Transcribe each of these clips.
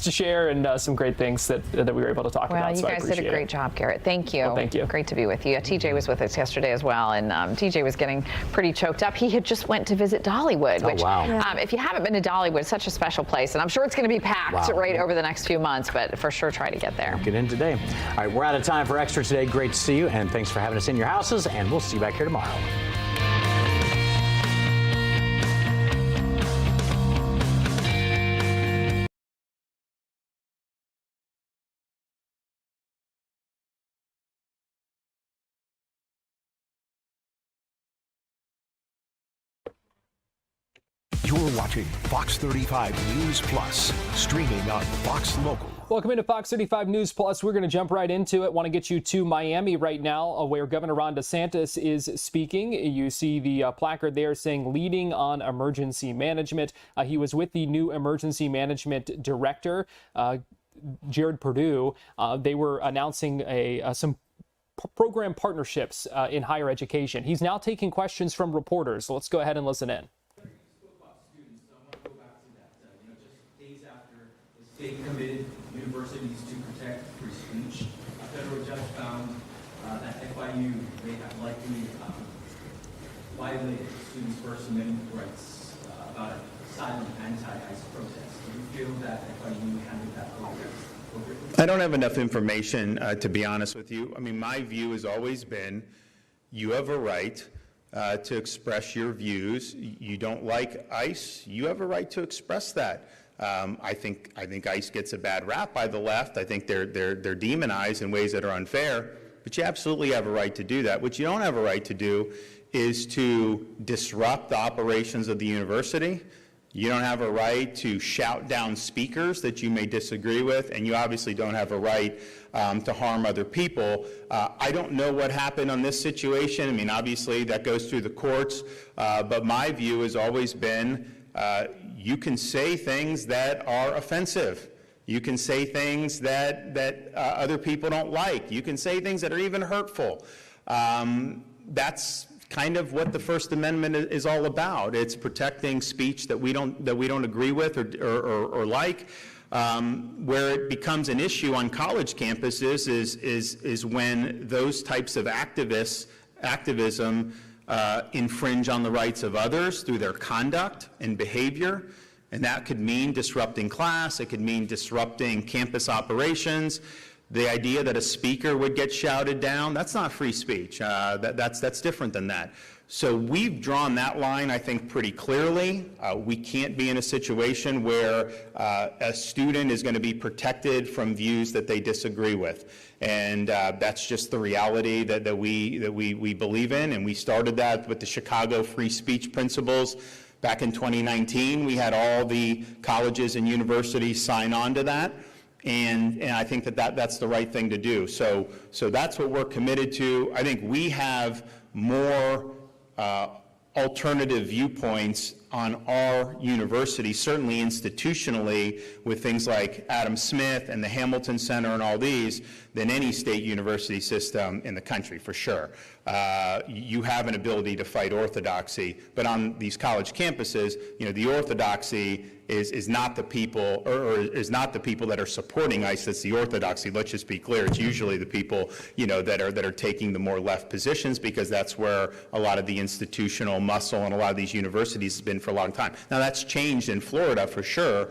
to share and some great things that we were able to talk about. Well, you guys did a great job, Garrett. Thank you. Well, thank you. Great to be with you. TJ was with us yesterday as well, and TJ was getting pretty choked up. He had just went to visit Dollywood, which, if you haven't been to Dollywood, it's such a special place, and I'm sure it's going to be packed right over the next few months, but for sure try to get there. Get in today. All right, we're out of time for Extra today. Great to see you, and thanks for having us in your houses, and we'll see you back here tomorrow. You're watching Fox 35 News Plus, streaming on Fox Local. Welcome into Fox 35 News Plus. We're going to jump right into it. Want to get you to Miami right now, where Governor Ron DeSantis is speaking. You see the placard there saying leading on emergency management. He was with the new emergency management director, Jared Perdue. They were announcing some program partnerships in higher education. He's now taking questions from reporters. So let's go ahead and listen in. State committed universities to protect free speech. A federal judge found that FIU may have likely violated students' First Amendment rights about a silent anti-ICE protest. Do you feel that FIU handled that appropriately? I don't have enough information to be honest with you. I mean, my view has always been you have a right to express your views. You don't like ICE, you have a right to express that. I think ICE gets a bad rap by the left. I think they're demonized in ways that are unfair, but you absolutely have a right to do that. What you don't have a right to do is to disrupt the operations of the university. You don't have a right to shout down speakers that you may disagree with, and you obviously don't have a right to harm other people. I don't know what happened on this situation. I mean, obviously that goes through the courts, but my view has always been you can say things that are offensive. You can say things that other people don't like. You can say things that are even hurtful. That's kind of what the First Amendment is all about. It's protecting speech that we don't agree with or like. Where it becomes an issue on college campuses is when those types of activism infringe on the rights of others through their conduct and behavior. And that could mean disrupting class, it could mean disrupting campus operations. The idea that a speaker would get shouted down, that's not free speech. That's different than that. So we've drawn that line, I think, pretty clearly. We can't be in a situation where a student is going to be protected from views that they disagree with. And that's just the reality that we believe in. And we started that with the Chicago Free Speech Principles back in 2019. We had all the colleges and universities sign on to that. And I think that's the right thing to do. So that's what we're committed to. I think we have more alternative viewpoints on our university, certainly institutionally, with things like Adam Smith and the Hamilton Center and all these, than any state university system in the country, for sure. You have an ability to fight orthodoxy, but on these college campuses, the orthodoxy is not the people, or is not the people that are supporting ICE. That's the orthodoxy. Let's just be clear. It's usually the people, that are taking the more left positions, because that's where a lot of the institutional muscle and a lot of these universities has been for a long time. Now that's changed in Florida for sure,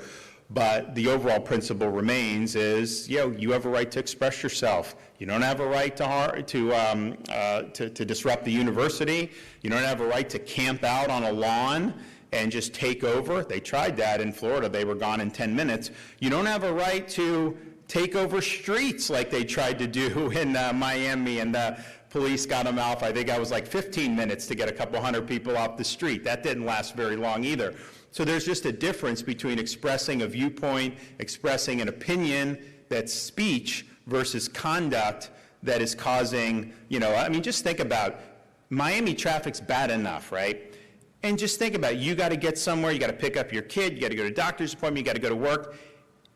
but the overall principle remains is, you have a right to express yourself. You don't have a right to disrupt the university. You don't have a right to camp out on a lawn and just take over. They tried that in Florida. They were gone in 10 minutes. You don't have a right to take over streets like they tried to do in Miami, and the police got them out. I think I was like 15 minutes to get a couple hundred people off the street. That didn't last very long either. So there's just a difference between expressing a viewpoint, expressing an opinion that's speech, versus conduct that is causing, just think about Miami traffic's bad enough, right? And just think about it. You got to get somewhere, you got to pick up your kid, you got to go to a doctor's appointment, you got to go to work,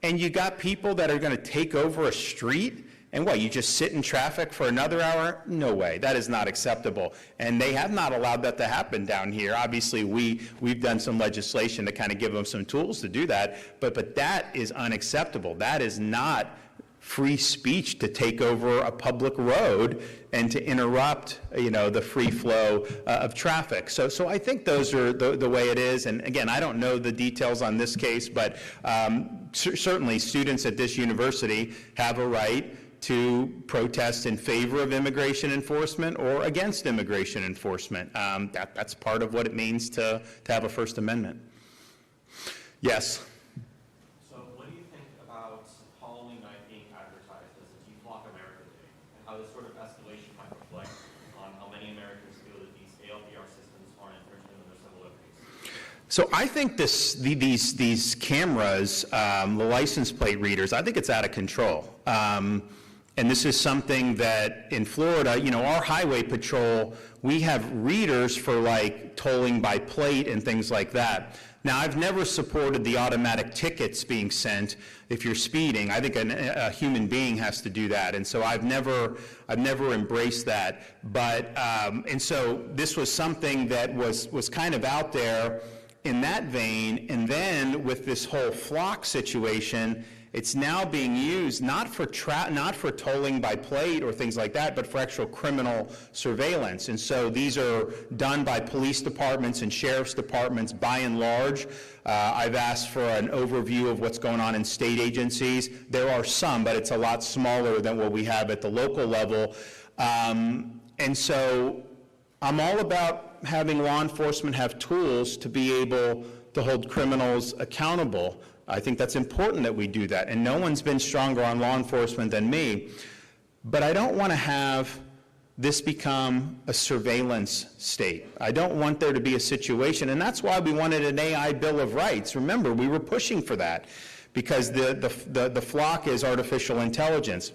and you got people that are going to take over a street And what, you just sit in traffic for another hour? No way, that is not acceptable. And they have not allowed that to happen down here. Obviously, we've done some legislation to kind of give them some tools to do that, but that is unacceptable. That is not free speech to take over a public road and to interrupt, the free flow of traffic. So I think those are the way it is. And again, I don't know the details on this case, but certainly students at this university have a right to protest in favor of immigration enforcement or against immigration enforcement. That's part of what it means to have a First Amendment. Yes? So what do you think about Halloween night being advertised as a Deflock America Day, and how this sort of escalation might reflect on how many Americans feel that these ALPR systems are an infringement of their civil liberties? So I think these cameras, the license plate readers, I think it's out of control. And this is something that in Florida, our highway patrol, we have readers for like tolling by plate and things like that. Now, I've never supported the automatic tickets being sent if you're speeding. I think a human being has to do that, and so I've never embraced that. But and so this was something that was kind of out there in that vein, and then with this whole flock situation, it's now being used not for tolling by plate or things like that, but for actual criminal surveillance. And so these are done by police departments and sheriff's departments by and large. I've asked for an overview of what's going on in state agencies. There are some, but it's a lot smaller than what we have at the local level. And so I'm all about having law enforcement have tools to be able to hold criminals accountable. I think that's important that we do that, and no one's been stronger on law enforcement than me. But I don't want to have this become a surveillance state. I don't want there to be a situation, and that's why we wanted an AI Bill of Rights. Remember, we were pushing for that because the flock is artificial intelligence.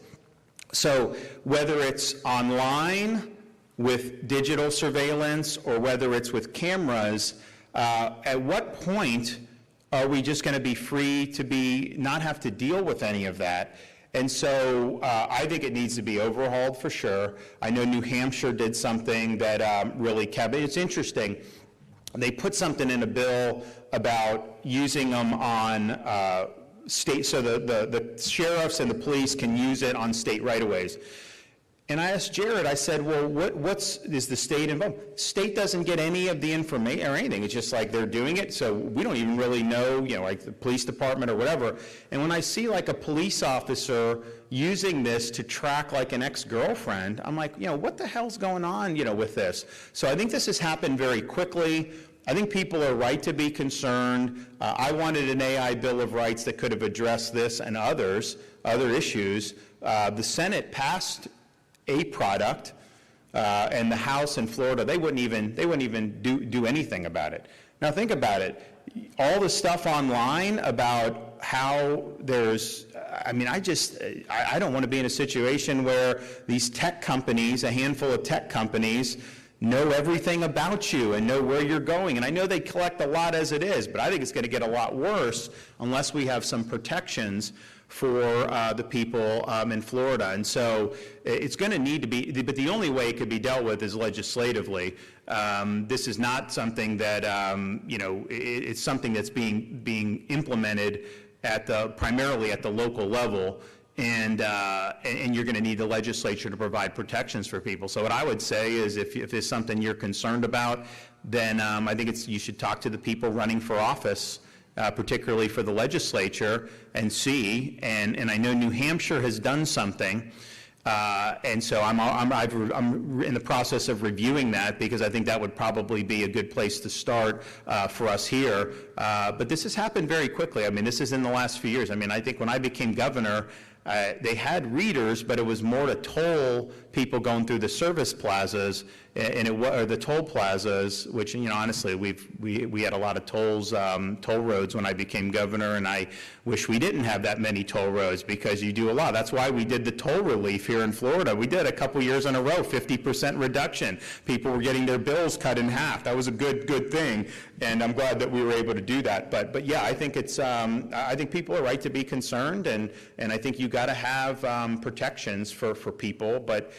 So whether it's online with digital surveillance or whether it's with cameras, at what point are we just going to be free to not have to deal with any of that? And so I think it needs to be overhauled for sure. I know New Hampshire did something that really kept it. It's interesting. They put something in a bill about using them on state, so the sheriffs and the police can use it on state right-of-ways. And I asked Jared, I said, well, is the state involved? State doesn't get any of the information or anything. It's just like they're doing it, so we don't even really know, like the police department or whatever. And when I see like a police officer using this to track like an ex-girlfriend, I'm like, what the hell's going on, with this? So I think this has happened very quickly. I think people are right to be concerned. I wanted an AI Bill of Rights that could have addressed this and other issues. The Senate passed a product, and the House in Florida, they wouldn't even do anything about it. Now think about it. All the stuff online about how there's, I don't want to be in a situation where these tech companies, a handful of tech companies, know everything about you and know where you're going. And I know they collect a lot as it is, but I think it's going to get a lot worse unless we have some protections for the people in Florida. And so it's going to need to be, but the only way it could be dealt with is legislatively. This is not something that, it's something that's being implemented primarily at the local level. And you're going to need the legislature to provide protections for people. So what I would say is if it's something you're concerned about, then I think you should talk to the people running for office, particularly for the legislature, and see. And I know New Hampshire has done something, and so I'm in the process of reviewing that because I think that would probably be a good place to start for us here. But this has happened very quickly. This is in the last few years. I think when I became governor, they had readers, but it was more to toll people going through the service plazas, or the toll plazas, which honestly we had a lot of toll roads when I became governor, and I wish we didn't have that many toll roads because you do a lot. That's why we did the toll relief here in Florida. We did a couple years in a row, 50% reduction. People were getting their bills cut in half. That was a good thing, and I'm glad that we were able to do that. But yeah, I think it's I think people are right to be concerned, and I think you got to have protections for people, but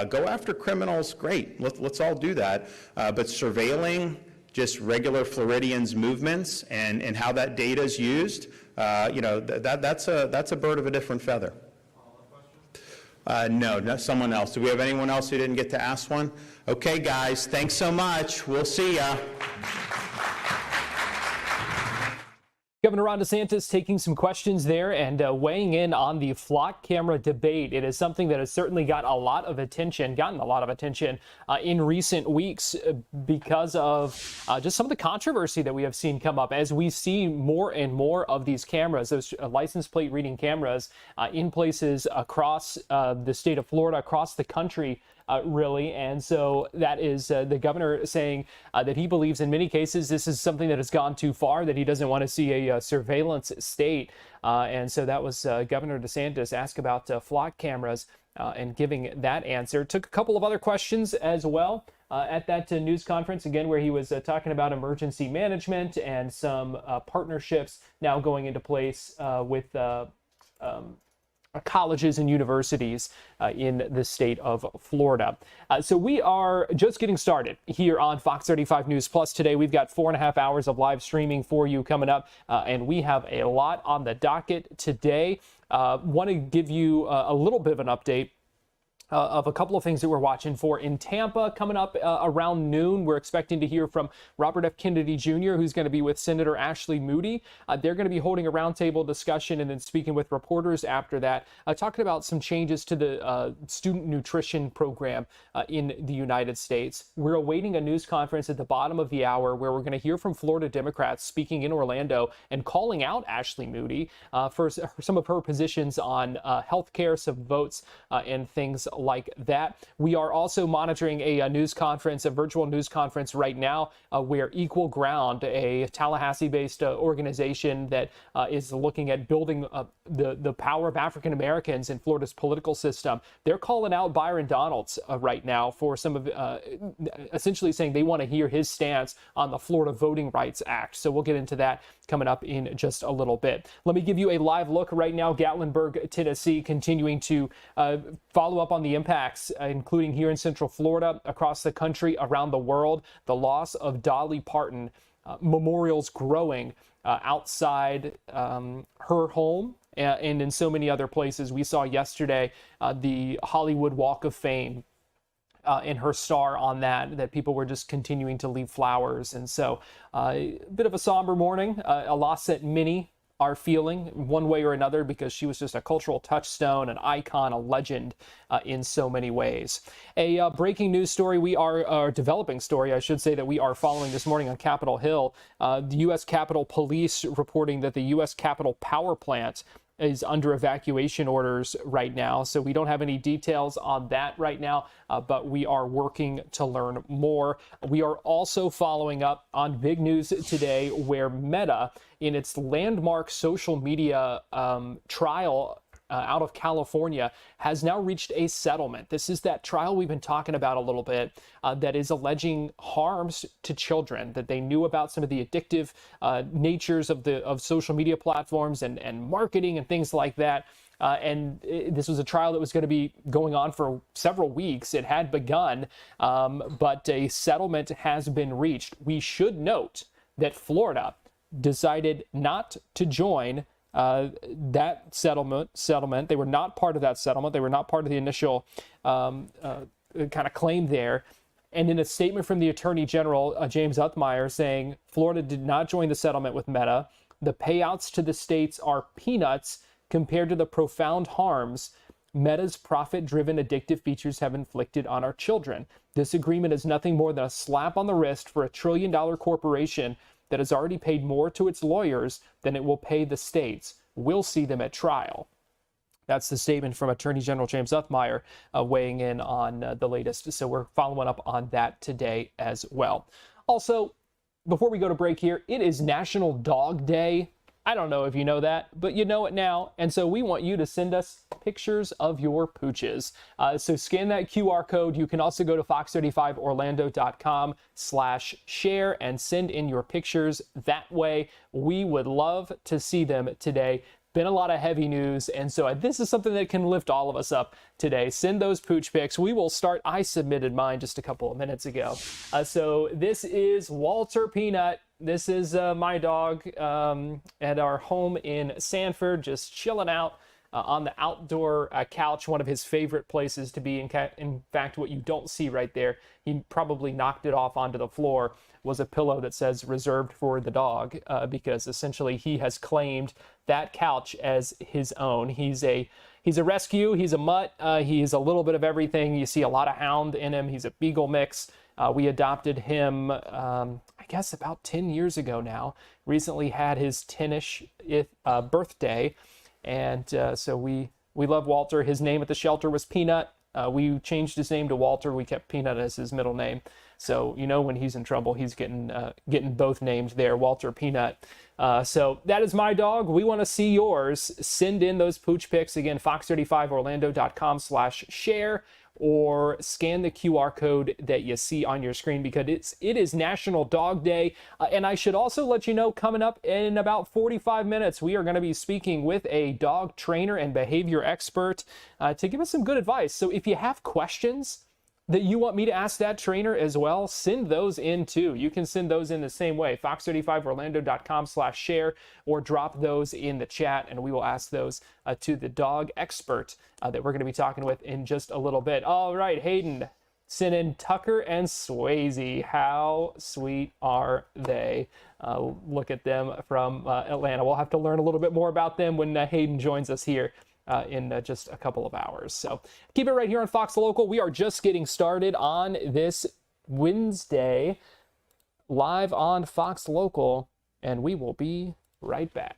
go after criminals, great. Let's all do that. But surveilling just regular Floridians' movements and how that data is used, that's a bird of a different feather. No, someone else. Do we have anyone else who didn't get to ask one? Okay, guys, thanks so much. We'll see ya. Governor Ron DeSantis taking some questions there and weighing in on the flock camera debate. It is something that has certainly gotten a lot of attention in recent weeks because of just some of the controversy that we have seen come up as we see more and more of these cameras, those license plate reading cameras in places across the state of Florida, across the country. Really. And so that is the governor saying that he believes in many cases this is something that has gone too far, that he doesn't want to see a surveillance state. And so that was Governor DeSantis asked about flock cameras and giving that answer. Took a couple of other questions as well at that news conference, again, where he was talking about emergency management and some partnerships now going into place with colleges and universities in the state of Florida. So we are just getting started here on Fox 35 News Plus today. We've got 4.5 hours of live streaming for you coming up, and we have a lot on the docket today. Want to give you a little bit of an update of a couple of things that we're watching for in Tampa coming up around noon. We're expecting to hear from Robert F. Kennedy Jr., who's going to be with Senator Ashley Moody. They're going to be holding a roundtable discussion and then speaking with reporters after that, talking about some changes to the student nutrition program in the United States. We're awaiting a news conference at the bottom of the hour where we're going to hear from Florida Democrats speaking in Orlando and calling out Ashley Moody for some of her positions on health care, some votes, and things like that. We are also monitoring a news conference, a virtual news conference right now where Equal Ground, a Tallahassee-based organization that is looking at building the power of African Americans in Florida's political system. They're calling out Byron Donalds right now for some of essentially saying they want to hear his stance on the Florida Voting Rights Act. So we'll get into that coming up in just a little bit. Let me give you a live look right now. Gatlinburg, Tennessee, continuing to follow up on the impacts, including here in Central Florida, across the country, around the world. The loss of Dolly Parton, memorials growing outside her home and in so many other places. We saw yesterday the Hollywood Walk of Fame and her star on that people were just continuing to leave flowers. And so a bit of a somber morning, a loss that many are feeling one way or another because she was just a cultural touchstone, an icon, a legend in so many ways. A breaking news story, developing story, I should say, that we are following this morning on Capitol Hill. The U.S. Capitol Police reporting that the U.S. Capitol Power Plant is under evacuation orders right now. So we don't have any details on that right now, but we are working to learn more. We are also following up on big news today where Meta, in its landmark social media trial out of California, has now reached a settlement. This is that trial we've been talking about a little bit that is alleging harms to children, that they knew about some of the addictive natures of social media platforms and marketing and things like that. And this was a trial that was going to be going on for several weeks. It had begun, but a settlement has been reached. We should note that Florida decided not to join that settlement. They were not part of that settlement. They were not part of the initial kind of claim there. And in a statement from the Attorney General, James Uthmeier, saying Florida did not join the settlement with Meta. The payouts to the states are peanuts compared to the profound harms Meta's profit-driven addictive features have inflicted on our children. This agreement is nothing more than a slap on the wrist for a $1 trillion corporation that has already paid more to its lawyers than it will pay the states. We'll see them at trial. That's the statement from Attorney General James Uthmeier weighing in on the latest. So we're following up on that today as well. Also, before we go to break here, it is National Dog Day. I don't know if you know that, but you know it now. And so we want you to send us pictures of your pooches. So scan that QR code. You can also go to fox35orlando.com/share and send in your pictures that way. We would love to see them today. been a lot of heavy news, and so this is something that can lift all of us up today. Send those pooch pics. We will start. I submitted mine just a couple of minutes ago. So this is Walter Peanut. This is my dog at our home in Sanford, just chilling out on the outdoor couch, one of his favorite places to be. In fact, what you don't see right there, he probably knocked it off onto the floor, was a pillow that says reserved for the dog, because essentially he has claimed that couch as his own. He's a rescue, he's a mutt, he's a little bit of everything. You see a lot of hound in him. He's a beagle mix. We adopted him, I guess about 10 years ago now. Recently had his 10-ish birthday. And so we love Walter. His name at the shelter was Peanut. We changed his name to Walter. We kept Peanut as his middle name. So, when he's in trouble, he's getting both names there, Walter Peanut. So that is my dog. We want to see yours. Send in those pooch pics. Again, fox35orlando.com/share, or scan the QR code that you see on your screen, because it is National Dog Day. And I should also let you know, coming up in about 45 minutes, we are going to be speaking with a dog trainer and behavior expert to give us some good advice. So if you have questions that you want me to ask that trainer as well, send those in too. You can send those in the same way, fox35orlando.com/share, or drop those in the chat, and we will ask those to the dog expert that we're going to be talking with in just a little bit. All right, Hayden sent in Tucker and Swayze. How sweet are they? Look at them from Atlanta. We'll have to learn a little bit more about them when Hayden joins us here in just a couple of hours. So keep it right here on Fox Local. We are just getting started on this Wednesday, live on Fox Local, and we will be right back.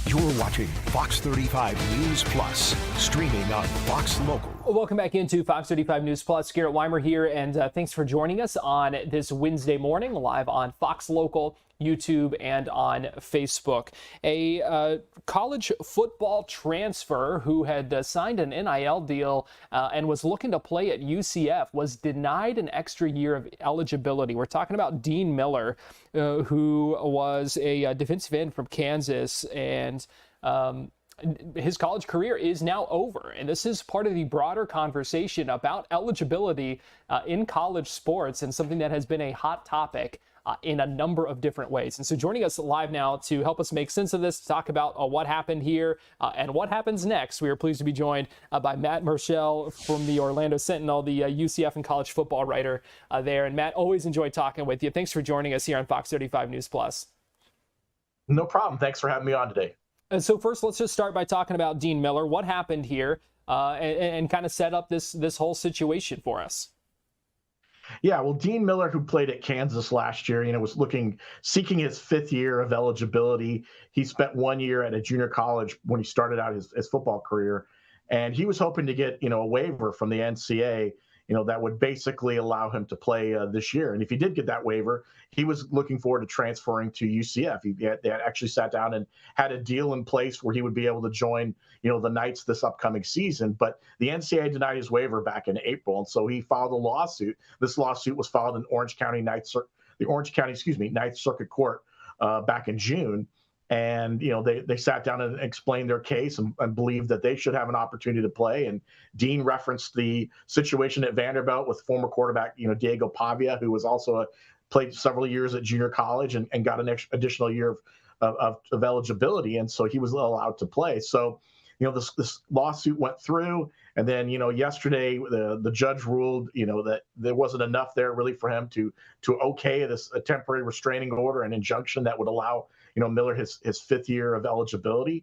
You're watching Fox 35 News Plus, streaming on Fox Local. Welcome back into Fox 35 News Plus. Garrett Weimer here, and thanks for joining us on this Wednesday morning, live on Fox Local, YouTube, and on Facebook. A college football transfer who had signed an NIL deal and was looking to play at UCF was denied an extra year of eligibility. We're talking about Dean Miller, who was a defensive end from Kansas, and his college career is now over. And this is part of the broader conversation about eligibility in college sports, and something that has been a hot topic in a number of different ways. And so joining us live now to help us make sense of this, to talk about what happened here and what happens next, we are pleased to be joined by Matt Murschel from the Orlando Sentinel, the UCF and college football writer there. And Matt, always enjoy talking with you. Thanks for joining us here on Fox 35 News Plus. No problem. Thanks for having me on today. And so first, let's just start by talking about Dean Miller. What happened here and kind of set up this whole situation for us? Yeah, well, Dean Miller, who played at Kansas last year, was seeking his 5th year of eligibility. He spent 1 year at a junior college when he started out his football career, and he was hoping to get, a waiver from the NCAA, that would basically allow him to play this year. And if he did get that waiver, he was looking forward to transferring to UCF. They had actually sat down and had a deal in place where he would be able to join, the Knights this upcoming season. But the NCAA denied his waiver back in April, and so he filed a lawsuit. This lawsuit was filed in Orange County Ninth Circuit Court back in June. And, they sat down and explained their case and believed that they should have an opportunity to play. And Dean referenced the situation at Vanderbilt with former quarterback, Diego Pavia, who was also played several years at junior college and got an additional year of eligibility. And so he was allowed to play. So, this lawsuit went through. And then, yesterday, the judge ruled, that there wasn't enough there really for him to okay a temporary restraining order, an injunction that would allow, Miller his 5th year of eligibility,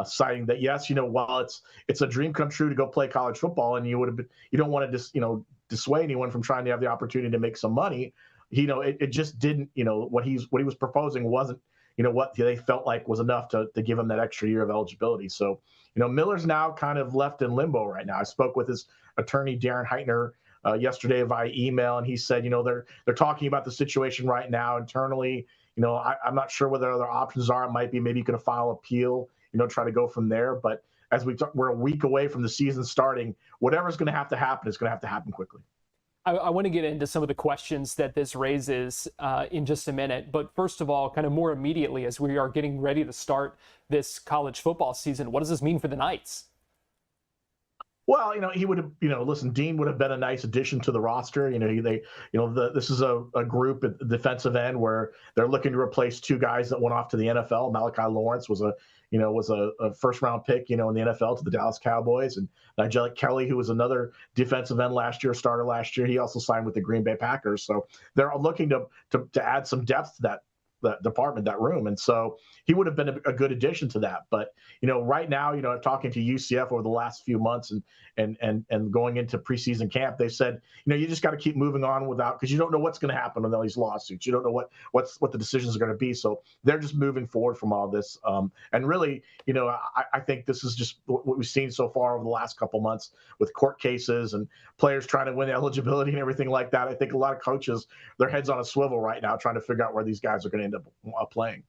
citing that, yes, while it's a dream come true to go play college football, and you don't want to dissuade anyone from trying to have the opportunity to make some money. It just didn't, what he was proposing wasn't, what they felt like was enough to give him that extra year of eligibility. So, Miller's now kind of left in limbo right now. I spoke with his attorney, Darren Heitner, yesterday via email, and he said, they're talking about the situation right now internally. I'm not sure what their other options are. It might be maybe you can file appeal, try to go from there. But as we're a week away from the season starting, whatever's going to happen is going to have to happen quickly. I want to get into some of the questions that this raises in just a minute. But first of all, kind of more immediately, as we are getting ready to start this college football season, what does this mean for the Knights? Well, he would have, listen, Dean would have been a nice addition to the roster. This is a group at the defensive end where they're looking to replace 2 guys that went off to the NFL. Malachi Lawrence was a first-round pick, in the NFL to the Dallas Cowboys. And Nigel Kelly, who was another defensive end starter last year, he also signed with the Green Bay Packers. So they're looking to add some depth to that department, that room. And so he would have been a good addition to that. But, right now, talking to UCF over the last few months and going into preseason camp, they said, you just got to keep moving on because you don't know what's going to happen on all these lawsuits. You don't know what the decisions are going to be. So they're just moving forward from all this. And really, I think this is just what we've seen so far over the last couple months with court cases and players trying to win eligibility and everything like that. I think a lot of coaches, their heads on a swivel right now, trying to figure out where these guys are going to end up playing.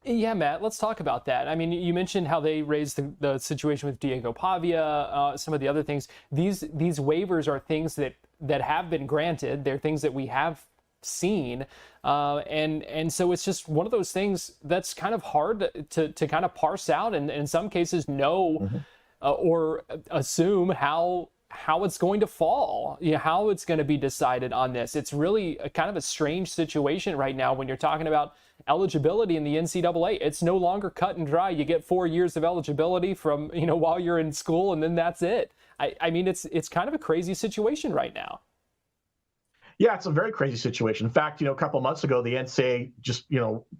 Yeah, Matt, let's talk about that. I mean, you mentioned how they raised the situation with Diego Pavia, some of the other things. These waivers are things that have been granted. They're things that we have seen. And so it's just one of those things that's kind of hard to kind of parse out and in some cases know or assume how it's going to fall, how it's going to be decided on this. It's really kind of a strange situation right now when you're talking about eligibility in the NCAA. It's no longer cut and dry. You get 4 years of eligibility from, while you're in school, and then that's it. I mean, it's kind of a crazy situation right now. Yeah, it's a very crazy situation. In fact, a couple months ago, the NCAA just,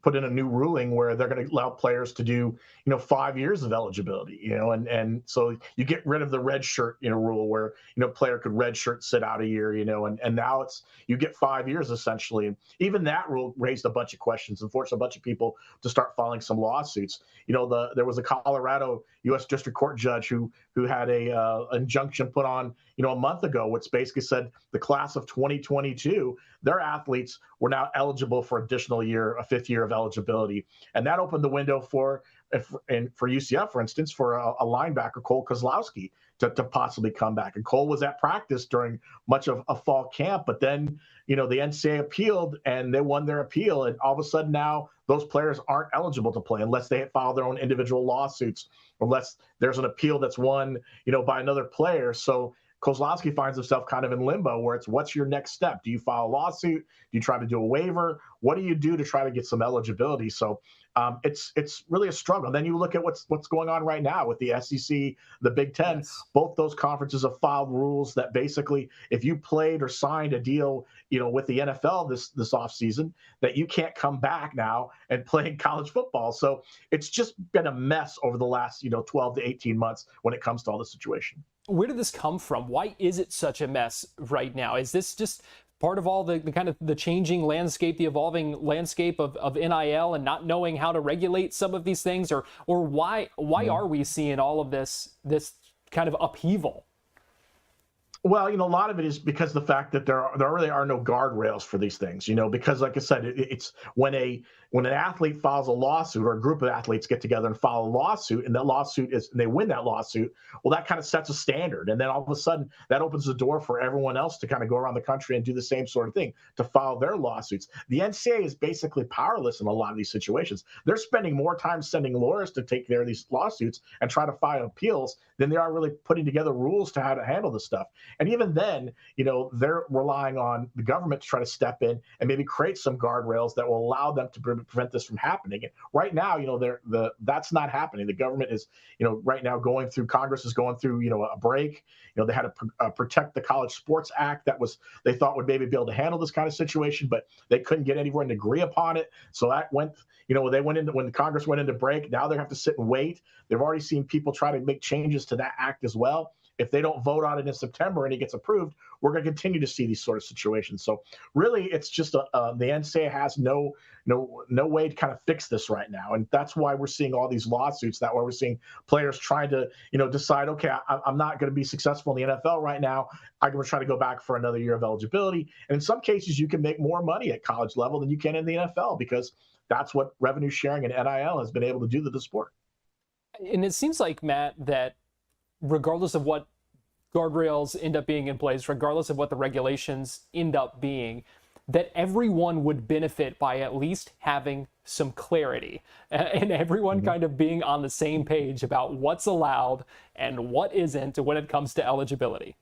put in a new ruling where they're going to allow players to do, 5 years of eligibility, and so you get rid of the red shirt, rule where, player could red shirt sit out a year, and now you get 5 years essentially. And even that rule raised a bunch of questions and forced a bunch of people to start filing some lawsuits. There was a Colorado U.S. District Court judge who had a injunction put on, a month ago, which basically said the class of 2022, their athletes were now eligible for additional year, a 5th year of eligibility. And that opened the window for UCF, for instance, for a linebacker, Cole Kozlowski, to possibly come back. And Cole was at practice during much of a fall camp, but then, the NCAA appealed and they won their appeal. And all of a sudden now those players aren't eligible to play unless they file their own individual lawsuits, unless there's an appeal that's won, by another player. So Kozlowski finds himself kind of in limbo where it's what's your next step? Do you file a lawsuit? Do you try to do a waiver? What do you do to try to get some eligibility? So it's really a struggle. Then you look at what's going on right now with the SEC, the Big Ten. Yes. Both those conferences have filed rules that basically, if you played or signed a deal, with the NFL this offseason, that you can't come back now and play in college football. So it's just been a mess over the last 12 to 18 months when it comes to all the situation. Where did this come from? Why is it such a mess right now? Is this just part of all the kind of the changing landscape, the evolving landscape of NIL and not knowing how to regulate some of these things? Or why are we seeing all of this kind of upheaval? Well, a lot of it is because the fact that there really are no guardrails for these things, because like I said, it's when an athlete files a lawsuit or a group of athletes get together and file a lawsuit, and that lawsuit and they win that lawsuit, well, that kind of sets a standard. And then all of a sudden that opens the door for everyone else to kind of go around the country and do the same sort of thing, to file their lawsuits. The NCAA is basically powerless in a lot of these situations. They're spending more time sending lawyers to take care of these lawsuits and try to file appeals than they are really putting together rules to how to handle this stuff. And even then, they're relying on the government to try to step in and maybe create some guardrails that will allow them to prevent this from happening. And right now, that's not happening. The government is, right now Congress is going through, a break. They had to protect the College Sports Act they thought would maybe be able to handle this kind of situation, but they couldn't get anyone to agree upon it. So that went, when Congress went into break, now they have to sit and wait. They've already seen people try to make changes to that act as well. If they don't vote on it in September and it gets approved, we're going to continue to see these sort of situations. So really, it's just the NCAA has no way to kind of fix this right now, and that's why we're seeing all these lawsuits. That's why we're seeing players trying to decide, okay, I'm not going to be successful in the NFL right now. I'm going to try to go back for another year of eligibility. And in some cases, you can make more money at college level than you can in the NFL because that's what revenue sharing and NIL has been able to do to the sport. And it seems like, Matt, that regardless of what guardrails end up being in place, regardless of what the regulations end up being, that everyone would benefit by at least having some clarity and everyone kind of being on the same page about what's allowed and what isn't when it comes to eligibility.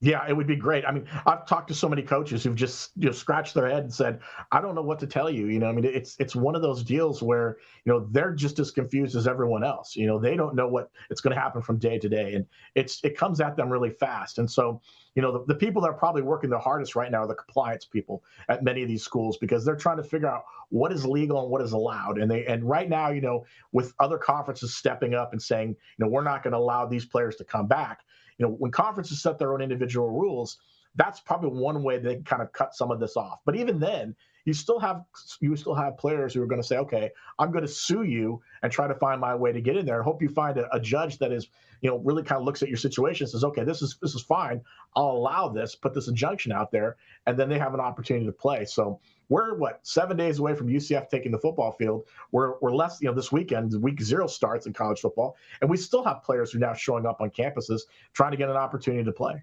Yeah, it would be great. I mean, I've talked to so many coaches who've just scratched their head and said, "I don't know what to tell you." It's one of those deals where they're just as confused as everyone else. They don't know what it's going to happen from day to day, and it comes at them really fast. And so, the people that are probably working the hardest right now are the compliance people at many of these schools because they're trying to figure out what is legal and what is allowed. And right now, with other conferences stepping up and saying, we're not going to allow these players to come back. When conferences set their own individual rules, that's probably one way they can kind of cut some of this off. But even then, you still have players who are going to say, okay, I'm going to sue you and try to find my way to get in there. I hope you find a judge that is, really kind of looks at your situation and says, okay, this is fine. I'll allow this, put this injunction out there, and then they have an opportunity to play. So we're 7 days away from UCF taking the football field. We're less, this weekend, week 0 starts in college football, and we still have players who are now showing up on campuses trying to get an opportunity to play.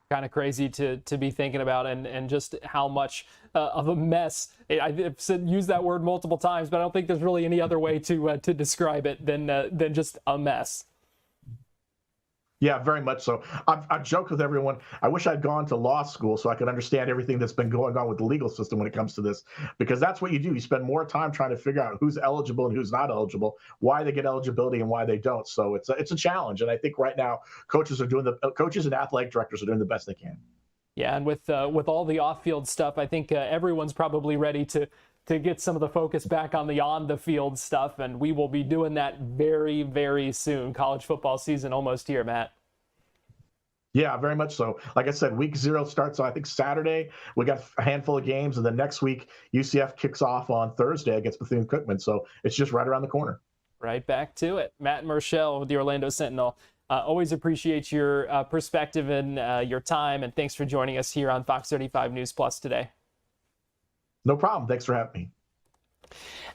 Kind of crazy to be thinking about and just how much of a mess. I've used that word multiple times, but I don't think there's really any other way to describe it than just a mess. Yeah, very much so. I've joked with everyone. I wish I'd gone to law school so I could understand everything that's been going on with the legal system when it comes to this, because that's what you do. You spend more time trying to figure out who's eligible and who's not eligible, why they get eligibility and why they don't. So it's a challenge. And I think right now coaches and athletic directors are doing the best they can. Yeah, and with all the off-field stuff, I think everyone's probably ready to get some of the focus back on the field stuff, and we will be doing that very, very soon. College football season almost here, Matt. Yeah, very much so. Like I said, week 0 starts on, I think, Saturday. We got a handful of games, and then next week, UCF kicks off on Thursday against Bethune-Cookman, so it's just right around the corner. Right back to it. Matt Murschel with the Orlando Sentinel. Always appreciate your perspective and your time, and thanks for joining us here on Fox 35 News Plus today. No problem. Thanks for having me.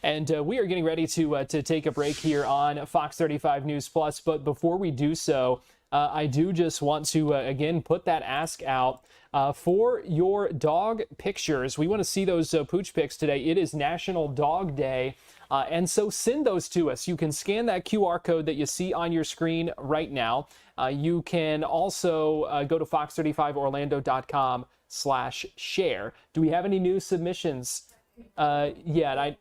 And we are getting ready to take a break here on Fox 35 News Plus. But before we do so, I do just want to, again, put that ask out for your dog pictures. We want to see those pooch pics today. It is National Dog Day And so send those to us. You can scan that QR code that you see on your screen right now. You can also go to fox35orlando.com/share. Do we have any new submissions yet?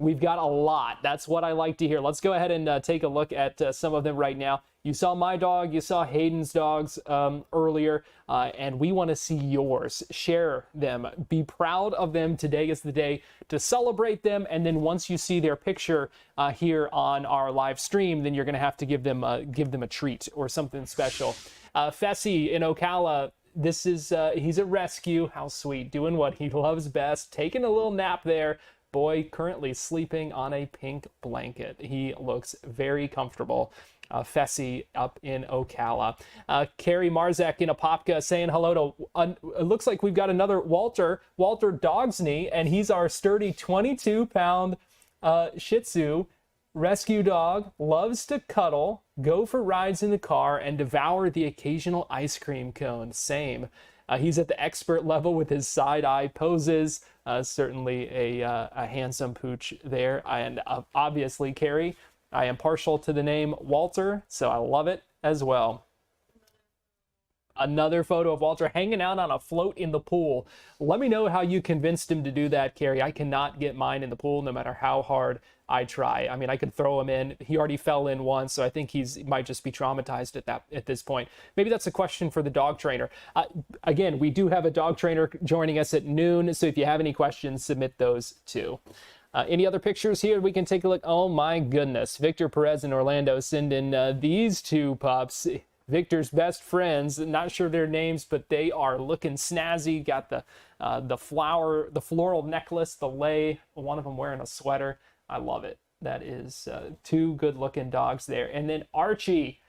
We've got a lot. That's what I like to hear. Let's go ahead and take a look at some of them right now. You saw my dog, you saw Hayden's dogs earlier, and we want to see yours. Share them. Be proud of them. Today is the day to celebrate them, and then once you see their picture here on our live stream, then you're going to have to give them a treat or something special. Fessy in Ocala, this is he's a rescue. How sweet. Doing what he loves best. Taking a little nap there. Boy, currently sleeping on a pink blanket. He looks very comfortable. Fessy up in Ocala. Carrie Marzak in Apopka saying hello to, it looks like we've got another Walter Dogsney, and he's our sturdy 22-pound Shih Tzu rescue dog, loves to cuddle, go for rides in the car, and devour the occasional ice cream cone. Same. He's at the expert level with his side-eye poses. Certainly a handsome pooch there. And obviously, Carrie, I am partial to the name Walter, so I love it as well. Another photo of Walter hanging out on a float in the pool. Let me know how you convinced him to do that, Carrie. I cannot get mine in the pool no matter how hard I try. I mean, I could throw him in. He already fell in once, so I think he might just be traumatized at this point. Maybe that's a question for the dog trainer. Again, we do have a dog trainer joining us at noon, so if you have any questions, submit those too. Any other pictures here we can take a look? Oh my goodness. Victor Perez in Orlando send in these two pups. Victor's best friends, not sure their names, but they are looking snazzy. Got the floral necklace, the lei, one of them wearing a sweater. I love it. That is two good looking dogs there. And then Archie,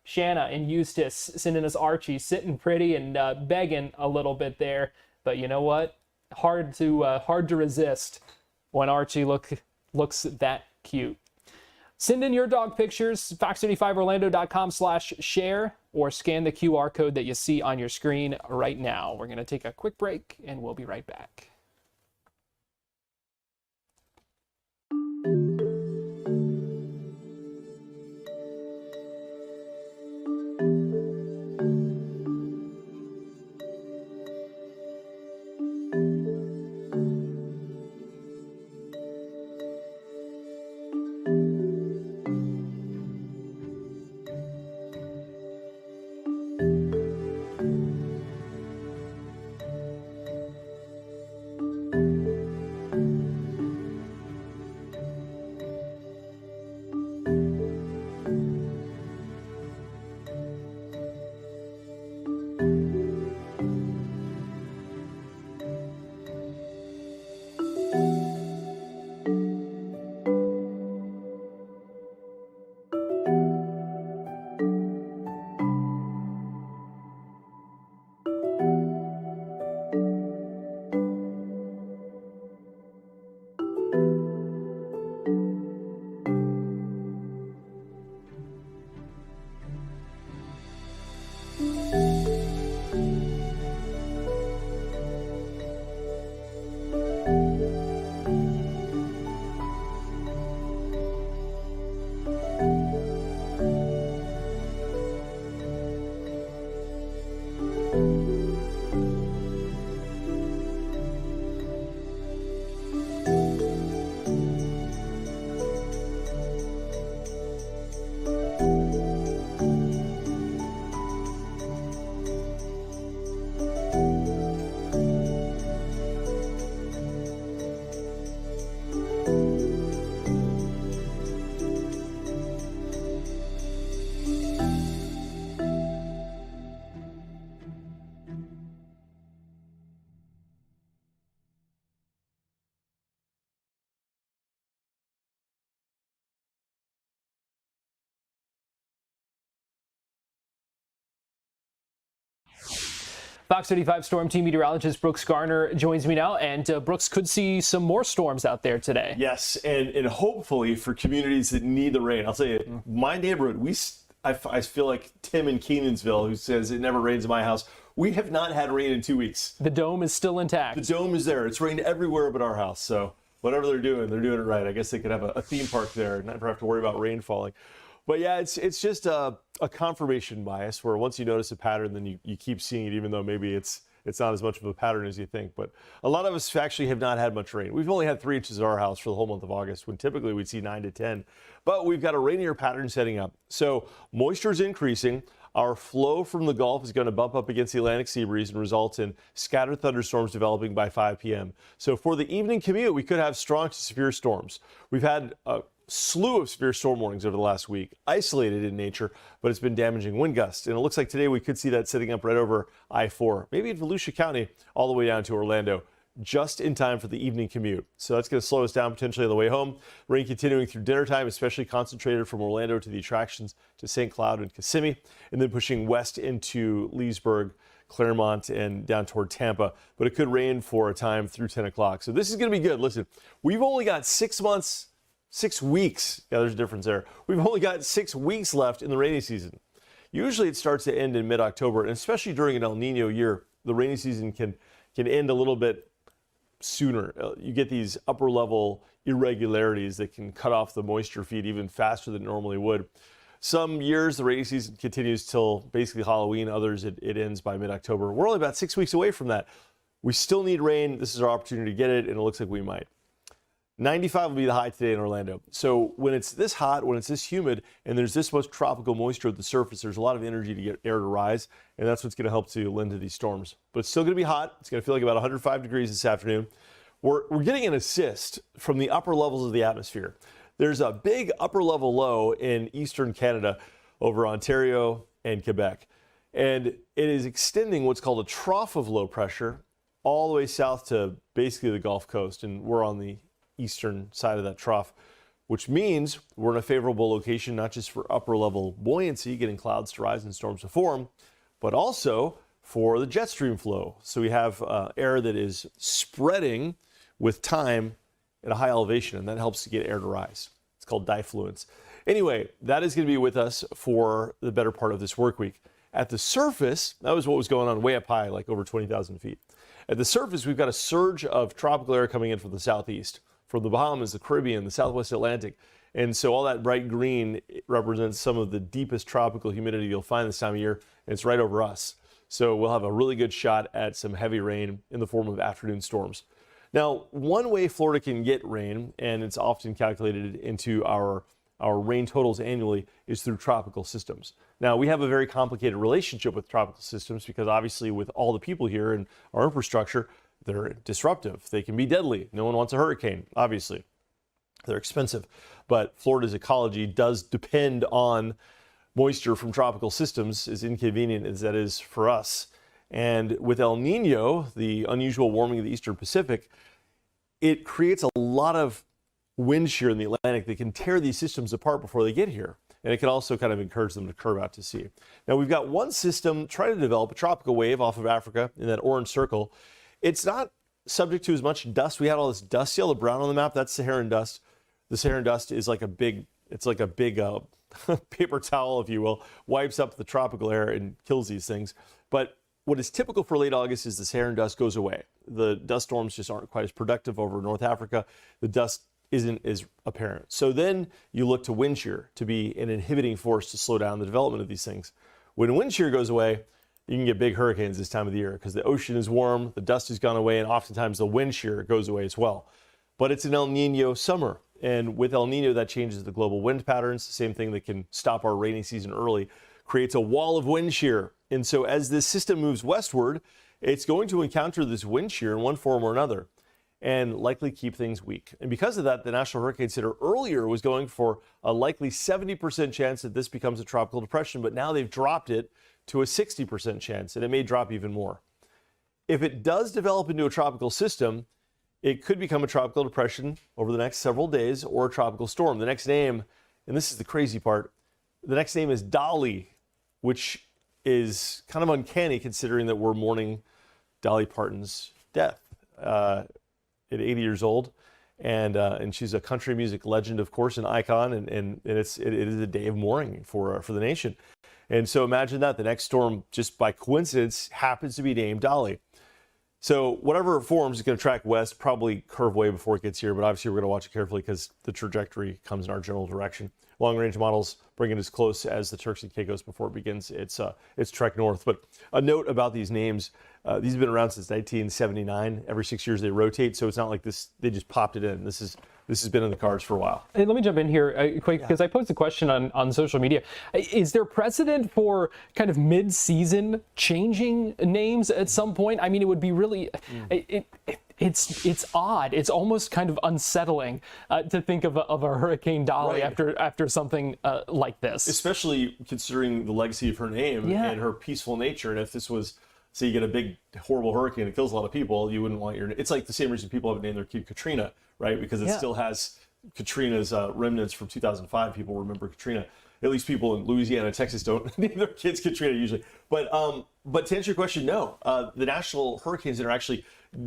Shanna and Eustace sending us Archie, sitting pretty and begging a little bit there. But you know what? Hard to resist when Archie looks that cute. Send in your dog pictures, fox35orlando.com/share, or scan the QR code that you see on your screen right now. We're going to take a quick break, and we'll be right back. Fox 35 Storm Team meteorologist Brooks Garner joins me now, and Brooks, could see some more storms out there today. Yes, and hopefully for communities that need the rain. I'll tell you, my neighborhood, I feel like Tim in Kenansville, who says it never rains in my house. We have not had rain in 2 weeks. The dome is still intact. The dome is there. It's rained everywhere but our house, so whatever they're doing it right. I guess they could have a theme park there and never have to worry about rain falling. But yeah, it's just a confirmation bias where once you notice a pattern, then you keep seeing it, even though maybe it's not as much of a pattern as you think. But a lot of us actually have not had much rain. We've only had 3 inches at our house for the whole month of August, when typically we'd see 9 to 10. But we've got a rainier pattern setting up. So moisture is increasing. Our flow from the Gulf is going to bump up against the Atlantic sea breeze and result in scattered thunderstorms developing by 5 p.m. So for the evening commute, we could have strong to severe storms. We've had a slew of severe storm warnings over the last week, isolated in nature, but it's been damaging wind gusts. And it looks like today we could see that sitting up right over I-4, maybe in Volusia County, all the way down to Orlando, just in time for the evening commute. So that's going to slow us down potentially on the way home. Rain continuing through dinner time, especially concentrated from Orlando to the attractions to St. Cloud and Kissimmee, and then pushing west into Leesburg, Claremont, and down toward Tampa. But it could rain for a time through 10 o'clock. So this is going to be good. Listen, we've only got 6 weeks. Yeah, there's a difference there. We've only got 6 weeks left in the rainy season. Usually it starts to end in mid-October, and especially during an El Nino year, the rainy season can end a little bit sooner. You get these upper level irregularities that can cut off the moisture feed even faster than it normally would. Some years the rainy season continues till basically Halloween. Others it ends by mid-October. We're only about 6 weeks away from that. We still need rain. This is our opportunity to get it, and it looks like we might. 95 will be the high today in Orlando. So when it's this hot, when it's this humid, and there's this much tropical moisture at the surface, there's a lot of energy to get air to rise, and that's what's going to help to lend to these storms. But it's still going to be hot. It's going to feel like about 105 degrees this afternoon. We're getting an assist from the upper levels of the atmosphere. There's a big upper level low in eastern Canada over Ontario and Quebec, and it is extending what's called a trough of low pressure all the way south to basically the Gulf Coast, and we're on the eastern side of that trough, which means we're in a favorable location, not just for upper level buoyancy, getting clouds to rise and storms to form, but also for the jet stream flow. So we have air that is spreading with time at a high elevation, and that helps to get air to rise. It's called difluence. Anyway, that is going to be with us for the better part of this work week. At the surface, that was what was going on way up high, like over 20,000 feet. At the surface, we've got a surge of tropical air coming in from the southeast, from the Bahamas, the Caribbean, the Southwest Atlantic. And so all that bright green represents some of the deepest tropical humidity you'll find this time of year, and it's right over us. So we'll have a really good shot at some heavy rain in the form of afternoon storms. Now, one way Florida can get rain, and it's often calculated into our rain totals annually, is through tropical systems. Now, we have a very complicated relationship with tropical systems because obviously with all the people here and our infrastructure, they're disruptive. They can be deadly. No one wants a hurricane, obviously. They're expensive. But Florida's ecology does depend on moisture from tropical systems, as inconvenient as that is for us. And with El Nino, the unusual warming of the Eastern Pacific, it creates a lot of wind shear in the Atlantic that can tear these systems apart before they get here. And it can also kind of encourage them to curve out to sea. Now, we've got one system trying to develop a tropical wave off of Africa in that orange circle. It's not subject to as much dust. We had all this dust, yellow brown on the map. That's Saharan dust. The Saharan dust is like a big paper towel, if you will, wipes up the tropical air and kills these things. But what is typical for late August is the Saharan dust goes away. The dust storms just aren't quite as productive over North Africa. The dust isn't as apparent. So then you look to wind shear to be an inhibiting force to slow down the development of these things. When wind shear goes away, you can get big hurricanes this time of the year because the ocean is warm, the dust has gone away, and oftentimes the wind shear goes away as well. But it's an El Nino summer, and with El Nino, that changes the global wind patterns. The same thing that can stop our rainy season early creates a wall of wind shear. And so as this system moves westward, it's going to encounter this wind shear in one form or another and likely keep things weak. And because of that, the National Hurricane Center earlier was going for a likely 70% chance that this becomes a tropical depression, but now they've dropped it to a 60% chance, and it may drop even more. If it does develop into a tropical system, it could become a tropical depression over the next several days or a tropical storm. The next name, and this is the crazy part, the next name is Dolly, which is kind of uncanny considering that we're mourning Dolly Parton's death at 80 years old. And she's a country music legend, of course, an icon, and it is a day of mourning for the nation. And so imagine that the next storm, just by coincidence, happens to be named Dolly. So whatever forms is going to track west, probably curve way before it gets here, but obviously we're going to watch it carefully because the trajectory comes in our general direction. Long-range models bring it as close as the Turks and Caicos before it begins its trek north. But a note about these names, these have been around since 1979. Every 6 years they rotate, so it's not like this, they just popped it in. This has been in the cards for a while. Hey, let me jump in here quick because I posed a question on social media. Is there precedent for kind of mid-season changing names at some point? I mean, it would be really, it's odd. It's almost kind of unsettling to think of a Hurricane Dolly after something like this. Especially considering the legacy of her name and her peaceful nature. And if this was, say, you get a big, horrible hurricane that kills a lot of people, you wouldn't want your. It's like the same reason people haven't named their kid Katrina, right? Because it still has Katrina's remnants from 2005. People remember Katrina. At least people in Louisiana and Texas don't name their kids Katrina usually. But to answer your question, no. The National Hurricane Center actually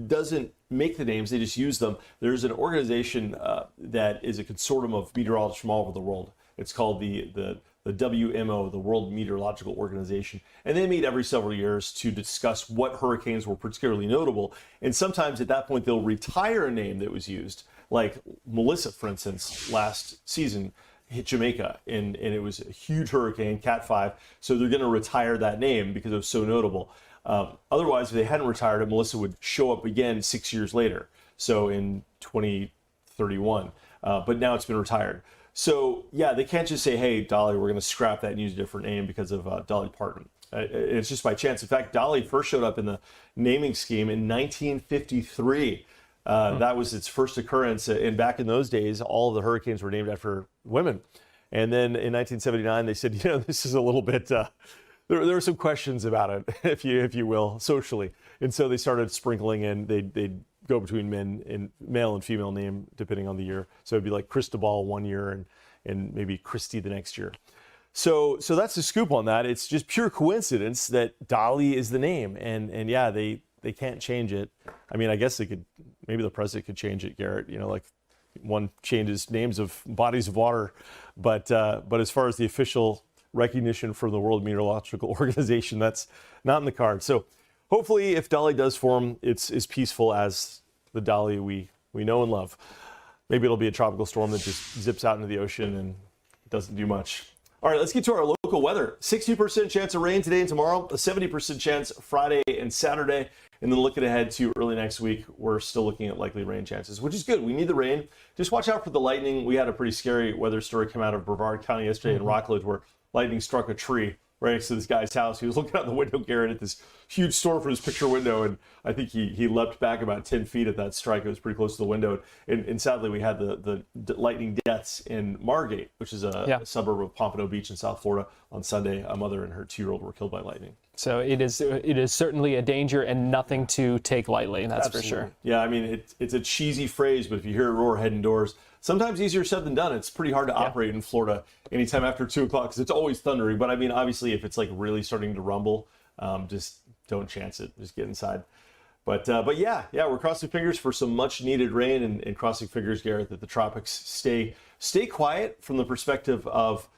doesn't make the names; they just use them. There's an organization that is a consortium of meteorologists from all over the world. It's called the WMO, the World Meteorological Organization, and they meet every several years to discuss what hurricanes were particularly notable. And sometimes at that point they'll retire a name that was used, like Melissa, for instance, last season hit Jamaica, and it was a huge hurricane, Cat 5, so they're going to retire that name because it was so notable. Otherwise, if they hadn't retired it, Melissa would show up again 6 years later, so in 2031, but now it's been retired. So yeah, they can't just say, hey, Dolly, we're going to scrap that and use a different name because of Dolly Parton. It's just by chance. In fact, Dolly first showed up in the naming scheme in 1953. That was its first occurrence. And back in those days, all of the hurricanes were named after women. And then in 1979, they said, this is a little bit, there were some questions about it, if you will, socially. And so they started sprinkling in, they'd go between male and female name, depending on the year. So it'd be like Cristobal one year and maybe Christy the next year. So that's the scoop on that. It's just pure coincidence that Dolly is the name. And yeah, they can't change it. I mean, I guess they could, maybe the president could change it, Garrett, like one changes names of bodies of water. But as far as the official recognition from the World Meteorological Organization, that's not in the cards. So hopefully if Dolly does form, it's as peaceful as the Dolly we know and love. Maybe it'll be a tropical storm that just zips out into the ocean and doesn't do much. All right, let's get to our local weather. 60% chance of rain today and tomorrow, a 70% chance Friday and Saturday. And then looking ahead to early next week, we're still looking at likely rain chances, which is good. We need the rain. Just watch out for the lightning. We had a pretty scary weather story come out of Brevard County yesterday in Rockledge where lightning struck a tree right next to this guy's house. He was looking out the window, Garrett, at this huge storm from his picture window, and I think he leapt back about 10 feet at that strike. It was pretty close to the window. And sadly, we had the lightning deaths in Margate, which is a suburb of Pompano Beach in South Florida. On Sunday, a mother and her 2-year-old were killed by lightning. So it is certainly a danger and nothing to take lightly, that's Absolutely. for sure. Yeah, I mean, it's a cheesy phrase, but if you hear it roar, head indoors. Sometimes easier said than done. It's pretty hard to operate in Florida anytime after 2 o'clock because it's always thundering. But I mean, obviously, if it's like really starting to rumble, just don't chance it. Just get inside. But yeah, we're crossing fingers for some much needed rain and crossing fingers, Garrett, that the tropics stay quiet from the perspective of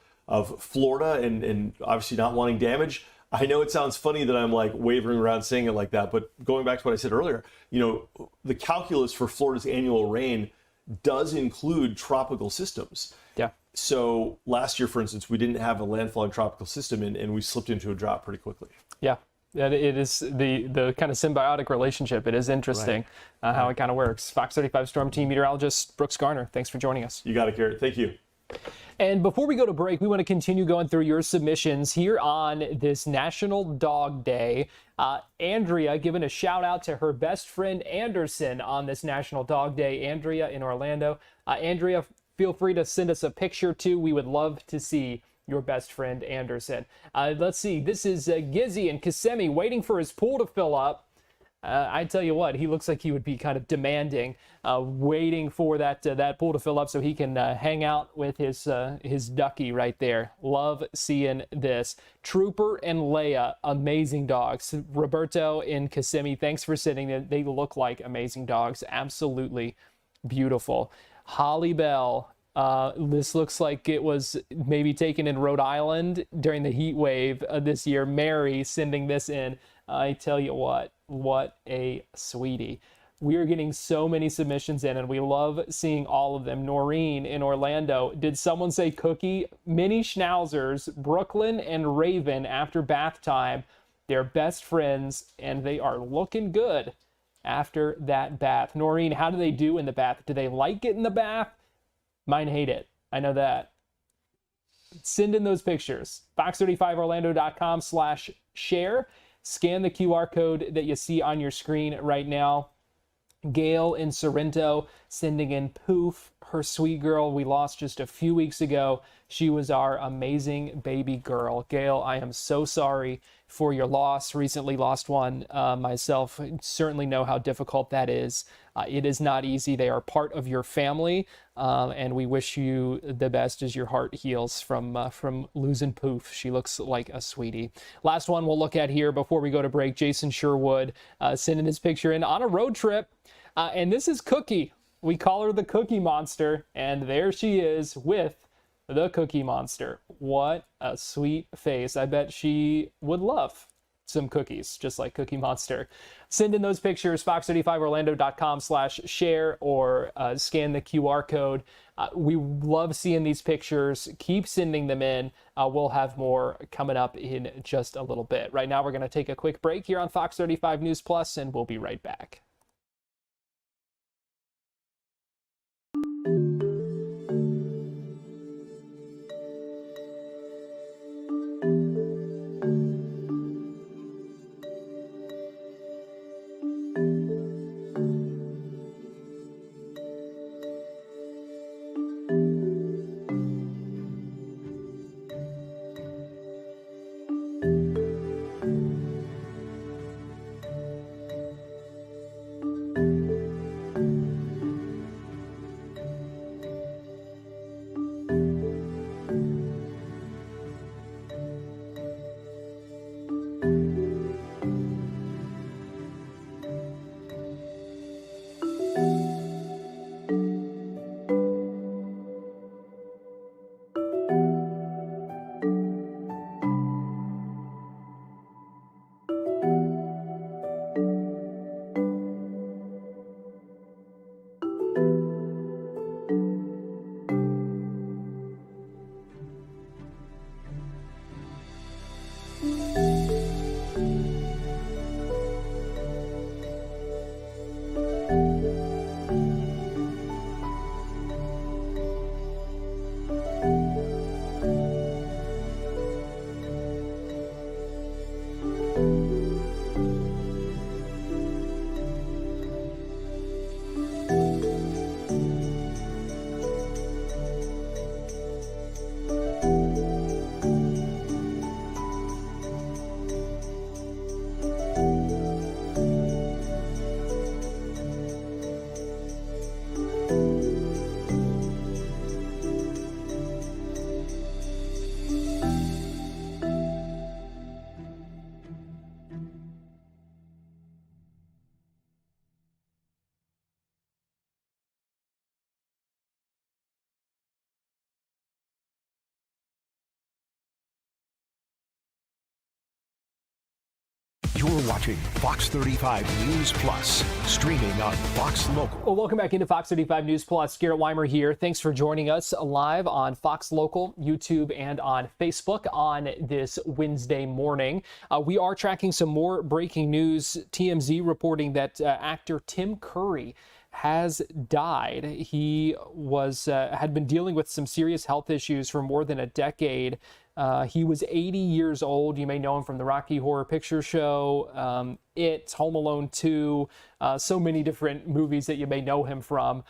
Florida and obviously not wanting damage. I know it sounds funny that I'm like wavering around saying it like that, but going back to what I said earlier, the calculus for Florida's annual rain does include tropical systems. Yeah. So last year, for instance, we didn't have a landfalling tropical system and we slipped into a drought pretty quickly. Yeah. It is the kind of symbiotic relationship. It is interesting how it kind of works. Fox 35 Storm Team meteorologist Brooks Garner, thanks for joining us. You got it, Garrett. Thank you. And before we go to break, we want to continue going through your submissions here on this National Dog Day. Andrea giving a shout out to her best friend Anderson on this National Dog Day. Andrea in Orlando. Andrea, feel free to send us a picture too. We would love to see your best friend Anderson. Let's see. This is Gizzy in Kissimmee waiting for his pool to fill up. I tell you what, he looks like he would be kind of demanding, waiting for that pool to fill up so he can hang out with his ducky right there. Love seeing this. Trooper and Leia, amazing dogs. Roberto in Kissimmee, thanks for sending them. They look like amazing dogs. Absolutely beautiful. Holly Bell, this looks like it was maybe taken in Rhode Island during the heat wave this year. Mary sending this in. I tell you what, What a sweetie. We are getting so many submissions in, and we love seeing all of them. Noreen in Orlando. Did someone say Cookie? Mini schnauzers, Brooklyn and Raven, after bath time. They're best friends, and they are looking good after that bath. Noreen, how do they do in the bath? Do they like it in the bath? Mine hate it. I know that. Send in those pictures. Fox35orlando.com/share. Scan the QR code that you see on your screen right now. Gail in Sorrento sending in Poof, her sweet girl we lost just a few weeks ago. She was our amazing baby girl. Gail, I am so sorry for your loss. Recently lost one myself. Certainly know how difficult that is. It is not easy. They are part of your family, and we wish you the best as your heart heals from losing Poof. She looks like a sweetie. Last one we'll look at here before we go to break. Jason Sherwood sending his picture in on a road trip. And this is Cookie. We call her the Cookie Monster, and there she is with the Cookie Monster. What a sweet face. I bet she would love some cookies, just like Cookie Monster. Send in those pictures, fox35orlando.com/share, or scan the QR code. We love seeing these pictures. Keep sending them in. We'll have more coming up in just a little bit. Right now, we're going to take a quick break here on Fox 35 News Plus, and we'll be right back. You're watching Fox 35 News Plus, streaming on Fox Local. Well, welcome back into Fox 35 News Plus. Garrett Weimer here. Thanks for joining us live on Fox Local, YouTube, and on Facebook on this Wednesday morning. We are tracking some more breaking news. TMZ reporting that actor Tim Curry has died. He had been dealing with some serious health issues for more than a decade. He was 80 years old. You may know him from the Rocky Horror Picture Show, It, Home Alone 2, so many different movies that you may know him from.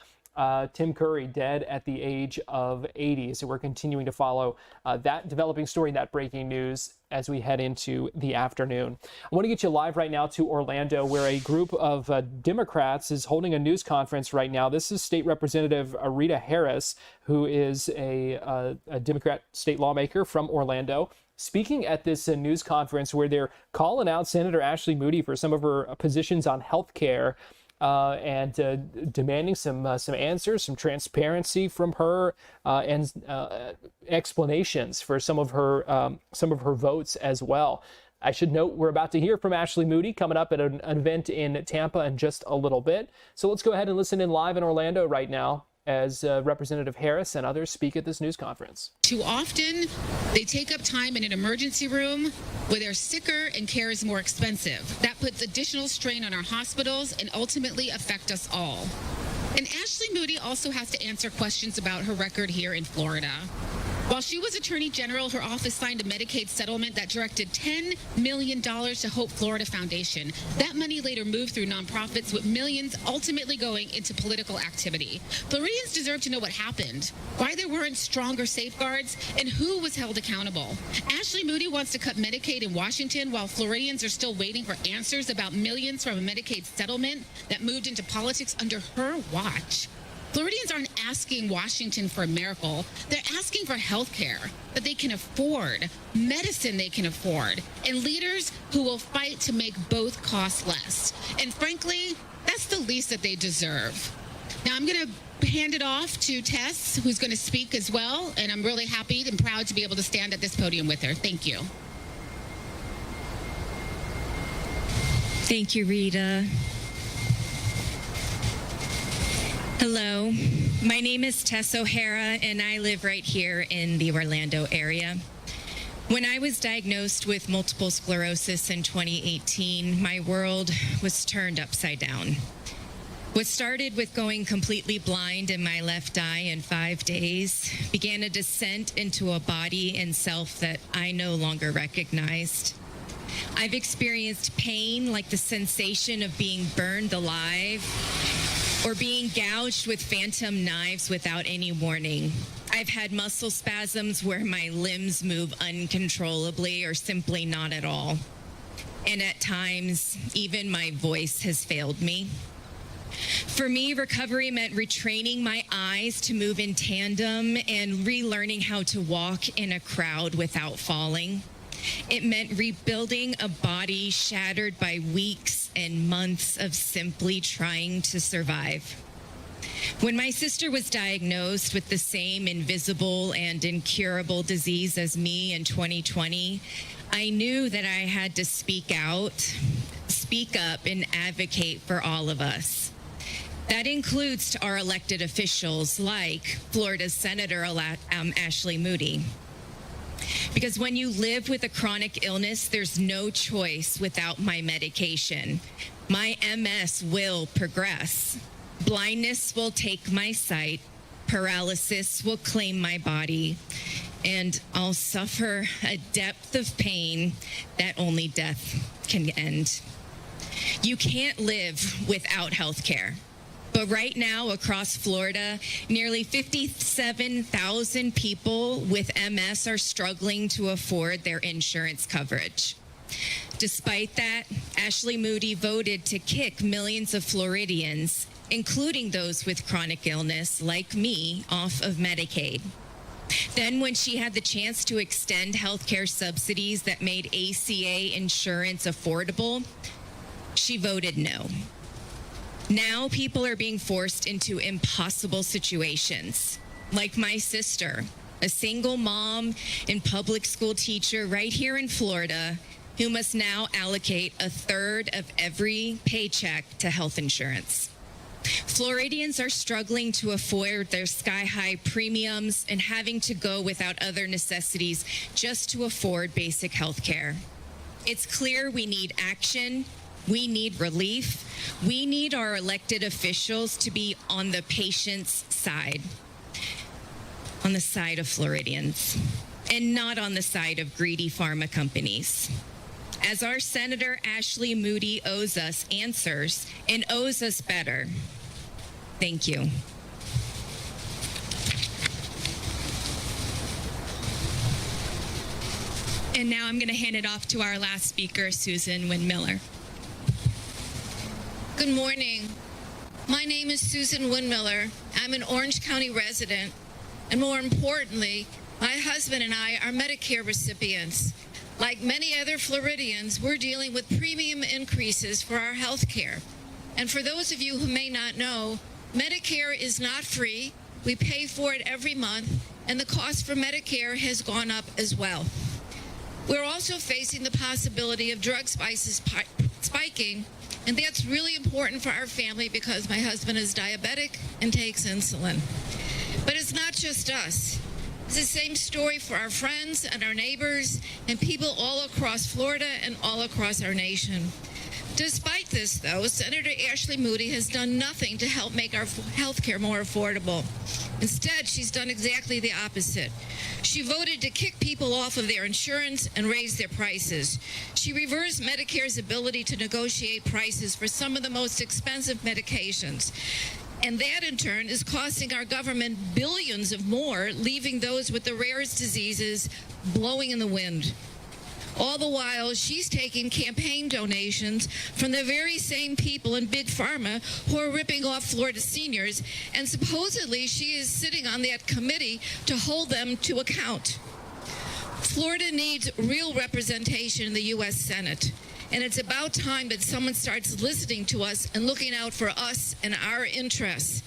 Tim Curry dead at the age of 80. So we're continuing to follow that developing story, that breaking news as we head into the afternoon. I want to get you live right now to Orlando, where a group of Democrats is holding a news conference right now. This is State Representative Rita Harris, who is a Democrat state lawmaker from Orlando, speaking at this news conference where they're calling out Senator Ashley Moody for some of her positions on health care. And demanding some answers, some transparency from her, and explanations for some of her votes as well. I should note we're about to hear from Ashley Moody coming up at an event in Tampa in just a little bit. So let's go ahead and listen in live in Orlando right now as Representative Harris and others speak at this news conference. Too often, they take up time in an emergency room where they're sicker and care is more expensive. That puts additional strain on our hospitals and ultimately affect us all. And Ashley Moody also has to answer questions about her record here in Florida. While she was Attorney General, her office signed a Medicaid settlement that directed $10 million to Hope Florida Foundation. That money later moved through nonprofits, with millions ultimately going into political activity. Floridians deserve to know what happened, why there weren't stronger safeguards, and who was held accountable. Ashley Moody wants to cut Medicaid in Washington while Floridians are still waiting for answers about millions from a Medicaid settlement that moved into politics under her watch. Floridians aren't asking Washington for a miracle. They're asking for health care that they can afford, medicine they can afford, and leaders who will fight to make both costs less. And frankly, that's the least that they deserve. Now I'm going to hand it off to Tess, who's going to speak as well, and I'm really happy and proud to be able to stand at this podium with her. Thank you. Thank you, Rita. Hello, my name is Tess O'Hara, and I live right here in the Orlando area. When I was diagnosed with multiple sclerosis in 2018, my world was turned upside down. What started with going completely blind in my left eye in 5 days began a descent into a body and self that I no longer recognized. I've experienced pain like the sensation of being burned alive or being gouged with phantom knives without any warning. I've had muscle spasms where my limbs move uncontrollably or simply not at all. And at times, even my voice has failed me. For me, recovery meant retraining my eyes to move in tandem and relearning how to walk in a crowd without falling. It meant rebuilding a body shattered by weeks and months of simply trying to survive. When my sister was diagnosed with the same invisible and incurable disease as me in 2020, I knew that I had to speak out, speak up, and advocate for all of us. That includes to our elected officials like Florida's Senator Ashley Moody. Because when you live with a chronic illness, there's no choice without my medication. My MS will progress. Blindness will take my sight. Paralysis will claim my body. And I'll suffer a depth of pain that only death can end. You can't live without health care. But right now, across Florida, nearly 57,000 people with MS are struggling to afford their insurance coverage. Despite that, Ashley Moody voted to kick millions of Floridians, including those with chronic illness like me, off of Medicaid. Then when she had the chance to extend health care subsidies that made ACA insurance affordable, she voted no. Now people are being forced into impossible situations, like my sister, a single mom and public school teacher right here in Florida, who must now allocate a third of every paycheck to health insurance. Floridians are struggling to afford their sky-high premiums and having to go without other necessities just to afford basic health care. It's clear we need action. We need relief. We need our elected officials to be on the patient's side, on the side of Floridians, and not on the side of greedy pharma companies. As our Senator Ashley Moody owes us answers and owes us better. Thank you. And now I'm going to hand it off to our last speaker, Susan Wynn-Miller. Good morning. My name is Susan Wynn-Miller. I'm an Orange County resident, and more importantly, my husband and I are Medicare recipients. Like many other Floridians, we're dealing with premium increases for our health care. And for those of you who may not know, Medicare is not free. We pay for it every month, and the cost for Medicare has gone up as well. We're also facing the possibility of drug prices spiking, and that's really important for our family because my husband is diabetic and takes insulin. But it's not just us. It's the same story for our friends and our neighbors and people all across Florida and all across our nation. Despite this, though, Senator Ashley Moody has done nothing to help make our health care more affordable. Instead, she's done exactly the opposite. She voted to kick people off of their insurance and raise their prices. She reversed Medicare's ability to negotiate prices for some of the most expensive medications. And that, in turn, is costing our government billions of more, leaving those with the rarest diseases blowing in the wind. All the while, she's taking campaign donations from the very same people in Big Pharma who are ripping off Florida seniors, and supposedly she is sitting on that committee to hold them to account. Florida needs real representation in the U.S. Senate, and it's about time that someone starts listening to us and looking out for us and our interests,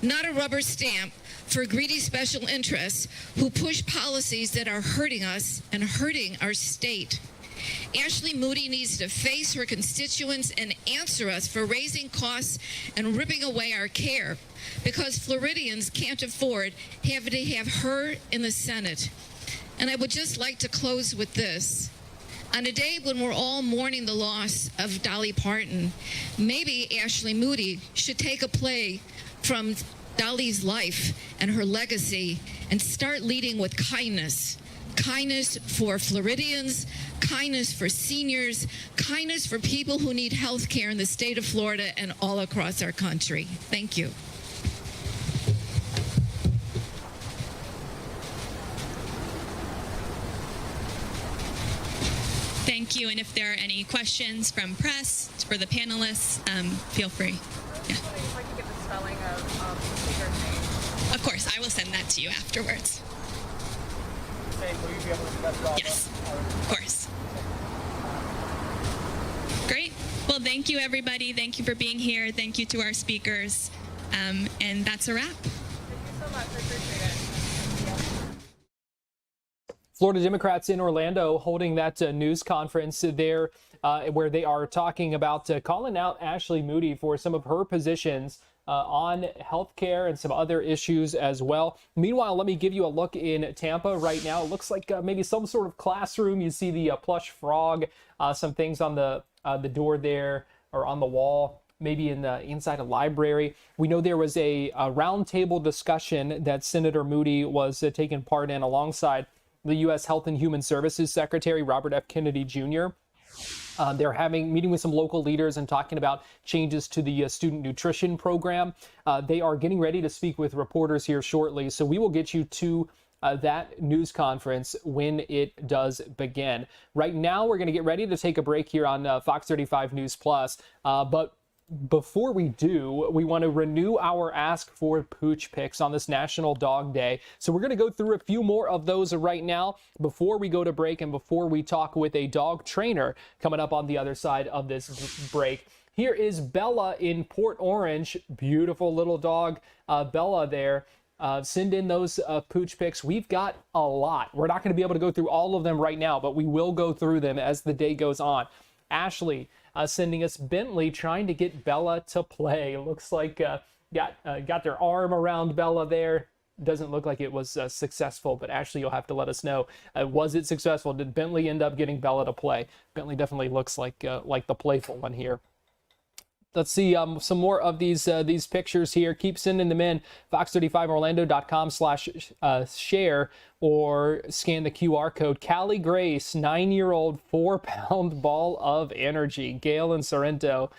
not a rubber stamp for greedy special interests who push policies that are hurting us and hurting our state. Ashley Moody needs to face her constituents and answer us for raising costs and ripping away our care, because Floridians can't afford having to have her in the Senate. And I would just like to close with this. On a day when we're all mourning the loss of Dolly Parton, maybe Ashley Moody should take a play from Dolly's life and her legacy and start leading with kindness. Kindness for Floridians, kindness for seniors, kindness for people who need health care in the state of Florida and all across our country. Thank you. Thank you. And if there are any questions from press for the panelists, feel free. Yeah. Of course, I will send that to you afterwards. Yes, of course. Great. Well, thank you, everybody. Thank you for being here. Thank you to our speakers. And that's a wrap. Thank you so much. I appreciate it. Florida Democrats in Orlando holding that news conference there where they are talking about calling out Ashley Moody for some of her positions on healthcare and some other issues as well. Meanwhile, let me give you a look in Tampa right now. It looks like maybe some sort of classroom. You see the plush frog, some things on the door there or on the wall, maybe in the inside a library. We know there was a roundtable discussion that Senator Moody was taking part in alongside the U.S. Health and Human Services Secretary Robert F. Kennedy Jr. They're meeting with some local leaders and talking about changes to the student nutrition program. They are getting ready to speak with reporters here shortly, so we will get you to that news conference when it does begin. Right now, we're going to get ready to take a break here on Fox 35 News Plus, but before we do, we want to renew our ask for pooch picks on this National Dog Day. So we're going to go through a few more of those right now before we go to break and before we talk with a dog trainer coming up on the other side of this break. Here is Bella in Port Orange. Beautiful little dog, Bella there. Send in those pooch picks. We've got a lot. We're not going to be able to go through all of them right now, but we will go through them as the day goes on. Ashley sending us Bentley trying to get Bella to play. Looks like got their arm around Bella there. Doesn't look like it was successful, but Ashley, you'll have to let us know. Was it successful? Did Bentley end up getting Bella to play? Bentley definitely looks like the playful one here. Let's see some more of these pictures here. Keep sending them in. Fox35orlando.com/share or scan the QR code. Callie Grace, 9-year-old, 4-pound ball of energy. Gail and Sorrento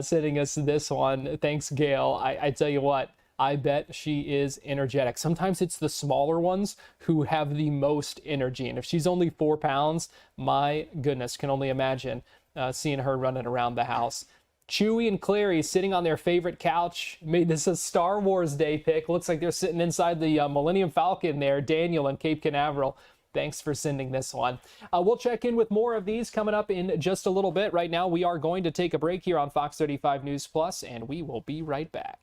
sending us this one. Thanks, Gail. I tell you what, I bet she is energetic. Sometimes it's the smaller ones who have the most energy. And if she's only 4 pounds, my goodness, can only imagine seeing her running around the house. Chewy and Clary sitting on their favorite couch. Made this a Star Wars Day pick. Looks like they're sitting inside the Millennium Falcon there. Daniel and Cape Canaveral. Thanks for sending this one. We'll check in with more of these coming up in just a little bit. Right now, we are going to take a break here on Fox 35 News Plus, and we will be right back.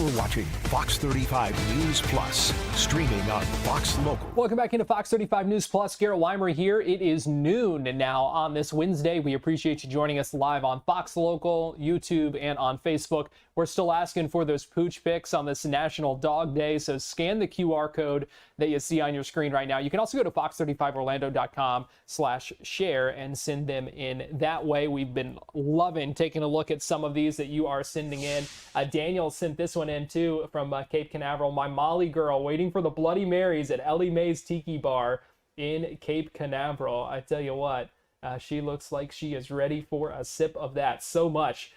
You're watching Fox 35 News Plus, streaming on Fox Local. Welcome back into Fox 35 News Plus. Garrett Weimer here. It is noon now on this Wednesday. We appreciate you joining us live on Fox Local, YouTube, and on Facebook. We're still asking for those pooch pics on this National Dog Day, so scan the QR code that you see on your screen right now. You can also go to fox35orlando.com/share and send them in that way. We've been loving taking a look at some of these that you are sending in. Daniel sent this one in too from Cape Canaveral. My Molly girl waiting for the Bloody Marys at Ellie Mae's Tiki Bar in Cape Canaveral. I tell you what, she looks like she is ready for a sip of that. So much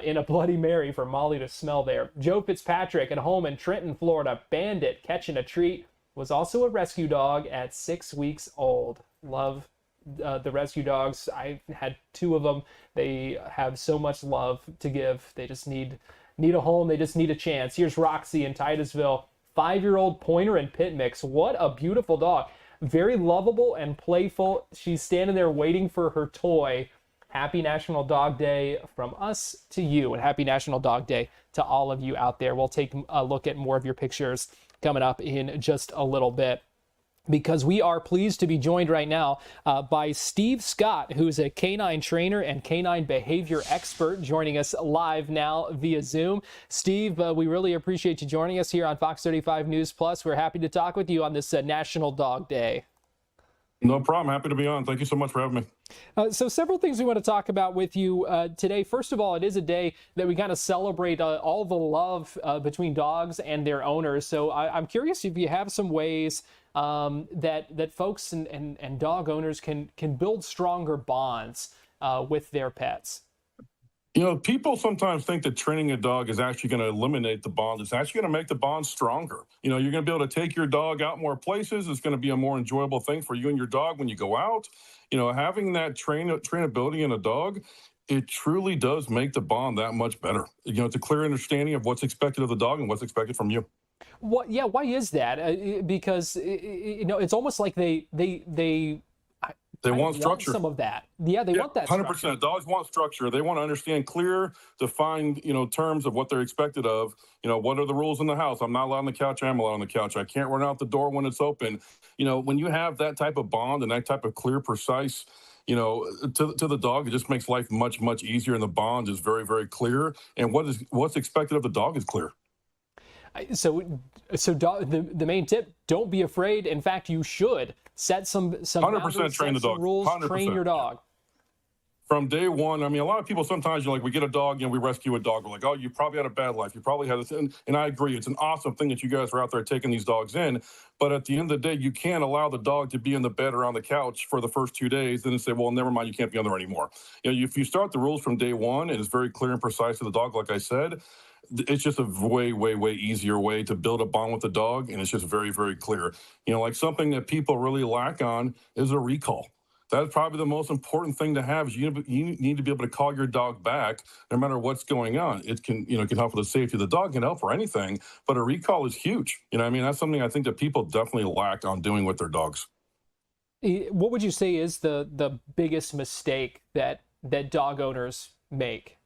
in a Bloody Mary for Molly to smell there. Joe Fitzpatrick at home in Trenton, Florida. Bandit catching a treat. Was also a rescue dog at 6 weeks old. Love the rescue dogs. I had 2 of them. They have so much love to give. They just need a home. They just need a chance. Here's Roxy in Titusville. 5-year-old pointer and pit mix. What a beautiful dog. Very lovable and playful. She's standing there waiting for her toy. Happy National Dog Day from us to you, and happy National Dog Day to all of you out there. We'll take a look at more of your pictures coming up in just a little bit, because we are pleased to be joined right now by Steve Scott, who's a canine trainer and canine behavior expert, joining us live now via Zoom. Steve, we really appreciate you joining us here on Fox 35 News Plus. We're happy to talk with you on this National Dog Day. No problem. Happy to be on. Thank you so much for having me. So several things we want to talk about with you today. First of all, it is a day that we kind of celebrate all the love between dogs and their owners. So I'm curious if you have some ways that folks and dog owners can build stronger bonds with their pets. You know, people sometimes think that training a dog is actually going to eliminate the bond. It's actually going to make the bond stronger. You know, you're going to be able to take your dog out more places. It's going to be a more enjoyable thing for you and your dog when you go out. You know, having that trainability in a dog, it truly does make the bond that much better. You know, it's a clear understanding of what's expected of the dog and what's expected from you. What? Yeah. Why is that? Because you know, it's almost like they want structure. Some of that. Yeah, they want that 100%. structure. Dogs want structure. They want to understand clear, defined, you know, terms of what they're expected of. You know, what are the rules in the house? I'm not allowed on the couch. I'm allowed on the couch. I can't run out the door when it's open. You know, when you have that type of bond and that type of clear, precise, you know, to the dog, it just makes life much, much easier. And the bond is very, very clear. And what's expected of the dog is clear. So the main tip: don't be afraid. In fact, you should set some 100% train the dog. Rules. 100%. Train your dog. From day one, I mean, a lot of people sometimes, we get a dog, we rescue a dog. We're like, oh, you probably had a bad life. You probably had this. And I agree. It's an awesome thing that you guys are out there taking these dogs in. But at the end of the day, you can't allow the dog to be in the bed or on the couch for the first 2 days, then say, well, never mind, you can't be on there anymore. You know, if you start the rules from day one and it's very clear and precise to the dog, like I said, it's just a way, way, way easier way to build a bond with the dog. And it's just very, very clear. You know, like something that people really lack on is a recall. That's probably the most important thing to have is you need to be able to call your dog back no matter what's going on. It can help with the safety of the dog, can help for anything, but a recall is huge. You know, I mean, that's something I think that people definitely lack on doing with their dogs. What would you say is the biggest mistake that dog owners make?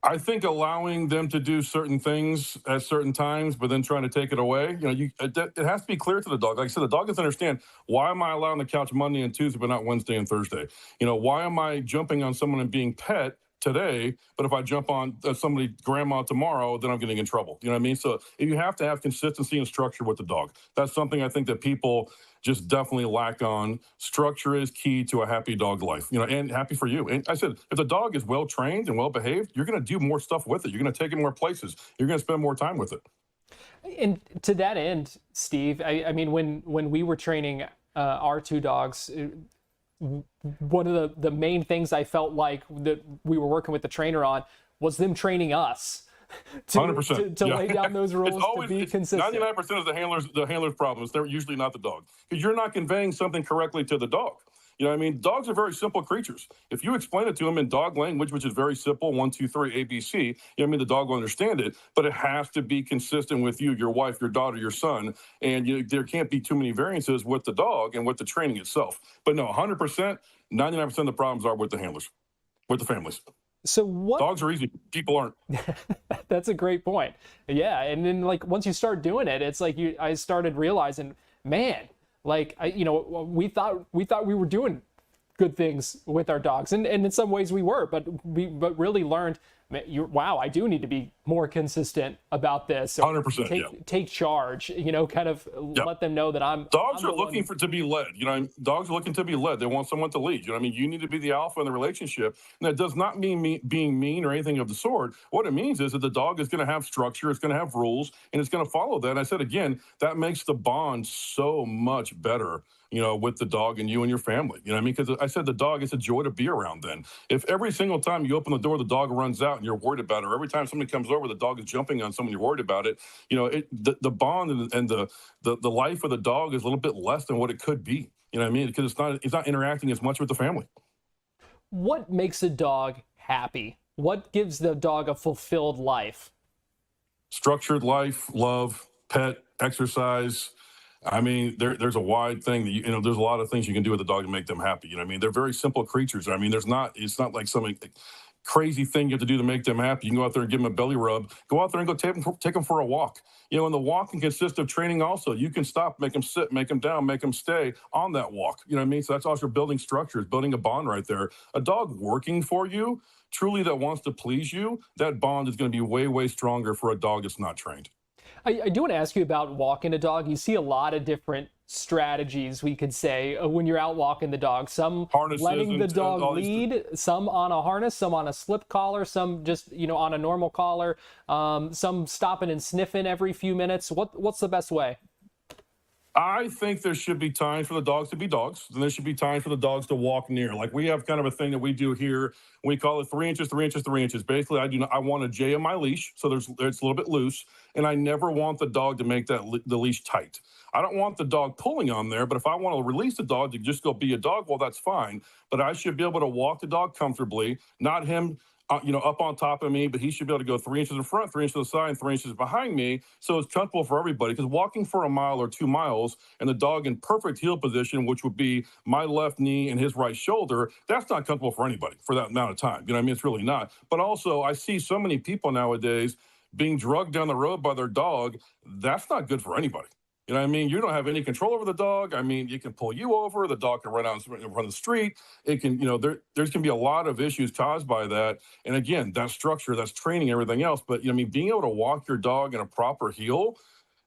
I think allowing them to do certain things at certain times, but then trying to take it away. You know, it has to be clear to the dog. Like I said, the dog doesn't understand, why am I allowed on the couch Monday and Tuesday, but not Wednesday and Thursday? You know, why am I jumping on someone and being pet today, but if I jump on somebody grandma tomorrow, then I'm getting in trouble. You know what I mean? So you have to have consistency and structure with the dog. That's something I think that people just definitely lack on. Structure is key to a happy dog life, you know, and happy for you. And I said, if the dog is well trained and well behaved, you're going to do more stuff with it. You're going to take it more places. You're going to spend more time with it. And to that end, Steve, I mean, when we were training our 2 dogs, one of the main things I felt like that we were working with the trainer on was them training us to 100%. lay down those rules, to be consistent. 99% of the handler's problem. They're usually not the dog, because you're not conveying something correctly to the dog. You know what I mean? Dogs are very simple creatures. If you explain it to them in dog language, which is very simple, 1, 2, 3, ABC, you know what I mean? The dog will understand it, but it has to be consistent with you, your wife, your daughter, your son, and there can't be too many variances with the dog and with the training itself. But no, 100%, 99% of the problems are with the handlers, with the families. So what? Dogs are easy. People aren't. That's a great point. Yeah, and then like once you start doing it, it's like I started realizing, man, like we thought we were doing good things with our dogs, and in some ways we were, but really learned, wow, I do need to be more consistent about this. 100%. Take charge. Kind of let them know that Dogs are looking to be led. Dogs are looking to be led. They want someone to lead. You need to be the alpha in the relationship. And that does not mean being mean or anything of the sort. What it means is that the dog is going to have structure, it's going to have rules, and it's going to follow that. And I said again, that makes the bond so much better. With the dog and you and your family. Because I said the dog is a joy to be around then. If every single time you open the door, the dog runs out and you're worried about it, or every time somebody comes over, the dog is jumping on someone, you're worried about it, the bond and the life of the dog is a little bit less than what it could be. Because it's not interacting as much with the family. What makes a dog happy? What gives the dog a fulfilled life? Structured life, love, pet, exercise. There's a wide thing that there's a lot of things you can do with a dog to make them happy. They're very simple creatures. It's not like some crazy thing you have to do to make them happy. You can go out there and give them a belly rub. Go out there and go take them for a walk. And the walk can consist of training also. You can stop, make them sit, make them down, make them stay on that walk. So that's also building structures, building a bond right there. A dog working for you, truly that wants to please you, that bond is going to be way, way stronger for a dog that's not trained. I do want to ask you about walking a dog. You see a lot of different strategies, we could say, when you're out walking the dog. Some harnesses, letting the dog lead, some on a harness, some on a slip collar, some just, on a normal collar, some stopping and sniffing every few minutes. What's the best way? I think there should be times for the dogs to be dogs, and there should be times for the dogs to walk near. Like we have kind of a thing that we do here. We call it 3 inches, 3 inches, 3 inches. Basically, I want a J in my leash, so it's a little bit loose, and I never want the dog to make the leash tight. I don't want the dog pulling on there, but if I want to release the dog to just go be a dog, well, that's fine. But I should be able to walk the dog comfortably, not him up on top of me, but he should be able to go 3 inches in front, 3 inches to the side, and 3 inches behind me. So it's comfortable for everybody. Because walking for a mile or 2 miles and the dog in perfect heel position, which would be my left knee and his right shoulder, that's not comfortable for anybody for that amount of time. It's really not. But also, I see so many people nowadays being drugged down the road by their dog. That's not good for anybody. You don't have any control over the dog. It can pull you over. The dog can run the street. It can, there's can be a lot of issues caused by that. And again, that's structure, that's training, everything else. But, being able to walk your dog in a proper heel,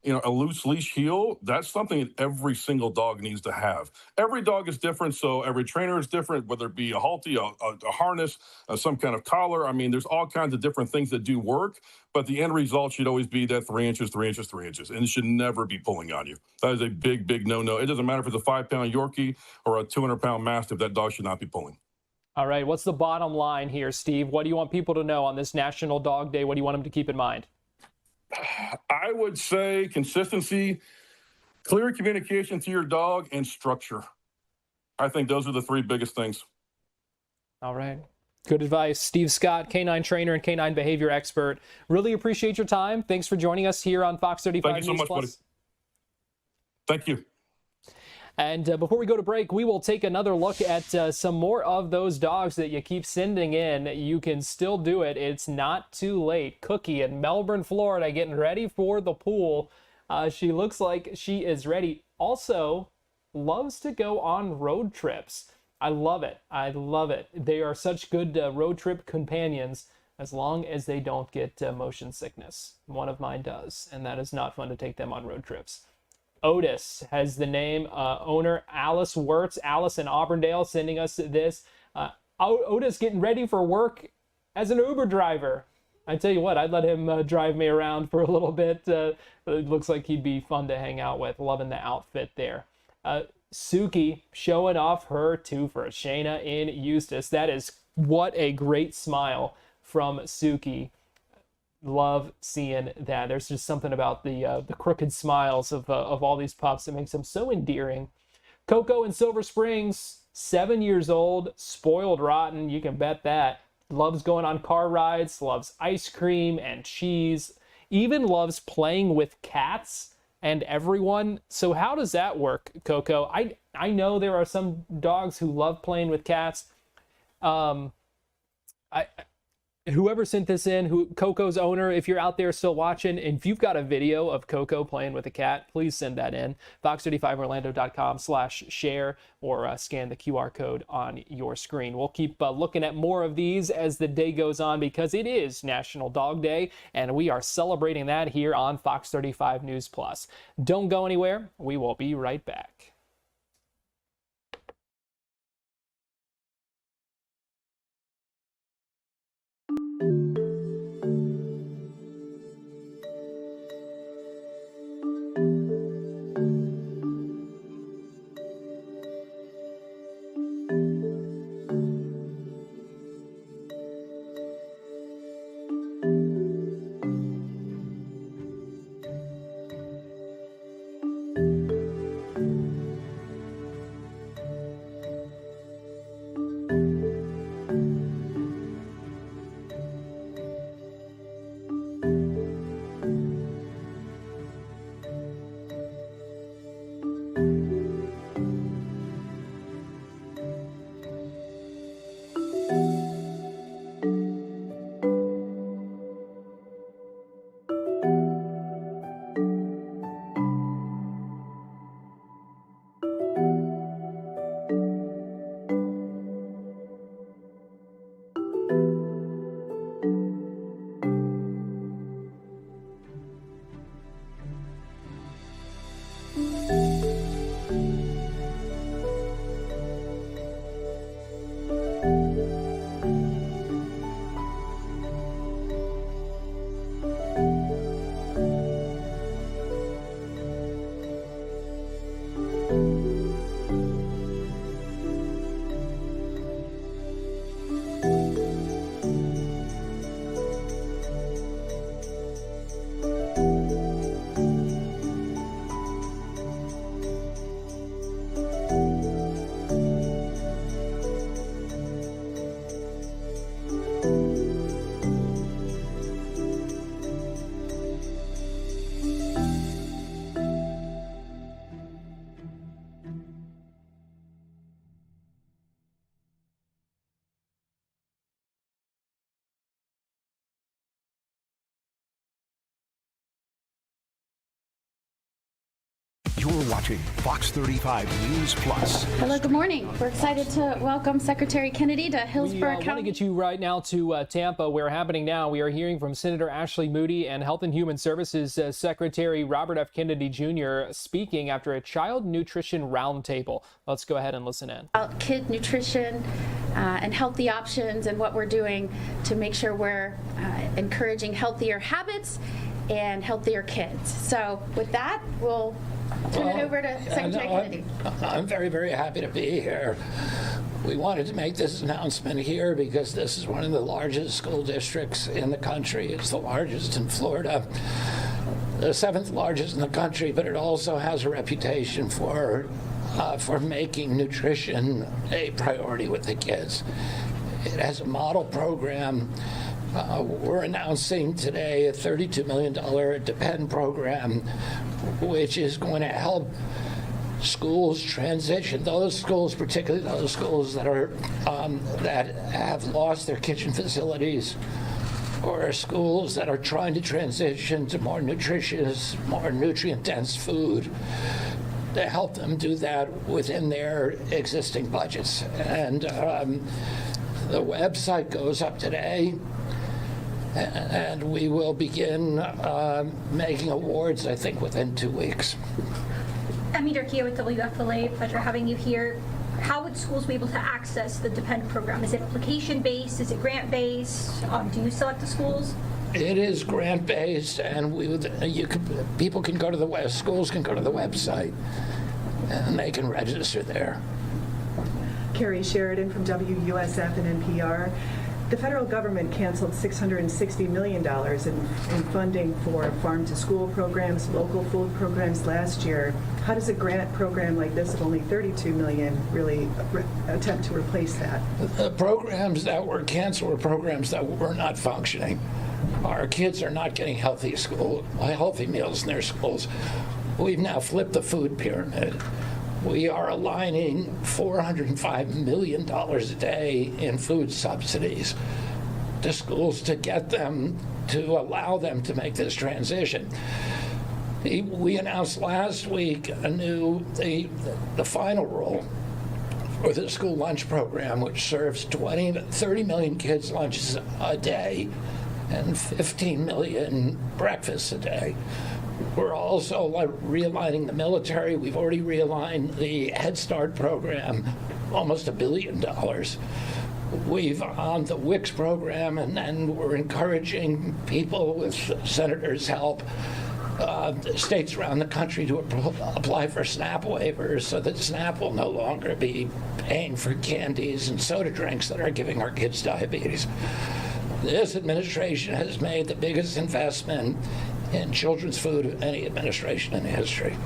a loose leash heel, that's something that every single dog needs to have. Every dog is different, so every trainer is different, whether it be a halty, a harness, some kind of collar. There's all kinds of different things that do work, but the end result should always be that 3 inches, 3 inches, 3 inches, and it should never be pulling on you. That is a big, big no-no. It doesn't matter if it's a 5-pound Yorkie or a 200-pound Mastiff, that dog should not be pulling. All right, what's the bottom line here, Steve? What do you want people to know on this National Dog Day? What do you want them to keep in mind? I would say consistency, clear communication to your dog, and structure. I think those are the 3 biggest things. All right. Good advice. Steve Scott, canine trainer and canine behavior expert. Really appreciate your time. Thanks for joining us here on Fox 35 Thank you so News much, Plus. buddy. Thank you. And before we go to break, we will take another look at some more of those dogs that you keep sending in. You can still do it. It's not too late. Cookie in Melbourne, Florida, getting ready for the pool. She looks like she is ready. Also, loves to go on road trips. I love it. I love it. They are such good road trip companions as long as they don't get motion sickness. One of mine does, and that is not fun to take them on road trips. Otis has the name, owner Alice Wirtz. Alice in Auburndale sending us this. Otis getting ready for work as an Uber driver. I tell you what, I'd let him drive me around for a little bit. It looks like he'd be fun to hang out with. Loving the outfit there. Suki showing off her twofer. Shayna in Eustis. That is what a great smile from Suki. Love seeing that. There's just something about the crooked smiles of all these pups that makes them so endearing. Coco in Silver Springs, 7 years old, spoiled rotten. You can bet that. Loves going on car rides. Loves ice cream and cheese. Even loves playing with cats and everyone. So how does that work, Coco? I know there are some dogs who love playing with cats. Whoever sent this in, Coco's owner, if you're out there still watching, and if you've got a video of Coco playing with a cat, please send that in. fox35orlando.com/share or scan the QR code on your screen. We'll keep looking at more of these as the day goes on because it is National Dog Day, and we are celebrating that here on Fox 35 News Plus. Don't go anywhere. We will be right back. You're watching Fox 35 News Plus. Hello, good morning. We're excited to welcome Secretary Kennedy to Hillsborough County. We want to get you right now to Tampa, where happening now. We are hearing from Senator Ashley Moody and Health and Human Services Secretary Robert F. Kennedy Jr. speaking after a child nutrition roundtable. Let's go ahead and listen in. Kid nutrition and healthy options and what we're doing to make sure we're encouraging healthier habits and healthier kids. So with that, we'll turn it over to Secretary Kennedy. I'm very, very happy to be here. We wanted to make this announcement here because this is one of the largest school districts in the country. It's the largest in Florida, the 7th largest in the country, but it also has a reputation for making nutrition a priority with the kids. It has a model program. We're announcing today a $32 million DEPEND program, which is going to help schools transition. Those schools, particularly those schools that are that have lost their kitchen facilities, or schools that are trying to transition to more nutritious, more nutrient-dense food, to help them do that within their existing budgets. And the website goes up today. And we will begin making awards, I think, within 2 weeks. Emmy Durkia with WFLA, pleasure having you here. How would schools be able to access the DEPEND program? Is it application-based? Is it grant-based? Do you select the schools? It is grant-based, and people can go to the schools can go to the website, and they can register there. Carrie Sheridan from WUSF and NPR. The federal government canceled $660 million in funding for farm-to-school programs, local food programs last year. How does a grant program like this of only $32 million really attempt to replace that? The programs that were canceled were programs that were not functioning. Our kids are not getting healthy meals in their schools. We've now flipped the food pyramid. We are aligning $405 million a day in food subsidies to schools to get them, to allow them to make this transition. We announced last week the final rule for the school lunch program, which serves 30 million kids lunches a day and 15 million breakfasts a day. We're also realigning the military. We've already realigned the Head Start program, almost $1 billion. We've on the WICS program, and we're encouraging people with senators' help, states around the country to apply for SNAP waivers so that SNAP will no longer be paying for candies and soda drinks that are giving our kids diabetes. This administration has made the biggest investment in children's food of any administration in history.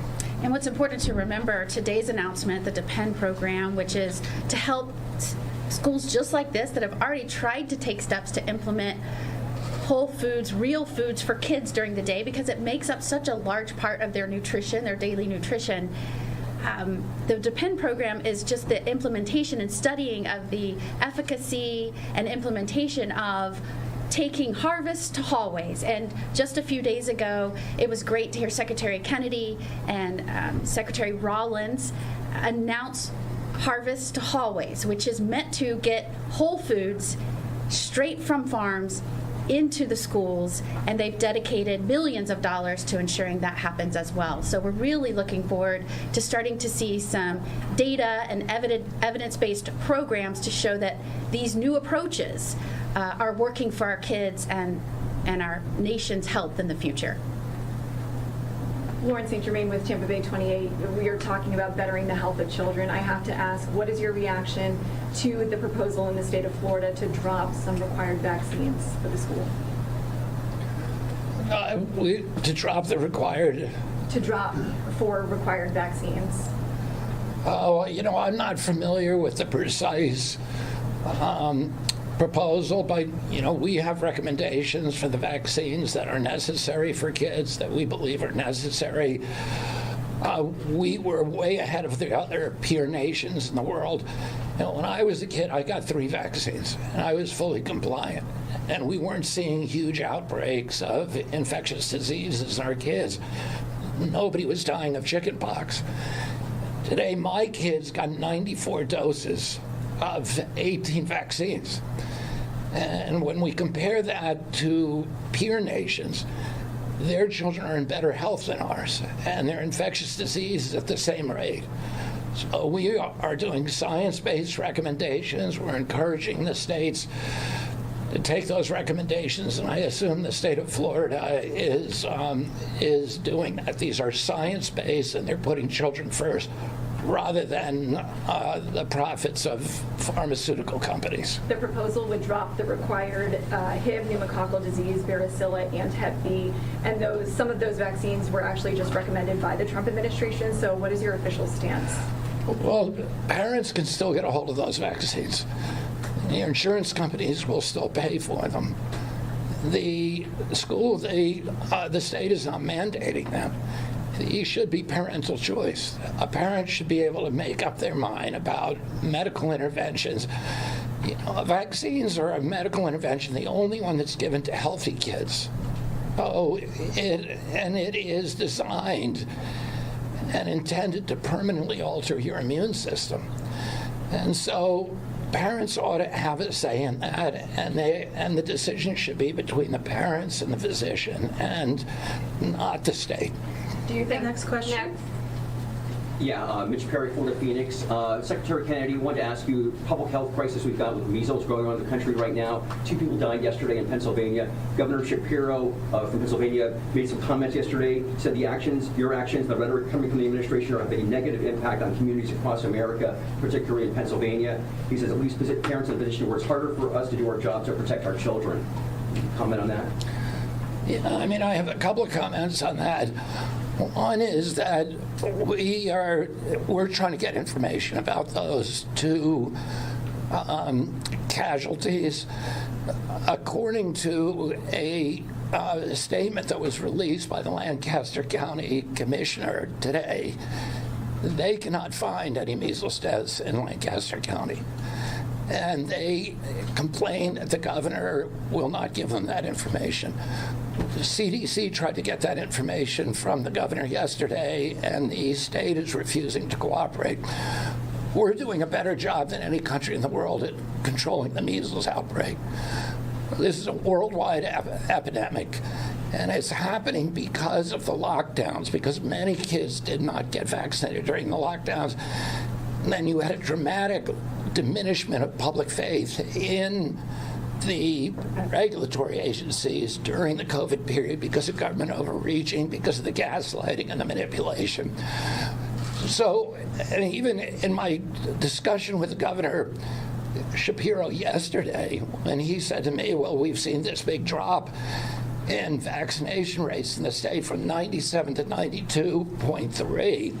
And what's important to remember, today's announcement, the DEPEND program, which is to help schools just like this that have already tried to take steps to implement whole foods, real foods for kids during the day, because it makes up such a large part of their nutrition, their daily nutrition. The DEPEND program is just the implementation and studying of the efficacy and implementation of taking harvest to hallways. And just a few days ago, it was great to hear Secretary Kennedy and Secretary Rollins announce harvest to hallways, which is meant to get whole foods straight from farms into the schools, and they've dedicated millions of dollars to ensuring that happens as well. So we're really looking forward to starting to see some data and evidence-based programs to show that these new approaches are working for our kids and our nation's health in the future. Lauren St. Germain with Tampa Bay 28. We are talking about bettering the health of children. I have to ask, what is your reaction to the proposal in the state of Florida to drop some required vaccines for the school? To drop the required? To drop 4 required vaccines. I'm not familiar with the precise proposal, but we have recommendations for the vaccines that are necessary for kids that we believe are necessary. We were way ahead of the other peer nations in the world. When I was a kid, I got 3 vaccines, and I was fully compliant. And we weren't seeing huge outbreaks of infectious diseases in our kids. Nobody was dying of chickenpox. Today, my kids got 94 doses of 18 vaccines. And when we compare that to peer nations, their children are in better health than ours, and their infectious disease is at the same rate. So we are doing science-based recommendations. We're encouraging the states to take those recommendations, and I assume the state of Florida is doing that. These are science-based, and they're putting children first, rather than the profits of pharmaceutical companies. The proposal would drop the required HIV, pneumococcal disease, varicella, and Hep B, and some of those vaccines were actually just recommended by the Trump administration. So what is your official stance? Well, parents can still get a hold of those vaccines. The insurance companies will still pay for them. The state is not mandating them. It should be parental choice. A parent should be able to make up their mind about medical interventions. Vaccines are a medical intervention, the only one that's given to healthy kids. It is designed and intended to permanently alter your immune system. And so parents ought to have a say in that, and the decision should be between the parents and the physician, and not the state. Do you think? Next question. Yeah, Mitch Perry, Florida Phoenix. Secretary Kennedy, wanted to ask you, public health crisis we've got with measles going on in the country right now. 2 people died yesterday in Pennsylvania. Governor Shapiro from Pennsylvania made some comments yesterday, said your actions, the rhetoric coming from the administration are having a negative impact on communities across America, particularly in Pennsylvania. He says at least parents in a position where it's harder for us to do our job to protect our children. Comment on that? Yeah, I have a couple of comments on that. One is that we're trying to get information about those 2 casualties. According to a statement that was released by the Lancaster County Commissioner today, they cannot find any measles deaths in Lancaster County. and they complain that the governor will not give them that information. The CDC tried to get that information from the governor yesterday, and the state is refusing to cooperate. We're doing a better job than any country in the world at controlling the measles outbreak. This is a worldwide epidemic, and it's happening because of the lockdowns, because many kids did not get vaccinated during the lockdowns. And then you had a dramatic diminishment of public faith in the regulatory agencies during the COVID period because of government overreaching, because of the gaslighting and the manipulation. So, and even in my discussion with Governor Shapiro yesterday, when he said to me, well, we've seen this big drop in vaccination rates in the state from 97 to 92.3,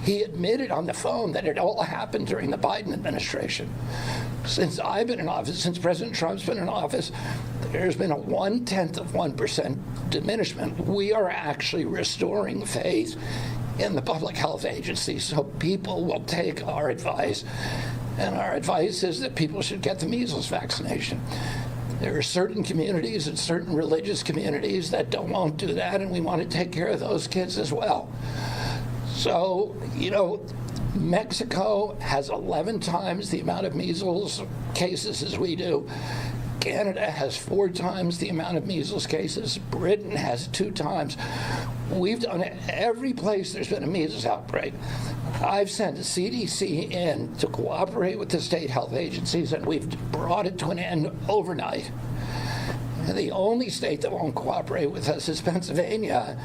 he admitted on the phone that it all happened during the Biden administration. Since I've been in office, since President Trump's been in office, there's been a 0.1% diminishment. We are actually restoring faith in the public health agency, so people will take our advice. And our advice is that people should get the measles vaccination. There are certain communities and certain religious communities that won't do that, and we want to take care of those kids as well. So, you know, Mexico has 11 times the amount of measles cases as we do. Canada has 4 times the amount of measles cases. Britain has 2 times. We've done it every place there's been a measles outbreak. I've sent the CDC in to cooperate with the state health agencies, and we've brought it to an end overnight. And the only state that won't cooperate with us is Pennsylvania,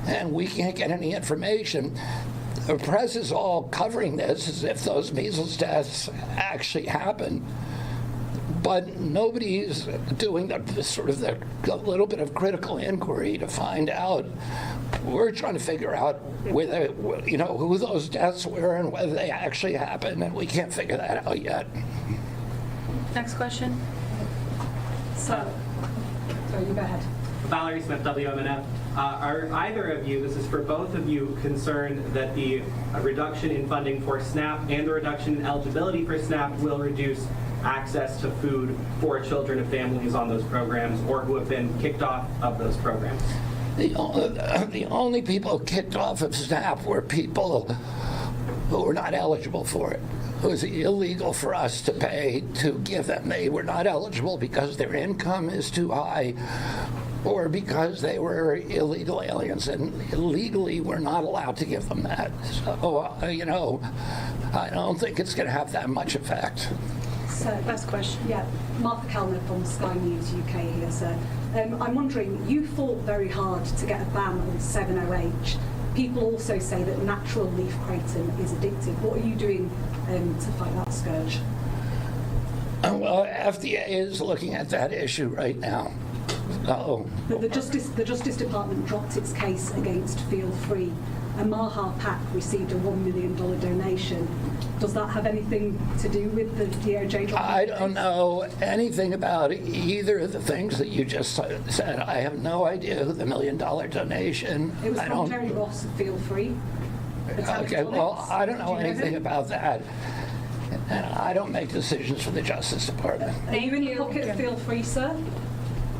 and we can't get any information. The press is all covering this as if those measles deaths actually happen. But nobody's doing the little bit of critical inquiry to find out. We're trying to figure out whether, you know, who those deaths were and whether they actually happened, and we can't figure that out yet. Next question. So you go ahead. Valerie Smith, WMNF. Are either of you, this is for both of you, concerned that the reduction in funding for SNAP and the reduction in eligibility for SNAP will reduce access to food for children of families on those programs or who have been kicked off of those programs? The only people kicked off of SNAP were people who were not eligible for it. It was illegal for us to pay to give them. They were not eligible because their income is too high or because they were illegal aliens, and illegally we're not allowed to give them that. So, you know, I don't think it's going to have that much effect. So, last question. Yeah, Martha Kellner from Sky News UK here, sir. I'm wondering, you fought very hard to get a ban on 7-OH. People also say that natural leaf kratom is addictive. What are you doing to fight that scourge? Well, FDA is looking at that issue right now. The Justice Department dropped its case against Feel Free, and Maha Pak received a $1 million donation. Does that have anything to do with the DOJ? I don't know anything about either of the things that you just said. I have no idea who the $1 million donation. It was from Terry Ross of Feel Free. Okay, well, I don't know anything about that. And I don't make decisions for the Justice Department. Are you in the pocket of Feel Free, sir?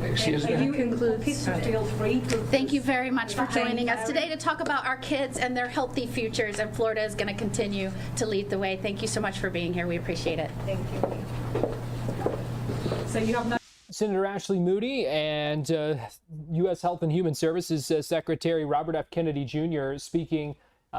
Excuse me? Are you in the pocket of Feel Free? Thank you very much for joining us today to talk about our kids and their healthy futures, and Florida is going to continue to lead the way. Thank you so much for being here. We appreciate it. Thank you. So you have no Senator Ashley Moody and U.S. Health and Human Services Secretary Robert F. Kennedy Jr. speaking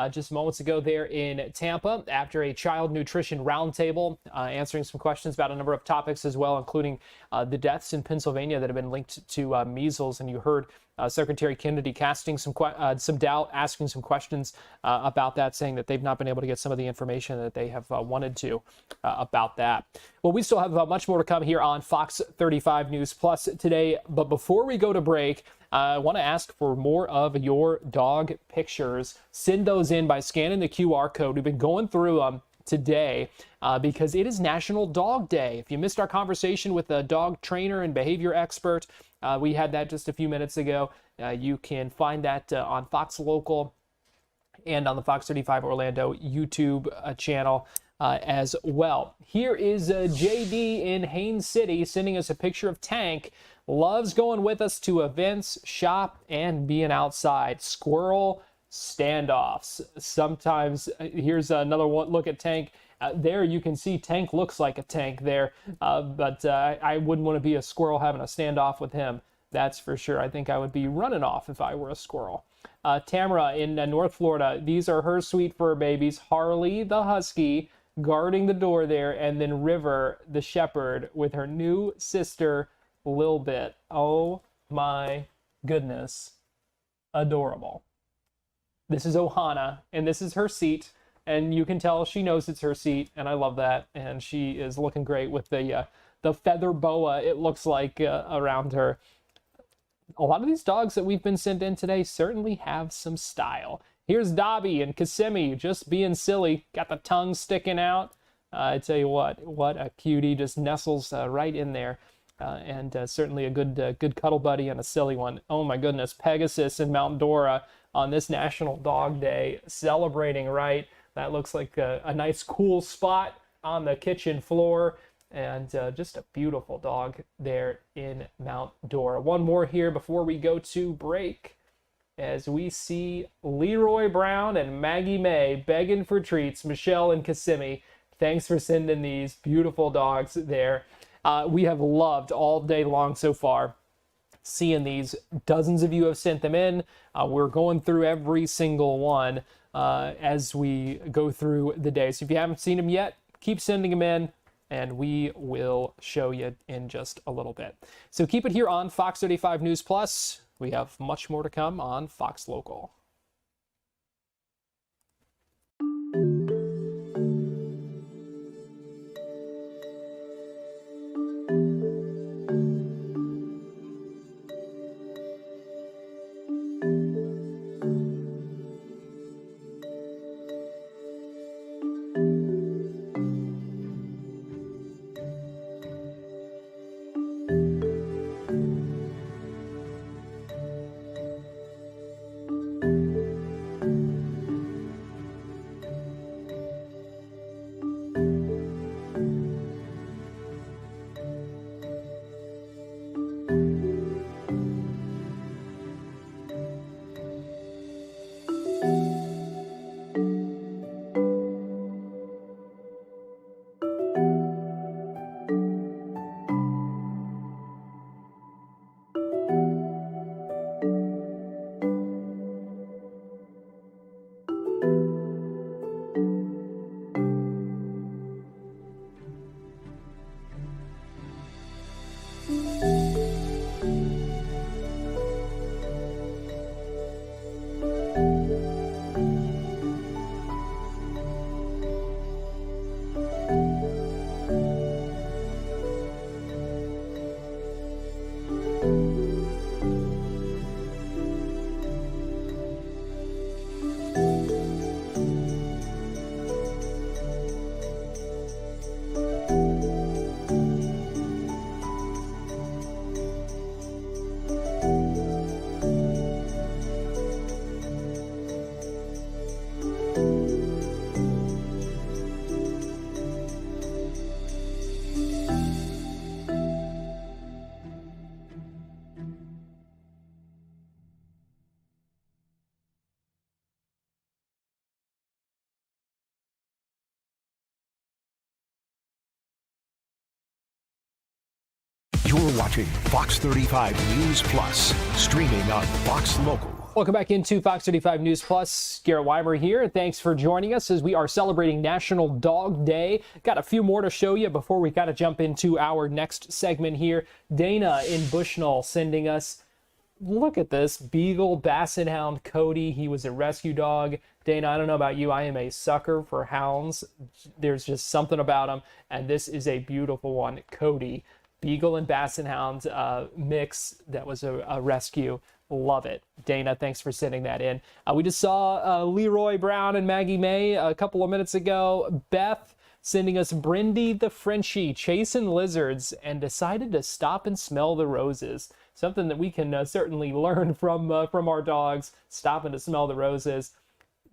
just moments ago there in Tampa after a child nutrition roundtable, answering some questions about a number of topics as well, including the deaths in Pennsylvania that have been linked to measles. And you heard Secretary Kennedy casting some doubt, asking some questions about that, saying that they've not been able to get some of the information that they have wanted to about that. Well, we still have much more to come here on Fox 35 News Plus today. But before we go to break, I want to ask for more of your dog pictures. Send those in by scanning the QR code. We've been going through them today because it is National Dog Day. If you missed our conversation with a dog trainer and behavior expert, we had that just a few minutes ago. You can find that on Fox Local and on the Fox 35 Orlando YouTube channel. as well. Here is JD in Haines City sending us a picture of Tank. Loves going with us to events, shop, and being outside. Squirrel standoffs. Sometimes, here's another one. Look at Tank. There you can see Tank looks like a tank there, but I wouldn't want to be a squirrel having a standoff with him. That's for sure. I think I would be running off if I were a squirrel. Tamara in North Florida. These are her sweet fur babies. Harley the husky guarding the door there, and then River the shepherd with her new sister Lil Bit. Oh my goodness. Adorable. This is Ohana, and this is her seat, and you can tell she knows it's her seat, and I love that. And she is looking great with the feather boa, it looks like, around her. A lot of these dogs that we've been sent in today certainly have some style. Here's Dobby and Kissimmee just being silly, got the tongue sticking out. I tell you what a cutie, just nestles right in there. And certainly a good cuddle buddy and a silly one. Oh my goodness, Pegasus and Mount Dora on this National Dog Day, celebrating, right? That looks like a nice cool spot on the kitchen floor, and just a beautiful dog there in Mount Dora. One more here before we go to break, as we see Leroy Brown and Maggie May begging for treats. Michelle and Kissimmee, thanks for sending these beautiful dogs there. We have loved all day long so far seeing these. Dozens of you have sent them in. We're going through every single one as we go through the day. So if you haven't seen them yet, keep sending them in, and we will show you in just a little bit. So keep it here on Fox 35 News Plus. We have much more to come on Fox Local. You're watching Fox 35 News Plus, streaming on Fox Local. Welcome back into Fox 35 News Plus. Garrett Weimer here. Thanks for joining us as we are celebrating National Dog Day. Got a few more to show you before we got to jump into our next segment here. Dana in Bushnell sending us, look at this, Beagle Basset Hound Cody. He was a rescue dog. Dana, I don't know about you, I am a sucker for hounds. There's just something about them, and this is a beautiful one, Cody. Beagle and Basset Hound mix that was a rescue. Love it. Dana, thanks for sending that in. We just saw Leroy Brown and Maggie May a couple of minutes ago. Beth sending us Brindy the Frenchie chasing lizards and decided to stop and smell the roses. Something that we can certainly learn from our dogs, stopping to smell the roses.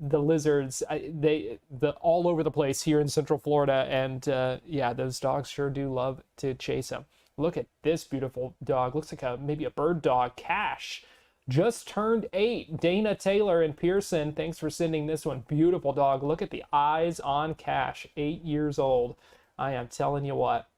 the lizards, the all over the place here in Central Florida, and yeah, those dogs sure do love to chase them. Look at this beautiful dog. Looks like maybe a bird dog. Cash just turned 8. Dana Taylor and Pearson, thanks for sending this one. Beautiful dog. Look at the eyes on Cash. 8 years old. I am telling you what.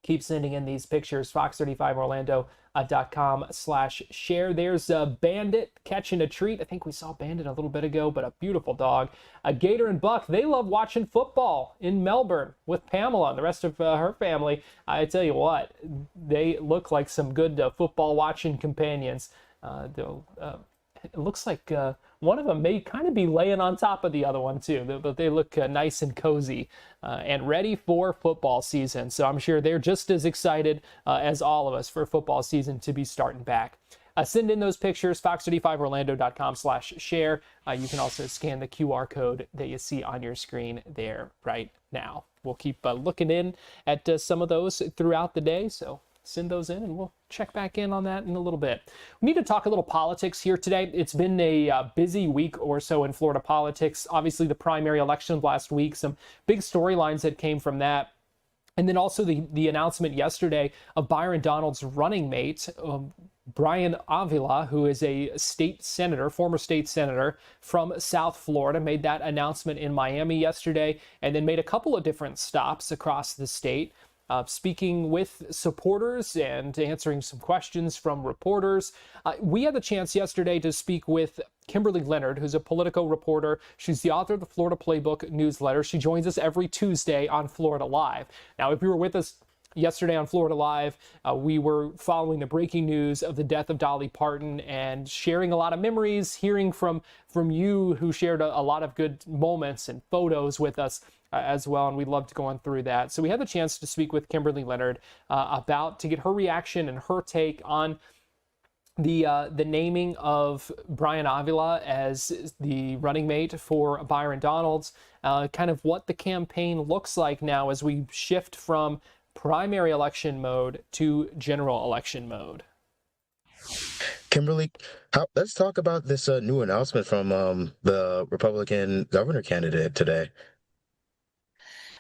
Keep sending in these pictures. fox35orlando.com/share. There's Bandit catching a treat. I think we saw Bandit a little bit ago, but a beautiful dog. Gator and Buck, they love watching football in Melbourne with Pamela and the rest of her family. I tell you what, they look like some good football watching companions. It looks like one of them may kind of be laying on top of the other one too, but they look nice and cozy and ready for football season. So I'm sure they're just as excited as all of us for football season to be starting back. Send in those pictures, fox35orlando.com/share. You can also scan the QR code that you see on your screen there right now. We'll keep looking in at some of those throughout the day, so send those in and we'll check back in on that in a little bit. We need to talk a little politics here today. It's been a busy week or so in Florida politics. Obviously, the primary election last week, some big storylines that came from that. And then also the announcement yesterday of Byron Donalds' running mate, Brian Avila, who is a state senator, former state senator from South Florida, made that announcement in Miami yesterday and then made a couple of different stops across the state. Speaking with supporters and answering some questions from reporters. We had the chance yesterday to speak with Kimberly Leonard, who's a Politico reporter. She's the author of the Florida Playbook newsletter. She joins us every Tuesday on Florida Live. Now, if you were with us yesterday on Florida Live, we were following the breaking news of the death of Dolly Parton and sharing a lot of memories, hearing from you who shared a lot of good moments and photos with us as well, and we loved going through that. So we had the chance to speak with Kimberly Leonard to get her reaction and her take on the naming of Brian Avila as the running mate for Byron Donalds, kind of what the campaign looks like now as we shift from primary election mode to general election mode. Kimberly, let's talk about this new announcement from the Republican governor candidate today.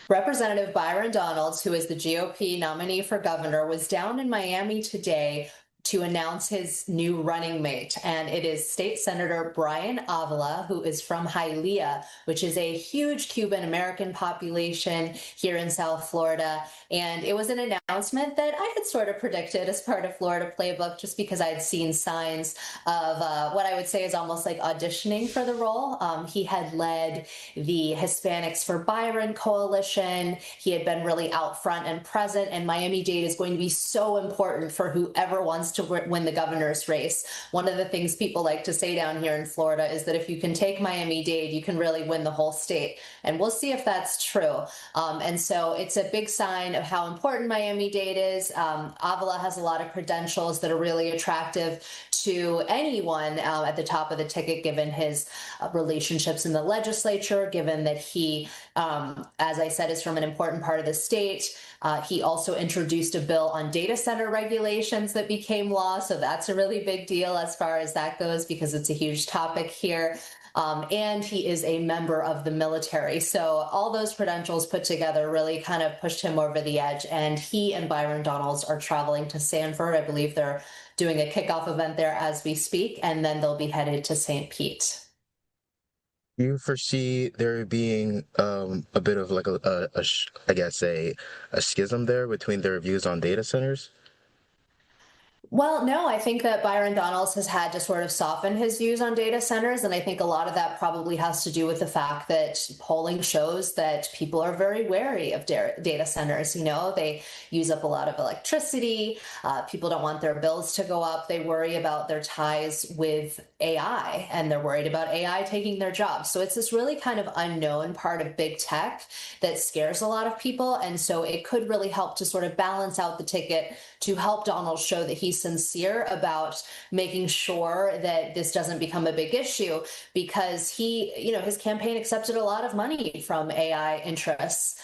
Representative Byron Donalds, who is the GOP nominee for governor, was down in Miami today to announce his new running mate. And it is State Senator Brian Avila, who is from Hialeah, which is a huge Cuban-American population here in South Florida. And it was an announcement that I had sort of predicted as part of Florida Playbook, just because I'd seen signs of what I would say is almost like auditioning for the role. He had led the Hispanics for Byron coalition. He had been really out front and present, and Miami-Dade is going to be so important for whoever wants to win the governor's race. One of the things people like to say down here in Florida is that if you can take Miami-Dade, you can really win the whole state. And we'll see if that's true. And so it's a big sign of how important Miami-Dade is. Avila has a lot of credentials that are really attractive to anyone at the top of the ticket, given his relationships in the legislature, given that he, as I said, is from an important part of the state. He also introduced a bill on data center regulations that became law. So that's a really big deal as far as that goes, because it's a huge topic here. And he is a member of the military. So all those credentials put together really kind of pushed him over the edge. And he and Byron Donalds are traveling to Sanford. I believe they're doing a kickoff event there as we speak, and then they'll be headed to St. Pete. Do you foresee there being a bit of like a schism there between their views on data centers? Well, no, I think that Byron Donalds has had to sort of soften his views on data centers. And I think a lot of that probably has to do with the fact that polling shows that people are very wary of data centers. You know, they use up a lot of electricity. People don't want their bills to go up. They worry about their ties with AI, and they're worried about AI taking their jobs. So it's this really kind of unknown part of big tech that scares a lot of people. And so it could really help to sort of balance out the ticket to help Donald show that he's sincere about making sure that this doesn't become a big issue, because his campaign accepted a lot of money from AI interests,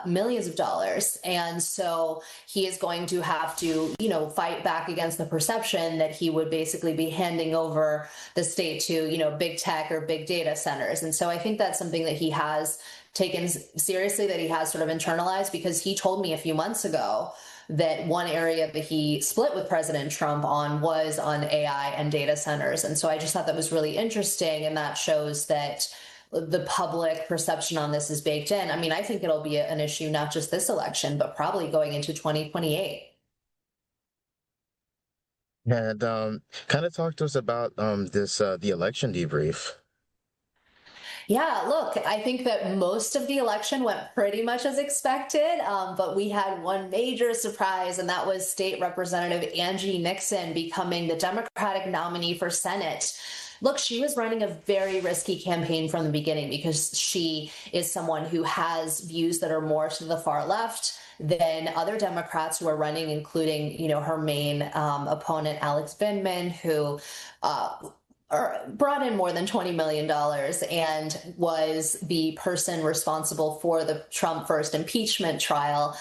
millions of dollars. And so he is going to have to, fight back against the perception that he would basically be handing over the state to, big tech or big data centers. And so I think that's something that he has taken seriously, that he has sort of internalized, because he told me a few months ago that one area that he split with President Trump on was on AI and data centers. And so I just thought that was really interesting. And that shows that the public perception on this is baked in. I mean, I think it'll be an issue, not just this election, but probably going into 2028. And kind of talk to us about the election debrief. Yeah, look, I think that most of the election went pretty much as expected, but we had one major surprise, and that was State Representative Angie Nixon becoming the Democratic nominee for Senate. Look, she was running a very risky campaign from the beginning, because she is someone who has views that are more to the far left than other Democrats who are running, including, her main opponent, Alex Vindman, who brought in more than $20 million and was the person responsible for the Trump first impeachment trial,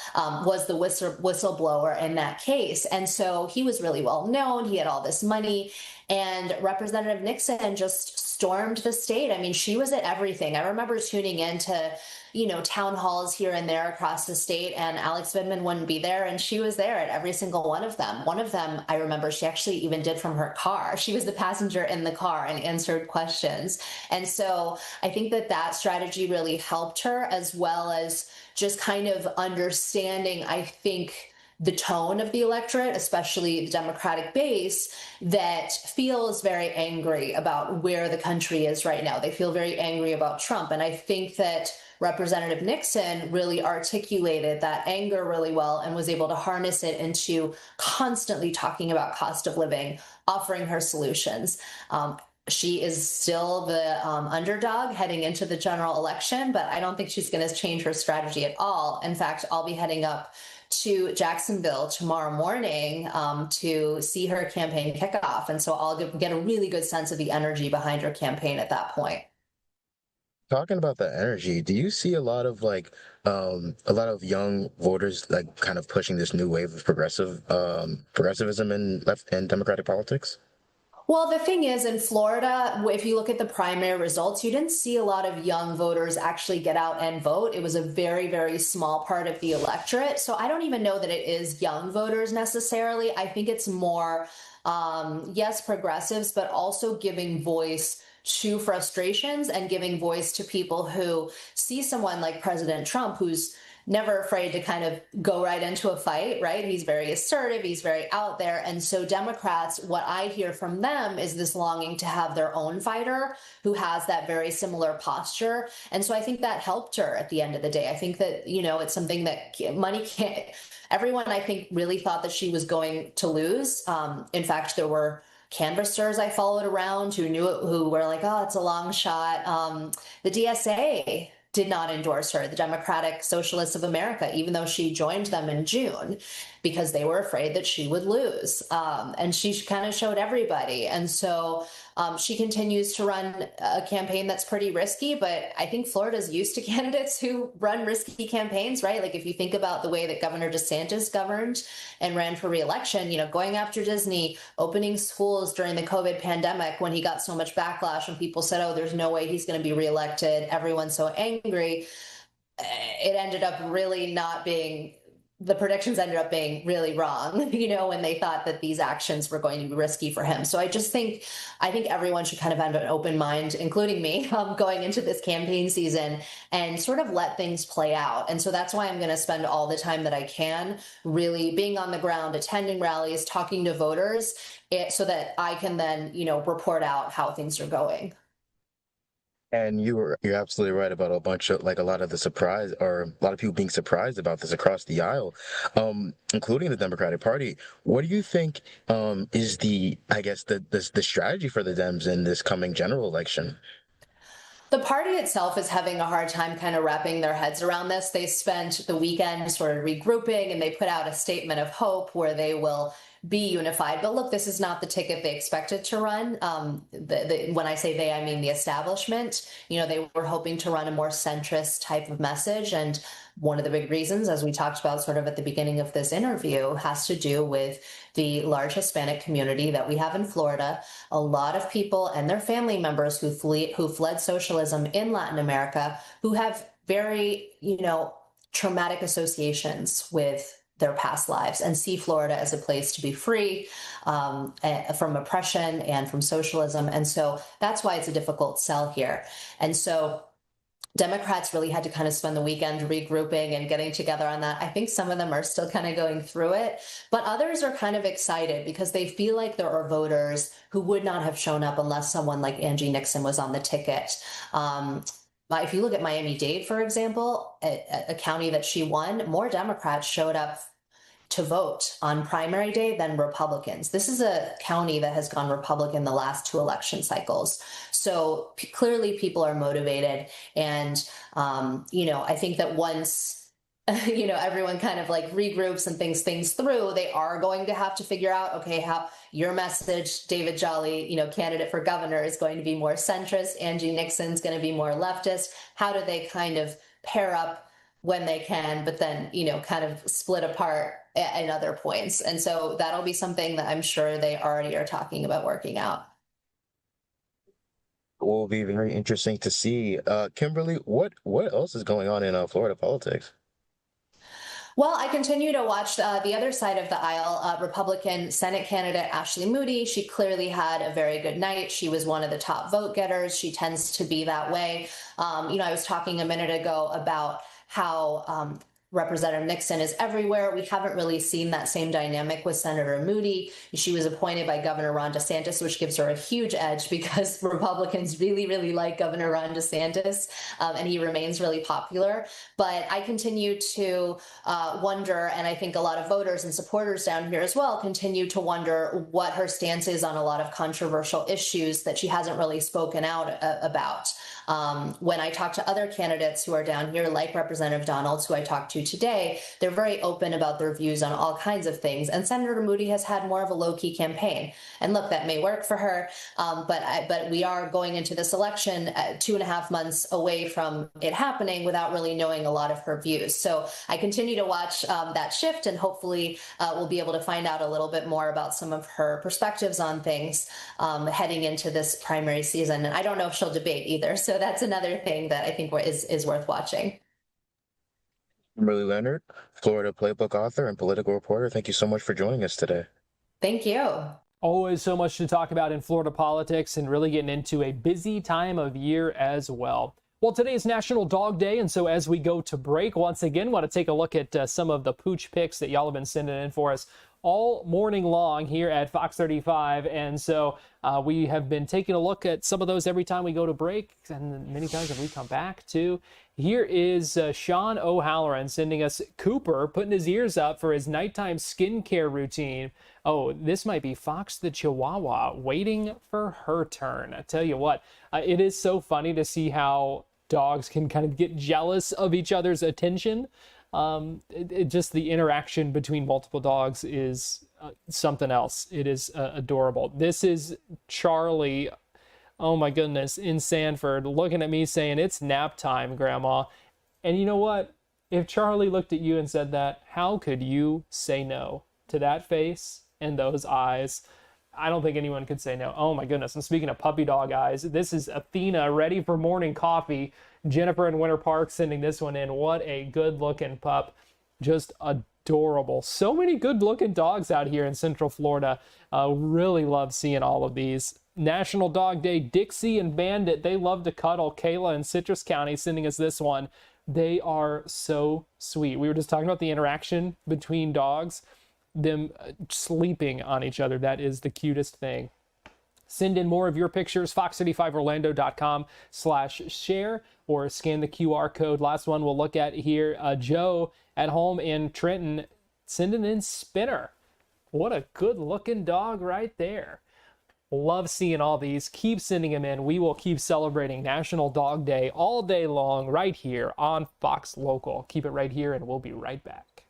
was the whistleblower in that case. And so he was really well known. He had all this money. And Representative Nixon just stormed the state. I mean, she was at everything. I remember tuning into, town halls here and there across the state, and Alex Vindman wouldn't be there, and she was there at every single one of them. One of them, I remember, she actually even did from her car. She was the passenger in the car and answered questions. And so I think that strategy really helped her, as well as just kind of understanding, I think, the tone of the electorate, especially the Democratic base, that feels very angry about where the country is right now. They feel very angry about Trump. And I think that Representative Nixon really articulated that anger really well and was able to harness it into constantly talking about cost of living, offering her solutions. She is still the underdog heading into the general election, but I don't think she's going to change her strategy at all. In fact, I'll be heading up to Jacksonville tomorrow morning to see her campaign kickoff. And so I'll get a really good sense of the energy behind her campaign at that point. Talking about the energy, do you see a lot of young voters kind of pushing this new wave of progressivism in left and Democratic politics? Well, the thing is, in Florida, if you look at the primary results, you didn't see a lot of young voters actually get out and vote. It was a very, very small part of the electorate. So I don't even know that it is young voters necessarily. I think it's more, yes, progressives, but also giving voice to frustrations and giving voice to people who see someone like President Trump, who's never afraid to kind of go right into a fight, right? He's very assertive, he's very out there. And so Democrats, what I hear from them is this longing to have their own fighter who has that very similar posture. And so I think that helped her at the end of the day. I think that, it's something that money can't, everyone I think really thought that she was going to lose. In fact, there were canvassers I followed around who were like, oh, it's a long shot. The DSA did not endorse her, the Democratic Socialists of America, even though she joined them in June, because they were afraid that she would lose. And she kind of showed everybody. And so she continues to run a campaign that's pretty risky, but I think Florida's used to candidates who run risky campaigns, right? Like if you think about the way that Governor DeSantis governed and ran for re-election, going after Disney, opening schools during the COVID pandemic when he got so much backlash and people said, oh, there's no way he's going to be reelected. Everyone's so angry. It ended up really not being, the predictions ended up being really wrong, when they thought that these actions were going to be risky for him. So I think everyone should kind of have an open mind, including me, going into this campaign season and sort of let things play out. And so that's why I'm going to spend all the time that I can really being on the ground, attending rallies, talking to voters, so that I can then, report out how things are going. And you're absolutely right about a lot of the surprise, or a lot of people being surprised about this across the aisle, including the Democratic Party. What do you think is the strategy for the Dems in this coming general election? The party itself is having a hard time kind of wrapping their heads around this. They spent the weekend sort of regrouping, and they put out a statement of hope where they will be unified. But look, this is not the ticket they expected to run. When I say they, I mean the establishment. They were hoping to run a more centrist type of message. And one of the big reasons, as we talked about sort of at the beginning of this interview, has to do with the large Hispanic community that we have in Florida. A lot of people and their family members who fled socialism in Latin America, who have very, traumatic associations with their past lives and see Florida as a place to be free from oppression and from socialism. And so that's why it's a difficult sell here. And so Democrats really had to kind of spend the weekend regrouping and getting together on that. I think some of them are still kind of going through it, but others are kind of excited because they feel like there are voters who would not have shown up unless someone like Angie Nixon was on the ticket. If you look at Miami-Dade, for example, a county that she won, more Democrats showed up to vote on primary day than Republicans. This is a county that has gone Republican the last 2 election cycles. So clearly people are motivated. And, I think that once everyone kind of like regroups and thinks things through, they are going to have to figure out, okay, how your message, David Jolly, candidate for governor, is going to be more centrist. Angie Nixon's going to be more leftist. How do they kind of pair up when they can, but then, kind of split apart at other points? And so that'll be something that I'm sure they already are talking about working out. Will be very interesting to see. Kimberly, what else is going on in Florida politics? Well, I continue to watch the other side of the aisle. Republican Senate candidate Ashley Moody, she clearly had a very good night. She was one of the top vote getters. She tends to be that way. I was talking a minute ago about how Representative Nixon is everywhere. We haven't really seen that same dynamic with Senator Moody. She was appointed by Governor Ron DeSantis, which gives her a huge edge because Republicans really, really like Governor Ron DeSantis, and he remains really popular. But I continue to wonder, and I think a lot of voters and supporters down here as well continue to wonder what her stance is on a lot of controversial issues that she hasn't really spoken out about. When I talk to other candidates who are down here, like Representative Donalds, who I talked to today, they're very open about their views on all kinds of things. And Senator Moody has had more of a low-key campaign. And look, that may work for her, but we are going into this election 2.5 months away from it happening without really knowing a lot of her views. So I continue to watch that shift, and hopefully we'll be able to find out a little bit more about some of her perspectives on things heading into this primary season. And I don't know if she'll debate either. So that's another thing that I think is worth watching. Kimberly Leonard, Florida Playbook author and political reporter, thank you so much for joining us today. Thank you. Always so much to talk about in Florida politics, and really getting into a busy time of year as well. Well, today is National Dog Day, and so as we go to break, once again, want to take a look at some of the pooch pics that y'all have been sending in for us all morning long here at Fox 35. And so we have been taking a look at some of those every time we go to break, and many times as we come back too. Here is Sean O'Halloran sending us Cooper putting his ears up for his nighttime skincare routine. Oh, this might be Fox the Chihuahua waiting for her turn. I tell you what, it is so funny to see how dogs can kind of get jealous of each other's attention. Just the interaction between multiple dogs is something else. It is adorable. This is Charlie, oh my goodness, in Sanford, looking at me saying, "It's nap time, Grandma." And you know what? If Charlie looked at you and said that, how could you say no to that face and those eyes? I don't think anyone could say no. Oh my goodness. And speaking of puppy dog eyes, this is Athena ready for morning coffee. Jennifer in Winter Park sending this one in. What a good looking pup. Just adorable. So many good looking dogs out here in Central Florida. Really love seeing all of these. National Dog Day, Dixie and Bandit, they love to cuddle. Kayla in Citrus County sending us this one. They are so sweet. We were just talking about the interaction between dogs, them sleeping on each other. That is the cutest thing. Send in more of your pictures, fox35orlando.com/share, or scan the QR code. Last one we'll look at here, Joe at home in Trenton sending in Spinner. What a good looking dog right there. Love seeing all these. Keep sending them in. We will keep celebrating National Dog Day all day long right here on Fox Local. Keep it right here and we'll be right back.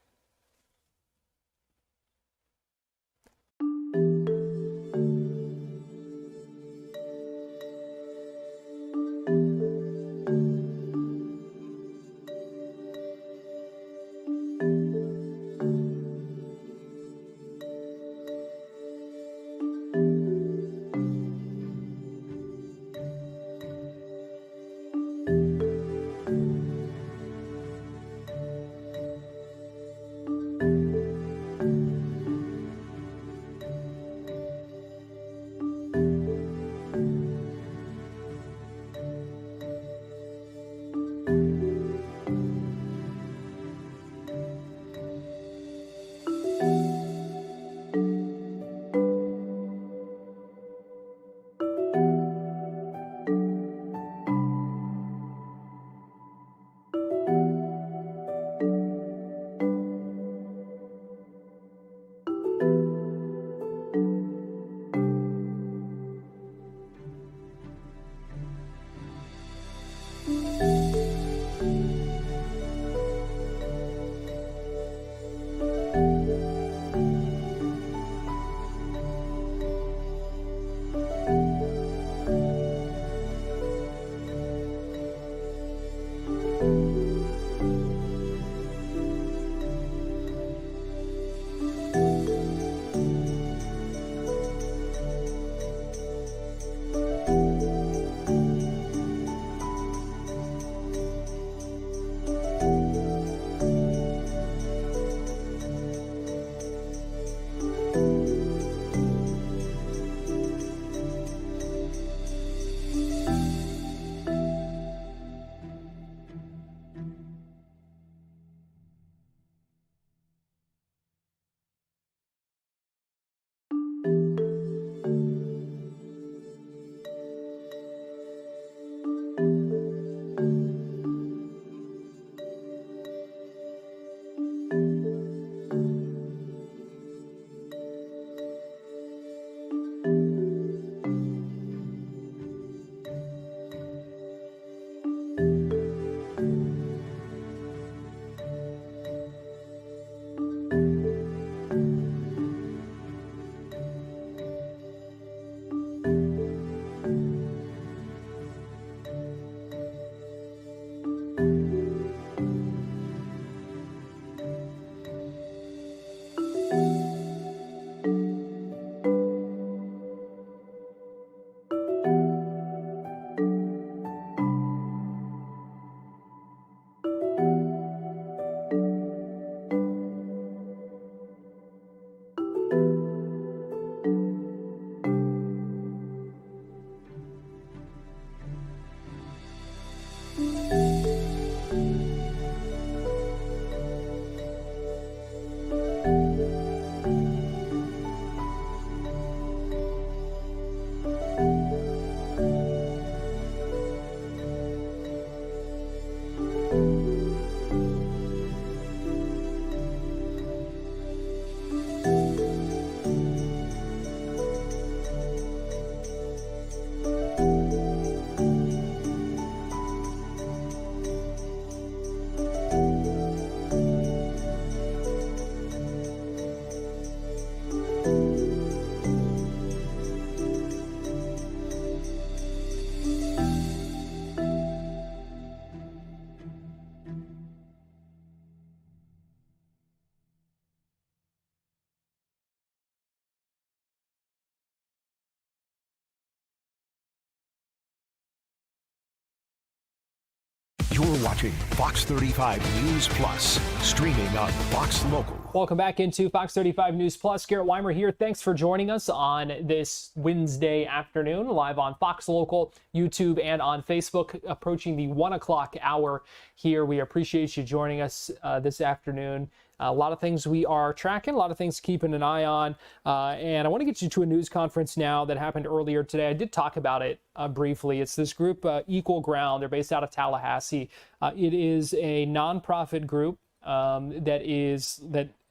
You're watching Fox 35 News Plus, streaming on Fox Local. Welcome back into Fox 35 News Plus. Garrett Weimer here. Thanks for joining us on this Wednesday afternoon, live on Fox Local, YouTube, and on Facebook, approaching the 1 o'clock hour here. We appreciate you joining us this afternoon. A lot of things we are tracking, a lot of things keeping an eye on. And I want to get you to a news conference now that happened earlier today. I did talk about it briefly. It's this group, Equal Ground. They're based out of Tallahassee. It is a nonprofit group that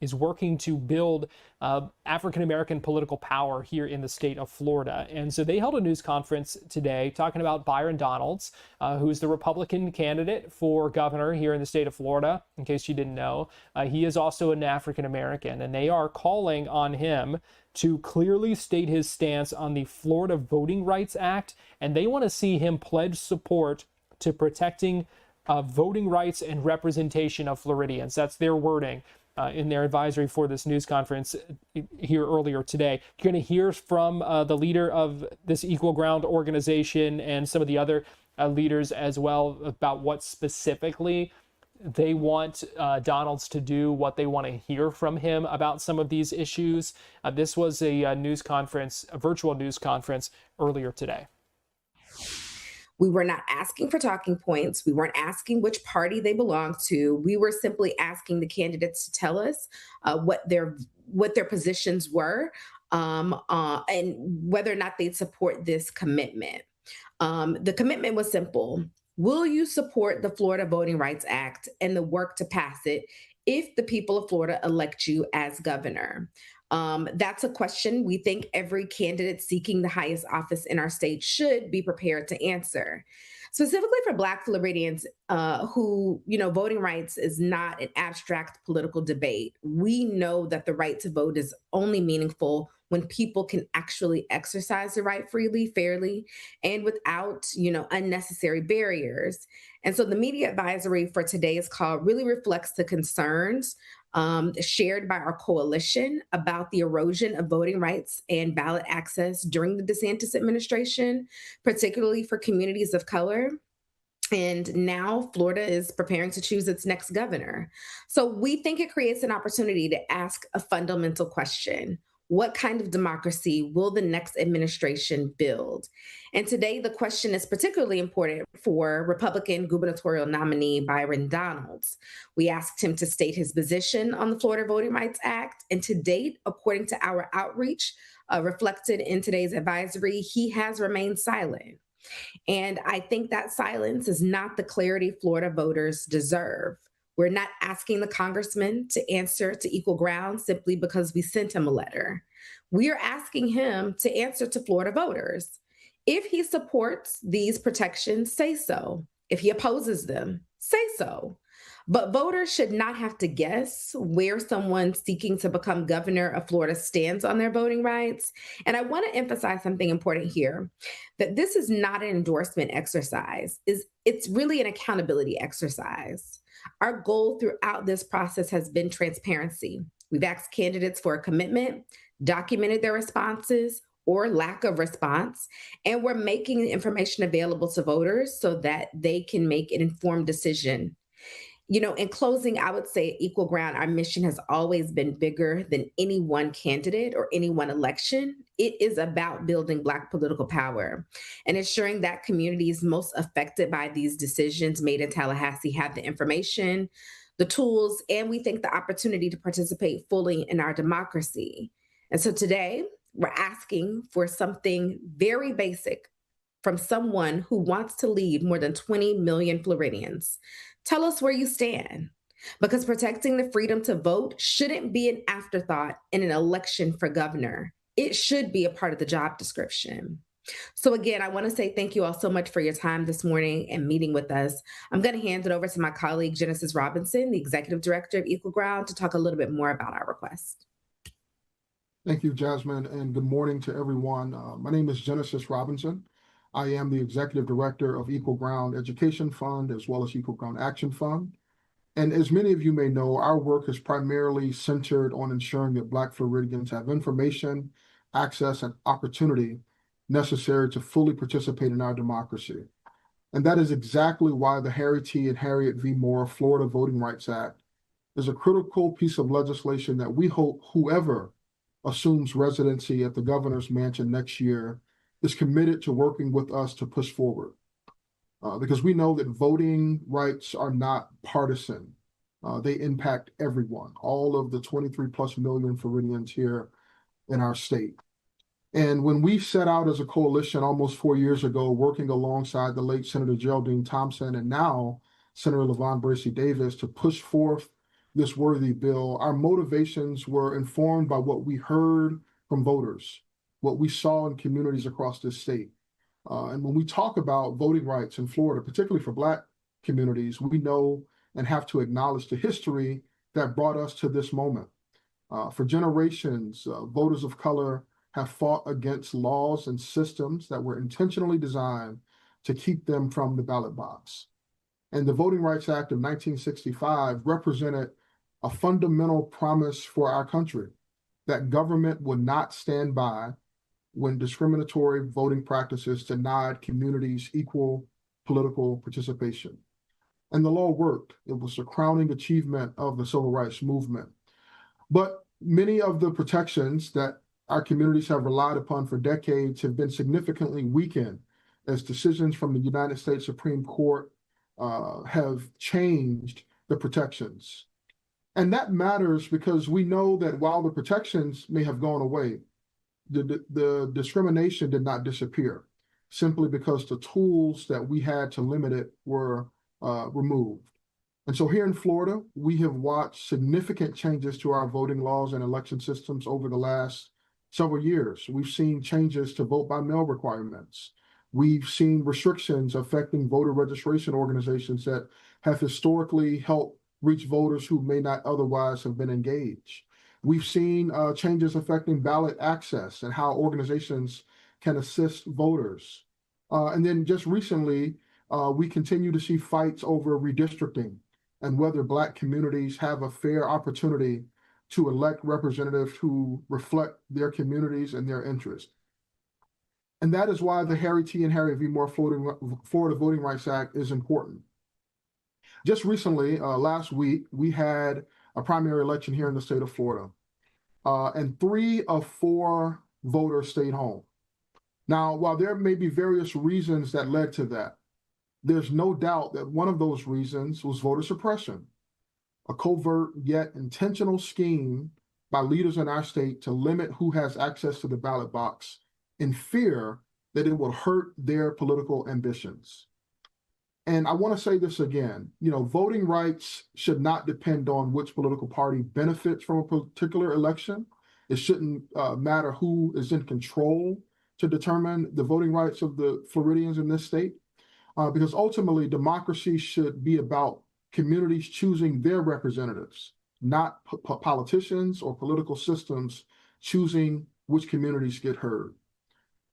is working to build African-American political power here in the state of Florida. And so they held a news conference today talking about Byron Donalds, who's the Republican candidate for governor here in the state of Florida, in case you didn't know. He is also an African-American, and they are calling on him to clearly state his stance on the Florida Voting Rights Act, and they want to see him pledge support to protecting voting rights and representation of Floridians. That's their wording in their advisory for this news conference here earlier today. You're going to hear from the leader of this Equal Ground organization and some of the other leaders as well about what specifically they want Donalds to do, what they want to hear from him about some of these issues. This was a news conference, a virtual news conference earlier today. We were not asking for talking points. We weren't asking which party they belong to. We were simply asking the candidates to tell us what their positions were and whether or not they'd support this commitment. The commitment was simple. Will you support the Florida Voting Rights Act and the work to pass it if the people of Florida elect you as governor? That's a question we think every candidate seeking the highest office in our state should be prepared to answer. Specifically for Black Floridians who, voting rights is not an abstract political debate. We know that the right to vote is only meaningful when people can actually exercise the right freely, fairly, and without, unnecessary barriers. And so the media advisory for today's call really reflects the concerns shared by our coalition about the erosion of voting rights and ballot access during the DeSantis administration, particularly for communities of color. And now Florida is preparing to choose its next governor. So we think it creates an opportunity to ask a fundamental question. What kind of democracy will the next administration build? And today, the question is particularly important for Republican gubernatorial nominee Byron Donalds. We asked him to state his position on the Florida Voting Rights Act. And to date, according to our outreach reflected in today's advisory, he has remained silent. And I think that silence is not the clarity Florida voters deserve. We're not asking the congressman to answer to Equal Ground simply because we sent him a letter. We are asking him to answer to Florida voters. If he supports these protections, say so. If he opposes them, say so. But voters should not have to guess where someone seeking to become governor of Florida stands on their voting rights. And I want to emphasize something important here, that this is not an endorsement exercise. It's really an accountability exercise. Our goal throughout this process has been transparency. We've asked candidates for a commitment, documented their responses or lack of response, and we're making the information available to voters so that they can make an informed decision. In closing, I would say at Equal Ground, our mission has always been bigger than any one candidate or any one election. It is about building Black political power and ensuring that communities most affected by these decisions made in Tallahassee have the information, the tools, and we think the opportunity to participate fully in our democracy. And so today, we're asking for something very basic from someone who wants to lead more than 20 million Floridians. Tell us where you stand, because protecting the freedom to vote shouldn't be an afterthought in an election for governor. It should be a part of the job description. So again, I want to say thank you all so much for your time this morning and meeting with us. I'm going to hand it over to my colleague, Genesis Robinson, the Executive Director of Equal Ground, to talk a little bit more about our request. Thank you, Jasmine, and good morning to everyone. My name is Genesis Robinson. I am the Executive Director of Equal Ground Education Fund, as well as Equal Ground Action Fund. And as many of you may know, our work is primarily centered on ensuring that Black Floridians have information, access, and opportunity necessary to fully participate in our democracy. And that is exactly why the Harry T. and Harriet V. Moore Florida Voting Rights Act is a critical piece of legislation that we hope whoever assumes residency at the governor's mansion next year is committed to working with us to push forward. Because we know that voting rights are not partisan. They impact everyone, all of the 23+ million Floridians here in our state. And when we set out as a coalition almost 4 years ago, working alongside the late Senator Geraldine Thompson and now Senator LaVon Bracey Davis to push forth this worthy bill, our motivations were informed by what we heard from voters, what we saw in communities across this state. And when we talk about voting rights in Florida, particularly for Black communities, we know and have to acknowledge the history that brought us to this moment. For generations, voters of color have fought against laws and systems that were intentionally designed to keep them from the ballot box. And the Voting Rights Act of 1965 represented a fundamental promise for our country that government would not stand by when discriminatory voting practices denied communities equal political participation. And the law worked. It was the crowning achievement of the civil rights movement. But many of the protections that our communities have relied upon for decades have been significantly weakened as decisions from the United States Supreme Court have changed the protections. And that matters because we know that while the protections may have gone away, the discrimination did not disappear, simply because the tools that we had to limit it were removed. And so here in Florida, we have watched significant changes to our voting laws and election systems over the last several years. We've seen changes to vote by mail requirements. We've seen restrictions affecting voter registration organizations that have historically helped reach voters who may not otherwise have been engaged. We've seen changes affecting ballot access and how organizations can assist voters. And then just recently, we continue to see fights over redistricting and whether Black communities have a fair opportunity to elect representatives who reflect their communities and their interests. And that is why the Harry T. and Harriet V. Moore Florida Voting Rights Act is important. Just recently, last week, we had a primary election here in the state of Florida, and 3 of 4 voters stayed home. Now, while there may be various reasons that led to that, there's no doubt that one of those reasons was voter suppression, a covert yet intentional scheme by leaders in our state to limit who has access to the ballot box in fear that it will hurt their political ambitions. And I want to say this again, voting rights should not depend on which political party benefits from a particular election. It shouldn't matter who is in control to determine the voting rights of the Floridians in this state, because ultimately democracy should be about communities choosing their representatives, not politicians or political systems choosing which communities get heard.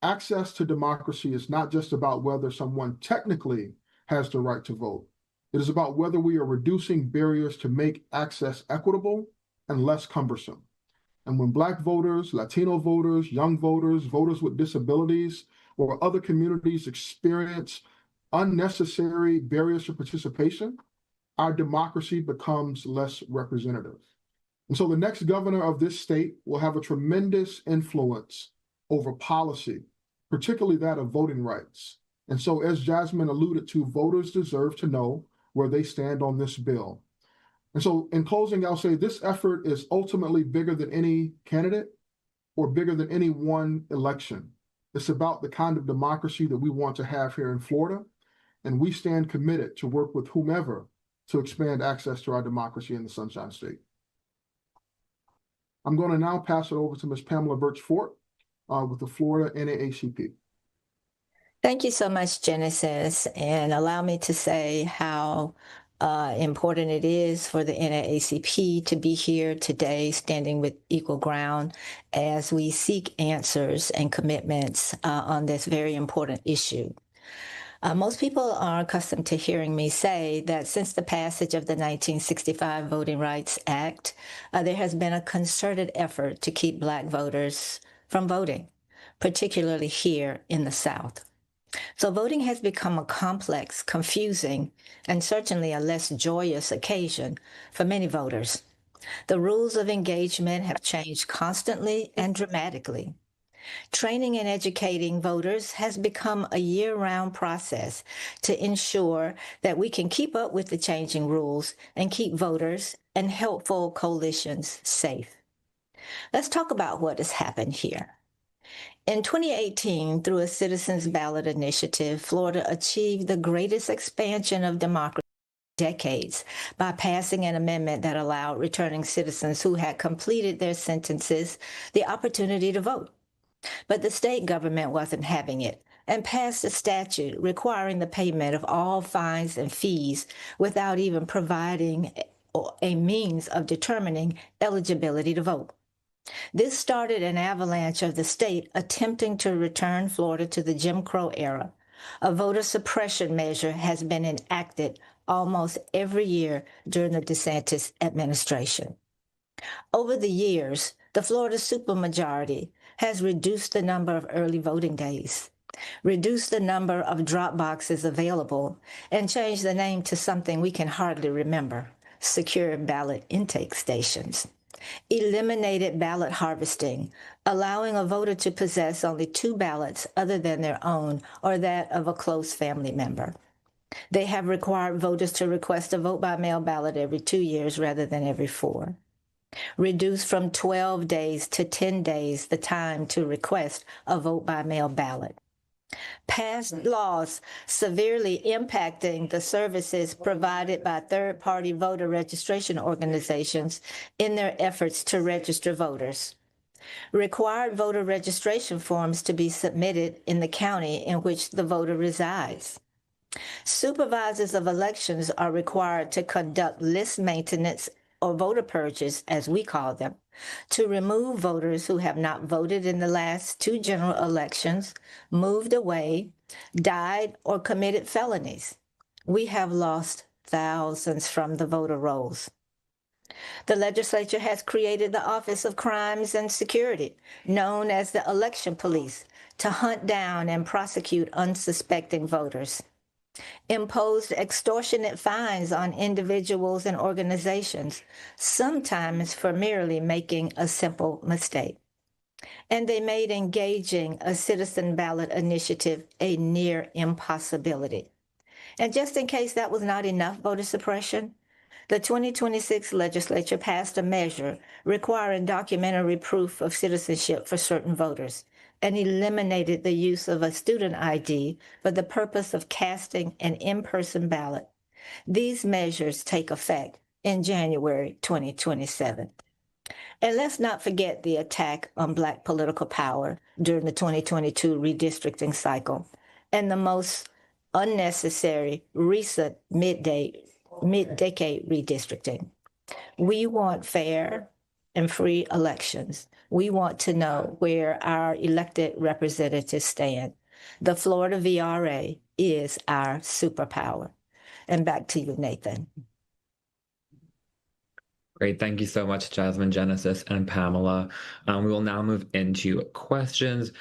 Access to democracy is not just about whether someone technically has the right to vote. It is about whether we are reducing barriers to make access equitable and less cumbersome. And when Black voters, Latino voters, young voters, voters with disabilities, or other communities experience unnecessary barriers to participation, our democracy becomes less representative. And so the next governor of this state will have a tremendous influence over policy, particularly that of voting rights. And so, as Jasmine alluded to, voters deserve to know where they stand on this bill. And so, in closing, I'll say this effort is ultimately bigger than any candidate or bigger than any one election. It's about the kind of democracy that we want to have here in Florida, and we stand committed to work with whomever to expand access to our democracy in the Sunshine State. I'm going to now pass it over to Ms. Pamela Birch Fort with the Florida NAACP. Thank you so much, Genesis, and allow me to say how important it is for the NAACP to be here today, standing with Equal Ground, as we seek answers and commitments on this very important issue. Most people are accustomed to hearing me say that since the passage of the 1965 Voting Rights Act, there has been a concerted effort to keep Black voters from voting, particularly here in the South. So voting has become a complex, confusing, and certainly a less joyous occasion for many voters. The rules of engagement have changed constantly and dramatically. Training and educating voters has become a year-round process to ensure that we can keep up with the changing rules and keep voters and helpful coalitions safe. Let's talk about what has happened here. In 2018, through a citizens ballot initiative, Florida achieved the greatest expansion of democracy in decades by passing an amendment that allowed returning citizens who had completed their sentences the opportunity to vote. But the state government wasn't having it and passed a statute requiring the payment of all fines and fees without even providing a means of determining eligibility to vote. This started an avalanche of the state attempting to return Florida to the Jim Crow era. A voter suppression measure has been enacted almost every year during the DeSantis administration. Over the years, the Florida supermajority has reduced the number of early voting days, reduced the number of drop boxes available, and changed the name to something we can hardly remember: secure ballot intake stations. Eliminated ballot harvesting, allowing a voter to possess only 2 ballots other than their own or that of a close family member. They have required voters to request a vote-by-mail ballot every 2 years rather than every 4. Reduced from 12 days to 10 days the time to request a vote-by-mail ballot. Passed laws severely impacting the services provided by third-party voter registration organizations in their efforts to register voters. Required voter registration forms to be submitted in the county in which the voter resides. Supervisors of elections are required to conduct list maintenance or voter purges, as we call them, to remove voters who have not voted in the last 2 general elections, moved away, died, or committed felonies. We have lost thousands from the voter rolls. The legislature has created the Office of Crimes and Security, known as the Election Police, to hunt down and prosecute unsuspecting voters. Imposed extortionate fines on individuals and organizations, sometimes for merely making a simple mistake. And they made engaging a citizen ballot initiative a near impossibility. And just in case that was not enough voter suppression, the 2026 legislature passed a measure requiring documentary proof of citizenship for certain voters, and eliminated the use of a student ID for the purpose of casting an in-person ballot. These measures take effect in January 2027. And let's not forget the attack on Black political power during the 2022 redistricting cycle and the most unnecessary recent mid-decade redistricting. We want fair and free elections. We want to know where our elected representatives stand. The Florida VRA is our superpower. And back to you, Nathan. Great. Thank you so much, Jasmine, Genesis, and Pamela. We will now move into questions.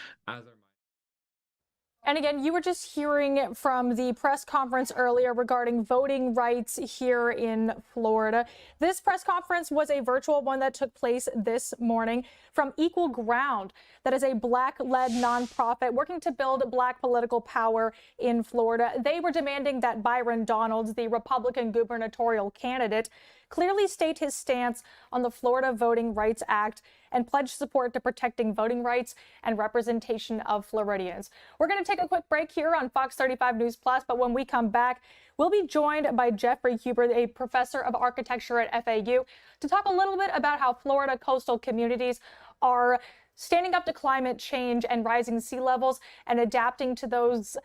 And again, you were just hearing from the press conference earlier regarding voting rights here in Florida. This press conference was a virtual one that took place this morning from Equal Ground. That is a Black-led nonprofit working to build Black political power in Florida. They were demanding that Byron Donalds, the Republican gubernatorial candidate, clearly state his stance on the Florida Voting Rights Act and pledge support to protecting voting rights and representation of Floridians. We're going to take a quick break here on Fox 35 News Plus, but when we come back, we'll be joined by Jeffrey Huber, a professor of architecture at FAU, to talk a little bit about how Florida coastal communities are standing up to climate change and rising sea levels and adapting to those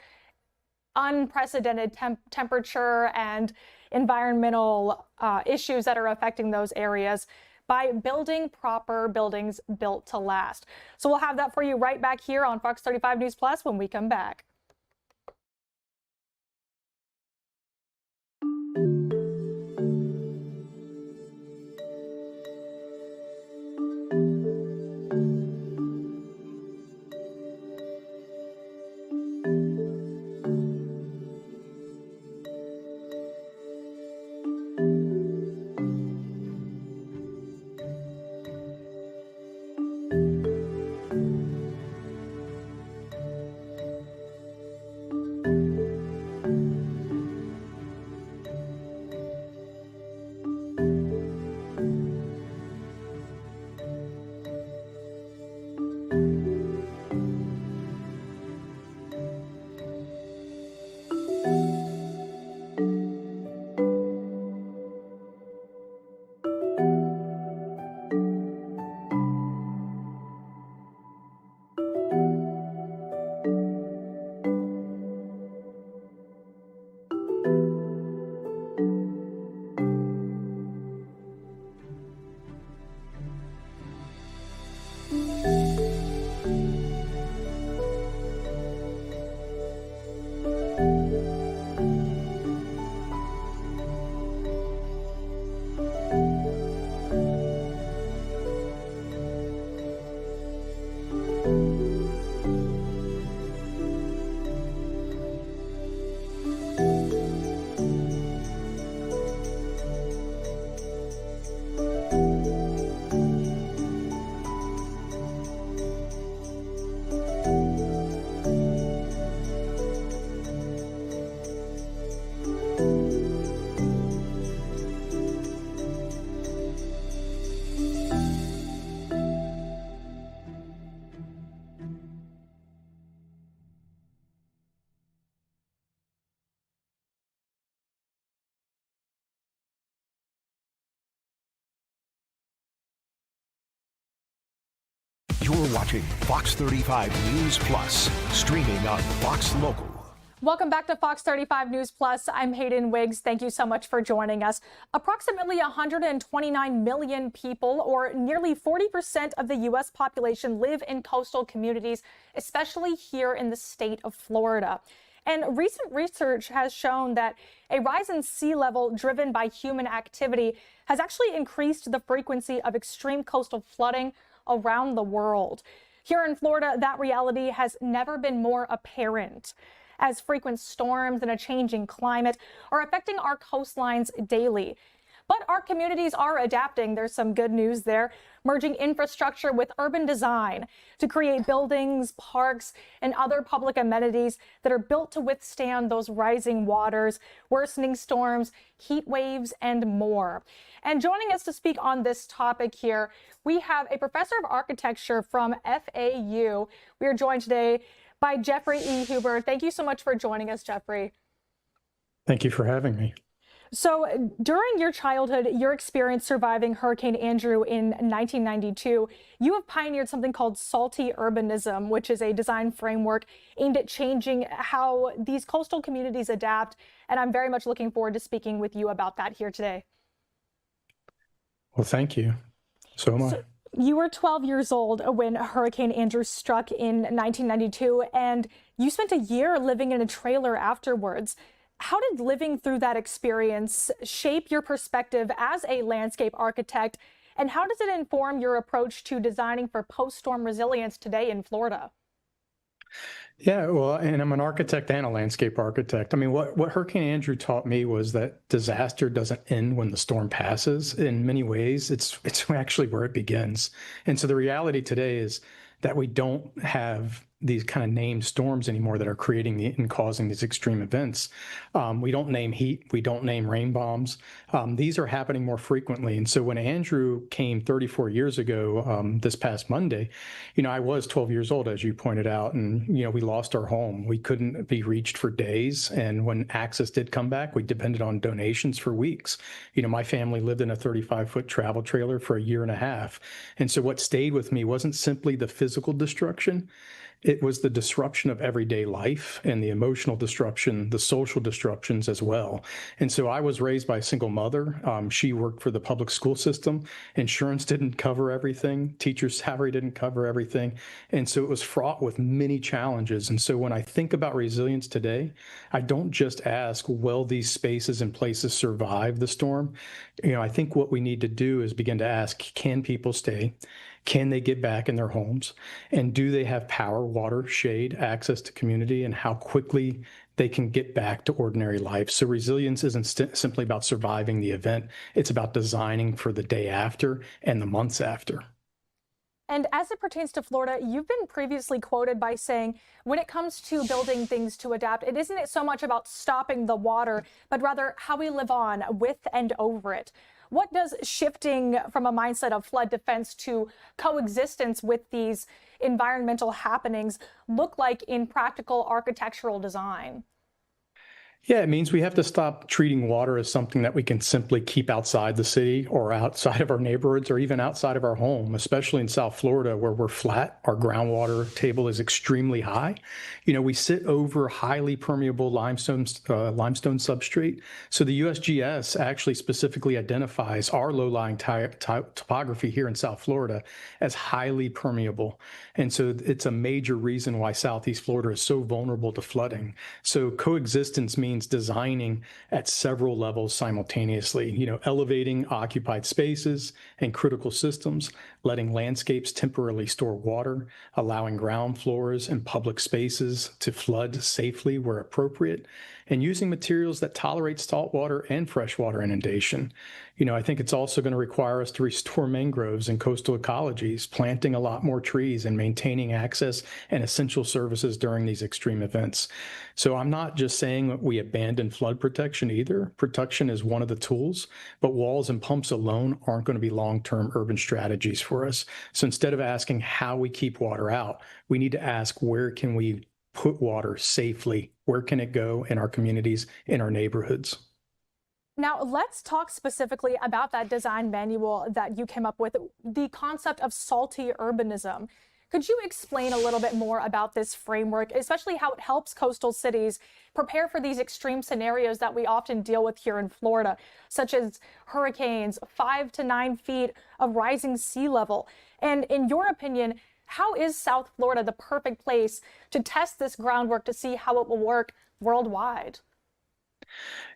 unprecedented temperature and environmental issues that are affecting those areas by building proper buildings built to last. So we'll have that for you right back here on Fox 35 News Plus when we come back. You're watching Fox 35 News Plus, streaming on Fox Local. Welcome back to Fox 35 News Plus. I'm Hayden Wiggs. Thank you so much for joining us. Approximately 129 million people, or nearly 40% of the U.S. population, live in coastal communities, especially here in the state of Florida. And recent research has shown that a rise in sea level driven by human activity has actually increased the frequency of extreme coastal flooding around the world. Here in Florida, that reality has never been more apparent, as frequent storms and a changing climate are affecting our coastlines daily. But our communities are adapting. There's some good news there, merging infrastructure with urban design to create buildings, parks, and other public amenities that are built to withstand those rising waters, worsening storms, heat waves, and more. And joining us to speak on this topic here, we have a professor of architecture from FAU. We are joined today by Jeffrey E. Huber. Thank you so much for joining us, Jeffrey. Thank you for having me. So during your childhood, your experience surviving Hurricane Andrew in 1992, you have pioneered something called salty urbanism, which is a design framework aimed at changing how these coastal communities adapt. And I'm very much looking forward to speaking with you about that here today. Well, thank you. So am I. You were 12 years old when Hurricane Andrew struck in 1992, and you spent a year living in a trailer afterwards. How did living through that experience shape your perspective as a landscape architect, and how does it inform your approach to designing for post-storm resilience today in Florida? Yeah, well, and I'm an architect and a landscape architect. I mean, what Hurricane Andrew taught me was that disaster doesn't end when the storm passes. In many ways, it's actually where it begins. And so the reality today is that we don't have these kind of named storms anymore that are creating and causing these extreme events. We don't name heat. We don't name rain bombs. These are happening more frequently. And so when Andrew came 34 years ago, this past Monday, I was 12 years old, as you pointed out, and, we lost our home. We couldn't be reached for days. And when access did come back, we depended on donations for weeks. My family lived in a 35-foot travel trailer for a year and a half. And so what stayed with me wasn't simply the physical destruction. It was the disruption of everyday life and the emotional disruption, the social disruptions as well. And so I was raised by a single mother. She worked for the public school system. Insurance didn't cover everything. Teacher's salary didn't cover everything. And so it was fraught with many challenges. And so when I think about resilience today, I don't just ask, will these spaces and places survive the storm? I think what we need to do is begin to ask, can people stay? Can they get back in their homes? And do they have power, water, shade, access to community, and how quickly they can get back to ordinary life? So resilience isn't simply about surviving the event. It's about designing for the day after and the months after. And as it pertains to Florida, you've been previously quoted by saying, when it comes to building things to adapt, it isn't so much about stopping the water, but rather how we live on with and over it. What does shifting from a mindset of flood defense to coexistence with these environmental happenings look like in practical architectural design? Yeah, it means we have to stop treating water as something that we can simply keep outside the city or outside of our neighborhoods or even outside of our home, especially in South Florida where we're flat. Our groundwater table is extremely high. We sit over highly permeable limestone substrate. So the USGS actually specifically identifies our low-lying topography here in South Florida as highly permeable. And so it's a major reason why Southeast Florida is so vulnerable to flooding. So coexistence means designing at several levels simultaneously, elevating occupied spaces and critical systems, letting landscapes temporarily store water, allowing ground floors and public spaces to flood safely where appropriate, and using materials that tolerate saltwater and freshwater inundation. I think it's also going to require us to restore mangroves and coastal ecologies, planting a lot more trees and maintaining access and essential services during these extreme events. So I'm not just saying that we abandon flood protection either. Protection is one of the tools, but walls and pumps alone aren't going to be long-term urban strategies for us. So instead of asking how we keep water out, we need to ask, where can we put water safely? Where can it go in our communities, in our neighborhoods? Now, let's talk specifically about that design manual that you came up with, the concept of salty urbanism. Could you explain a little bit more about this framework, especially how it helps coastal cities prepare for these extreme scenarios that we often deal with here in Florida, such as hurricanes, 5 to 9 feet of rising sea level? And in your opinion, how is South Florida the perfect place to test this groundwork to see how it will work worldwide?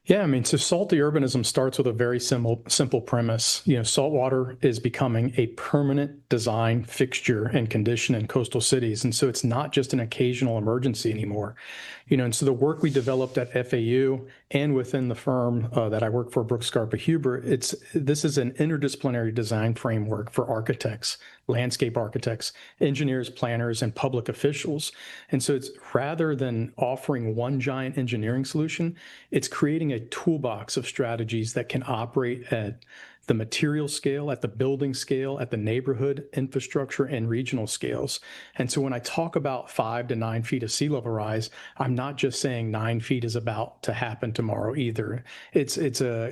Yeah, I mean, so salty urbanism starts with a very simple premise. Saltwater is becoming a permanent design fixture and condition in coastal cities. And so it's not just an occasional emergency anymore. And so the work we developed at FAU and within the firm that I work for, Brooks Scarpa Huber, this is an interdisciplinary design framework for architects, landscape architects, engineers, planners, and public officials. And so it's rather than offering one giant engineering solution, it's creating a toolbox of strategies that can operate at the material scale, at the building scale, at the neighborhood, infrastructure, and regional scales. And so when I talk about 5 to 9 feet of sea level rise, I'm not just saying 9 feet is about to happen tomorrow either. It's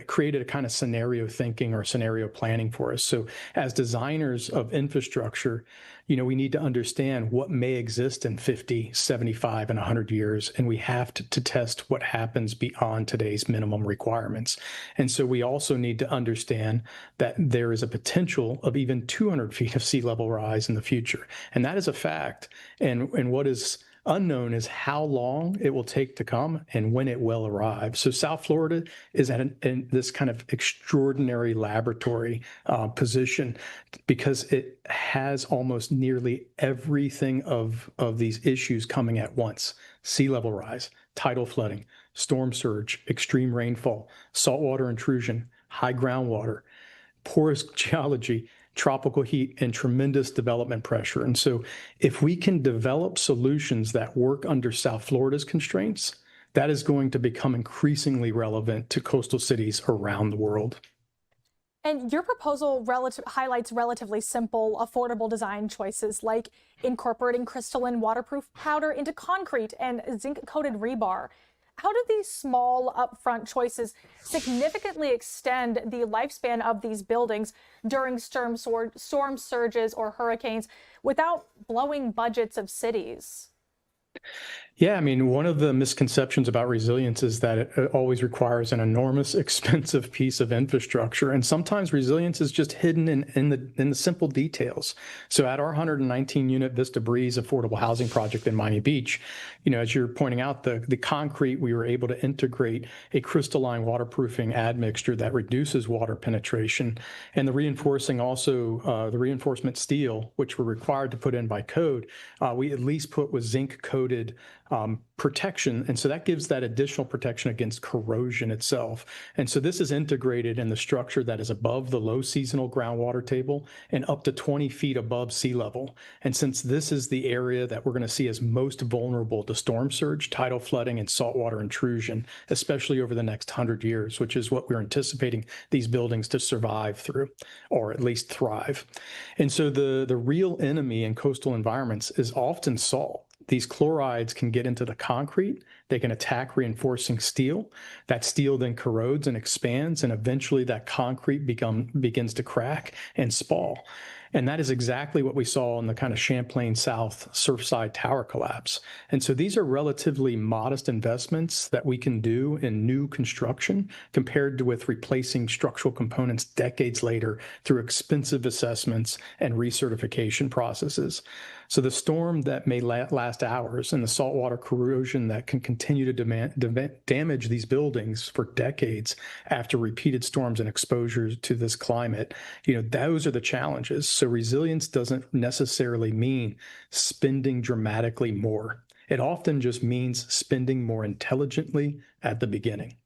created a kind of scenario thinking or scenario planning for us. So as designers of infrastructure, we need to understand what may exist in 50, 75, and 100 years, and we have to test what happens beyond today's minimum requirements. And so we also need to understand that there is a potential of even 200 feet of sea level rise in the future. And that is a fact. And what is unknown is how long it will take to come and when it will arrive. So South Florida is in this kind of extraordinary laboratory position because it has almost nearly everything of these issues coming at once: sea level rise, tidal flooding, storm surge, extreme rainfall, saltwater intrusion, high groundwater, porous geology, tropical heat, and tremendous development pressure. And so if we can develop solutions that work under South Florida's constraints, that is going to become increasingly relevant to coastal cities around the world. And your proposal highlights relatively simple, affordable design choices like incorporating crystalline waterproof powder into concrete and zinc-coated rebar. How do these small upfront choices significantly extend the lifespan of these buildings during storm surges or hurricanes without blowing budgets of cities? Yeah, I mean, one of the misconceptions about resilience is that it always requires an enormous, expensive piece of infrastructure. And sometimes resilience is just hidden in the simple details. So at our 119-unit Vista Breeze affordable housing project in Miami Beach, as you're pointing out, the concrete, we were able to integrate a crystalline waterproofing admixture that reduces water penetration. And the reinforcement steel, which we're required to put in by code, we at least put with zinc-coated protection. And so that gives that additional protection against corrosion itself. And so this is integrated in the structure that is above the low seasonal groundwater table and up to 20 feet above sea level. And since this is the area that we're going to see as most vulnerable to storm surge, tidal flooding, and saltwater intrusion, especially over the next 100 years, which is what we're anticipating these buildings to survive through, or at least thrive. And so the real enemy in coastal environments is often salt. These chlorides can get into the concrete. They can attack reinforcing steel. That steel then corrodes and expands, and eventually that concrete begins to crack and spall. And that is exactly what we saw in the kind of Champlain South Surfside Tower collapse. And so these are relatively modest investments that we can do in new construction compared to with replacing structural components decades later through expensive assessments and recertification processes. So the storm that may last hours and the saltwater corrosion that can continue to damage these buildings for decades after repeated storms and exposures to this climate, those are the challenges. So resilience doesn't necessarily mean spending dramatically more. It often just means spending more intelligently at the beginning.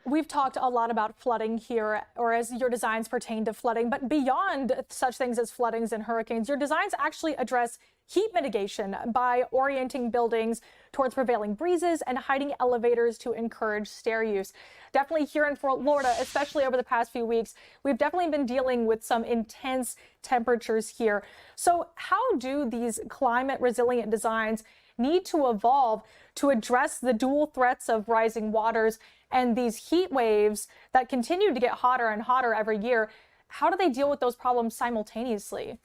We've talked a lot about flooding here, or as your designs pertain to flooding, but beyond such things as floodings and hurricanes, your designs actually address heat mitigation by orienting buildings towards prevailing breezes and hiding elevators to encourage stair use. Definitely here in Florida, especially over the past few weeks, we've definitely been dealing with some intense temperatures here. So how do these climate resilient designs need to evolve to address the dual threats of rising waters and these heat waves that continue to get hotter and hotter every year? How do they deal with those problems simultaneously?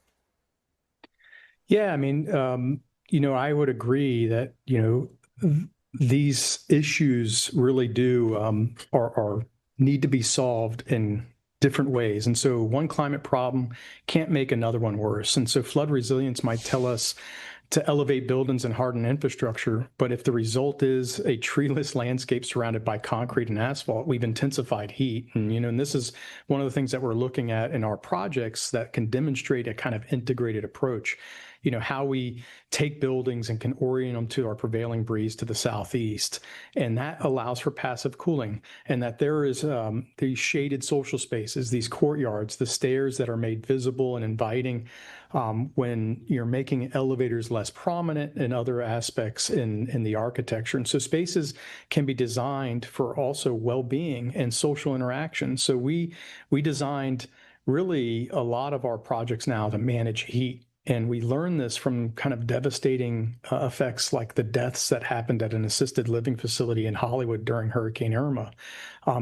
Yeah, I mean, I would agree that, these issues really do are need to be solved in different ways. And so one climate problem can't make another one worse. And so flood resilience might tell us to elevate buildings and harden infrastructure. But if the result is a treeless landscape surrounded by concrete and asphalt, we've intensified heat. And this is one of the things that we're looking at in our projects that can demonstrate a kind of integrated approach. How we take buildings and can orient them to our prevailing breeze to the southeast. And that allows for passive cooling, and that there is these shaded social spaces, these courtyards, the stairs that are made visible and inviting when you're making elevators less prominent and other aspects in the architecture. And so spaces can be designed for also well-being and social interaction. So we designed really a lot of our projects now to manage heat. And we learned this from kind of devastating effects like the deaths that happened at an assisted living facility in Hollywood during Hurricane Irma.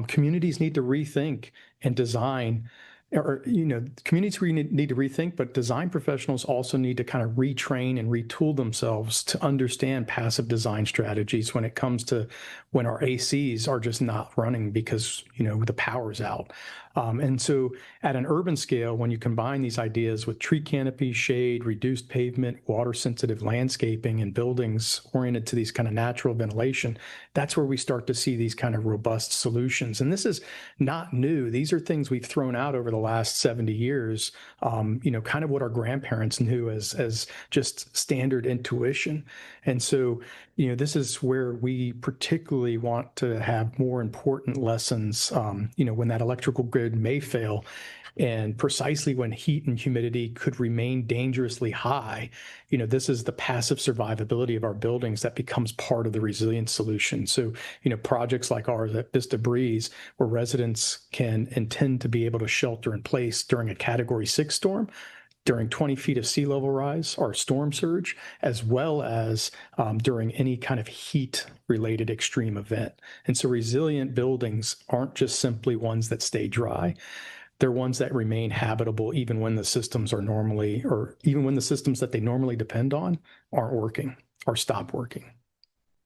Communities need to rethink and design, communities need to rethink, but design professionals also need to kind of retrain and retool themselves to understand passive design strategies when it comes to when our ACs are just not running because, the power's out. And so at an urban scale, when you combine these ideas with tree canopy, shade, reduced pavement, water-sensitive landscaping, and buildings oriented to these kind of natural ventilation, that's where we start to see these kind of robust solutions. And this is not new. These are things we've thrown out over the last 70 years, kind of what our grandparents knew as just standard intuition. And so, this is where we particularly want to have more important lessons, when that electrical grid may fail, and precisely when heat and humidity could remain dangerously high. This is the passive survivability of our buildings that becomes part of the resilience solution. So, projects like ours at Vista Breeze, where residents can intend to be able to shelter in place during a Category 6 storm, during 20 feet of sea level rise or storm surge, as well as during any kind of heat-related extreme event. And so resilient buildings aren't just simply ones that stay dry. They're ones that remain habitable even when the systems are normally, or even when the systems that they normally depend on aren't working or stop working.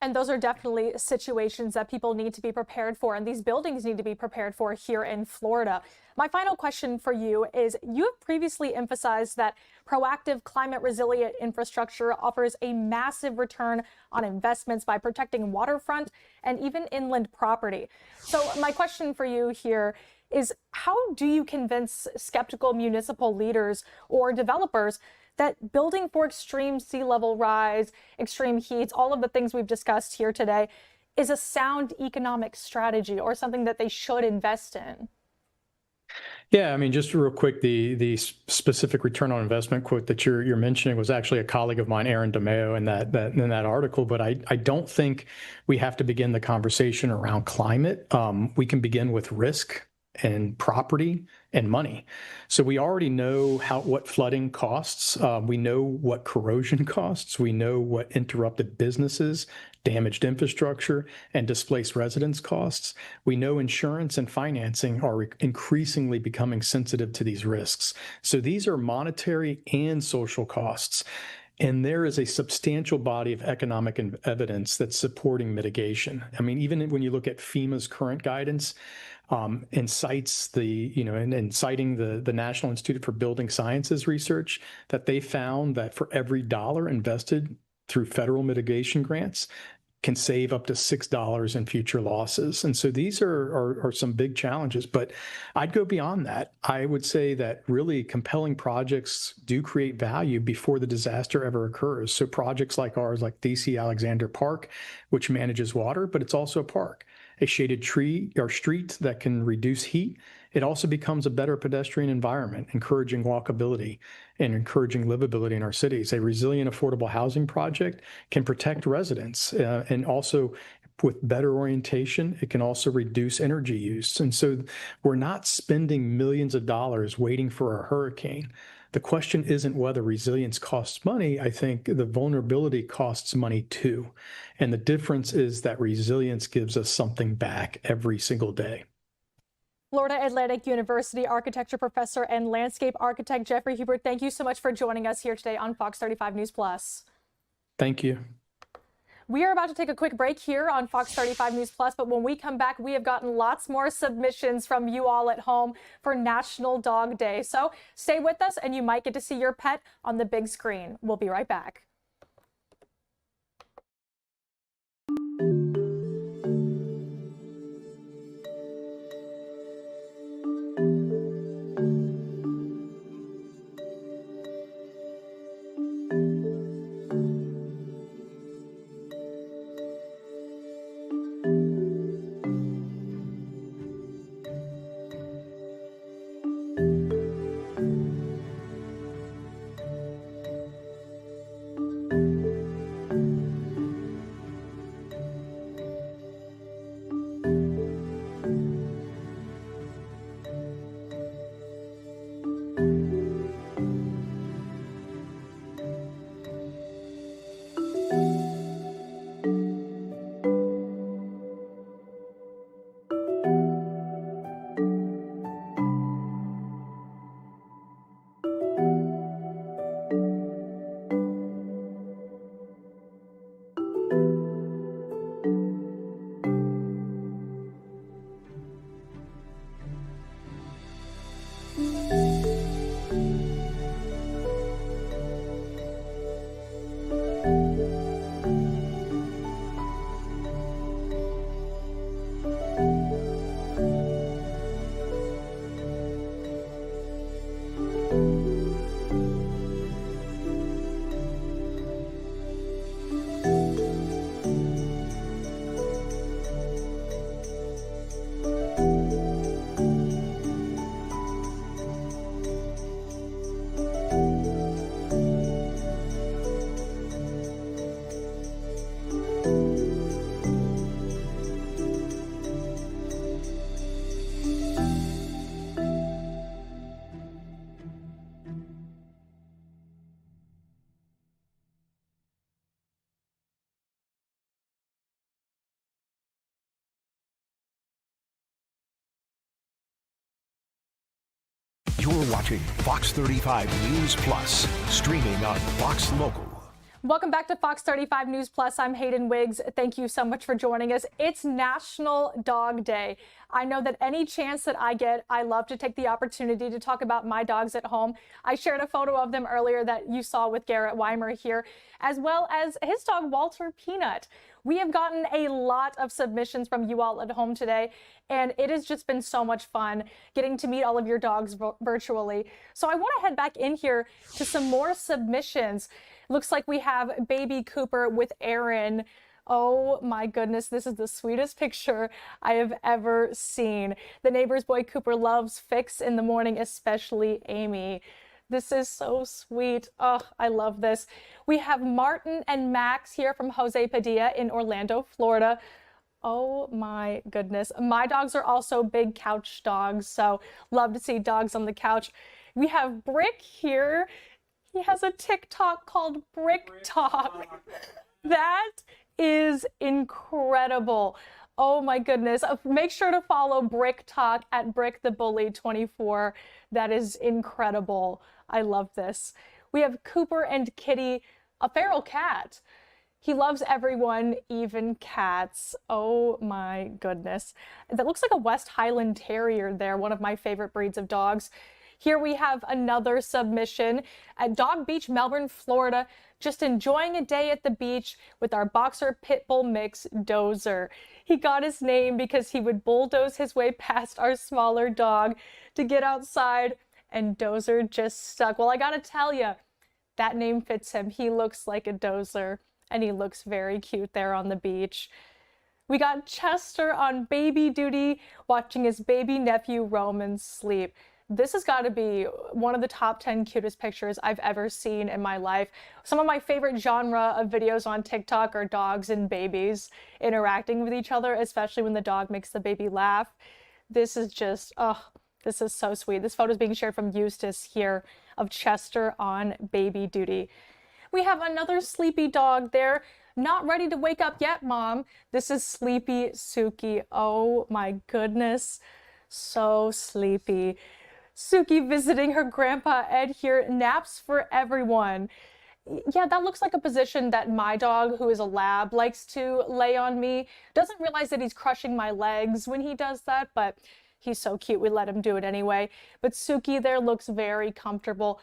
And those are definitely situations that people need to be prepared for, and these buildings need to be prepared for here in Florida. My final question for you is, you have previously emphasized that proactive climate resilient infrastructure offers a massive return on investments by protecting waterfront and even inland property. So my question for you here is, how do you convince skeptical municipal leaders or developers that building for extreme sea level rise, extreme heats, all of the things we've discussed here today is a sound economic strategy or something that they should invest in? Yeah, I mean, just real quick, the specific return on investment quote that you're mentioning was actually a colleague of mine, Aaron DeMeo, in that article. But I don't think we have to begin the conversation around climate. We can begin with risk and property and money. So we already know what flooding costs. We know what corrosion costs. We know what interrupted businesses, damaged infrastructure, and displaced residents costs. We know insurance and financing are increasingly becoming sensitive to these risks. So these are monetary and social costs. And there is a substantial body of economic evidence that's supporting mitigation. I mean, even when you look at FEMA's current guidance, and cites and citing the National Institute for Building Sciences research, that they found that for every dollar invested through federal mitigation grants can save up to $6 in future losses. And so these are some big challenges, but I'd go beyond that. I would say that really compelling projects do create value before the disaster ever occurs. So projects like ours, like DC Alexander Park, which manages water, but it's also a park, a shaded tree or street that can reduce heat. It also becomes a better pedestrian environment, encouraging walkability and encouraging livability in our cities. A resilient, affordable housing project can protect residents and also with better orientation, it can also reduce energy use. And so we're not spending millions of dollars waiting for a hurricane. The question isn't whether resilience costs money. I think the vulnerability costs money too. And the difference is that resilience gives us something back every single day. Florida Atlantic University architecture professor and landscape architect Jeffrey Hubert, thank you so much for joining us here today on Fox 35 News Plus. Thank you. We are about to take a quick break here on Fox 35 News Plus, but when we come back, we have gotten lots more submissions from you all at home for National Dog Day. So stay with us and you might get to see your pet on the big screen. We'll be right back. You're watching Fox 35 News Plus, streaming on Fox Local. Welcome back to Fox 35 News Plus. I'm Hayden Wiggs. Thank you so much for joining us. It's National Dog Day. I know that any chance that I get, I love to take the opportunity to talk about my dogs at home. I shared a photo of them earlier that you saw with Garrett Weimer here, as well as his dog, Walter Peanut. We have gotten a lot of submissions from you all at home today, and it has just been so much fun getting to meet all of your dogs virtually. So I want to head back in here to some more submissions. Looks like we have baby Cooper with Aaron. Oh my goodness, this is the sweetest picture I have ever seen. The neighbor's boy Cooper loves Fix in the morning, especially Amy. This is so sweet. Oh, I love this. We have Martin and Max here from Jose Padilla in Orlando, Florida. Oh my goodness. My dogs are also big couch dogs, so love to see dogs on the couch. We have Brick here. He has a TikTok called Brick Talk. That is incredible. Oh my goodness. Make sure to follow Brick Talk at Brick the Bully 24. That is incredible. I love this. We have Cooper and Kitty, a feral cat. He loves everyone, even cats. Oh my goodness. That looks like a West Highland Terrier there, one of my favorite breeds of dogs. Here we have another submission at Dog Beach, Melbourne, Florida, just enjoying a day at the beach with our boxer pit bull mix, Dozer. He got his name because he would bulldoze his way past our smaller dog to get outside, and Dozer just stuck. Well, I gotta tell you, that name fits him. He looks like a Dozer, and he looks very cute there on the beach. We got Chester on baby duty, watching his baby nephew Roman sleep. This has got to be one of the top 10 cutest pictures I've ever seen in my life. Some of my favorite genre of videos on TikTok are dogs and babies interacting with each other, especially when the dog makes the baby laugh. This is just, oh, this is so sweet. This photo is being shared from Eustace here of Chester on baby duty. We have another sleepy dog there. Not ready to wake up yet, Mom. This is Sleepy Suki. Oh my goodness. So sleepy. Suki visiting her grandpa Ed here. Naps for everyone. Yeah, that looks like a position that my dog, who is a lab, likes to lay on me. Doesn't realize that he's crushing my legs when he does that, but he's so cute. We let him do it anyway. But Suki there looks very comfortable.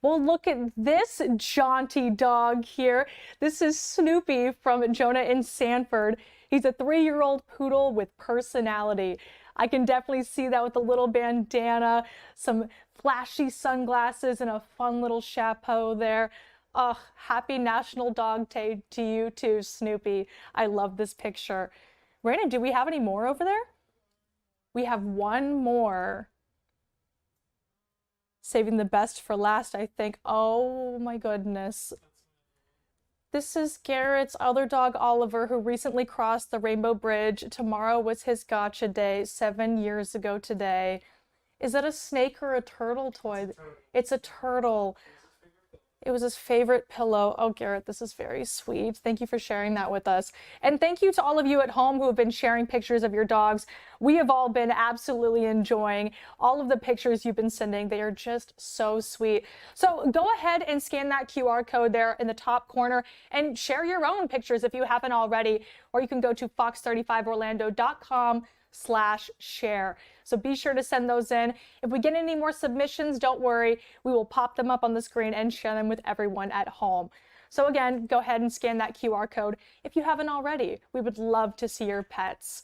Well, look at this jaunty dog here. This is Snoopy from Jonah and Sanford. He's a 3-year-old poodle with personality. I can definitely see that with a little bandana, some flashy sunglasses, and a fun little chapeau there. Oh, happy National Dog Day to you too, Snoopy. I love this picture. Raina, do we have any more over there? We have one more. Saving the best for last, I think. Oh my goodness. This is Garrett's other dog, Oliver, who recently crossed the Rainbow Bridge. Tomorrow was his gotcha day, 7 years ago today. Is that a snake or a turtle toy? It's a turtle. It was his favorite pillow. Oh, Garrett, this is very sweet. Thank you for sharing that with us. And thank you to all of you at home who have been sharing pictures of your dogs. We have all been absolutely enjoying all of the pictures you've been sending. They are just so sweet. So go ahead and scan that QR code there in the top corner and share your own pictures if you haven't already. Or you can go to fox35orlando.com/share. So be sure to send those in. If we get any more submissions, don't worry. We will pop them up on the screen and share them with everyone at home. So again, go ahead and scan that QR code if you haven't already. We would love to see your pets.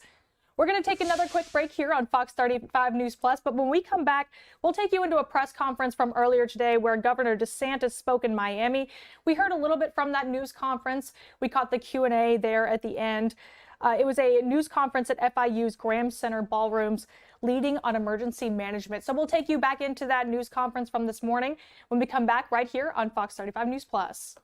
We're going to take another quick break here on Fox 35 News Plus, but when we come back, we'll take you into a press conference from earlier today where Governor DeSantis spoke in Miami. We heard a little bit from that news conference. We caught the Q&A there at the end. It was a news conference at FIU's Graham Center ballrooms leading on emergency management. So we'll take you back into that news conference from this morning when we come back right here on Fox 35 News Plus.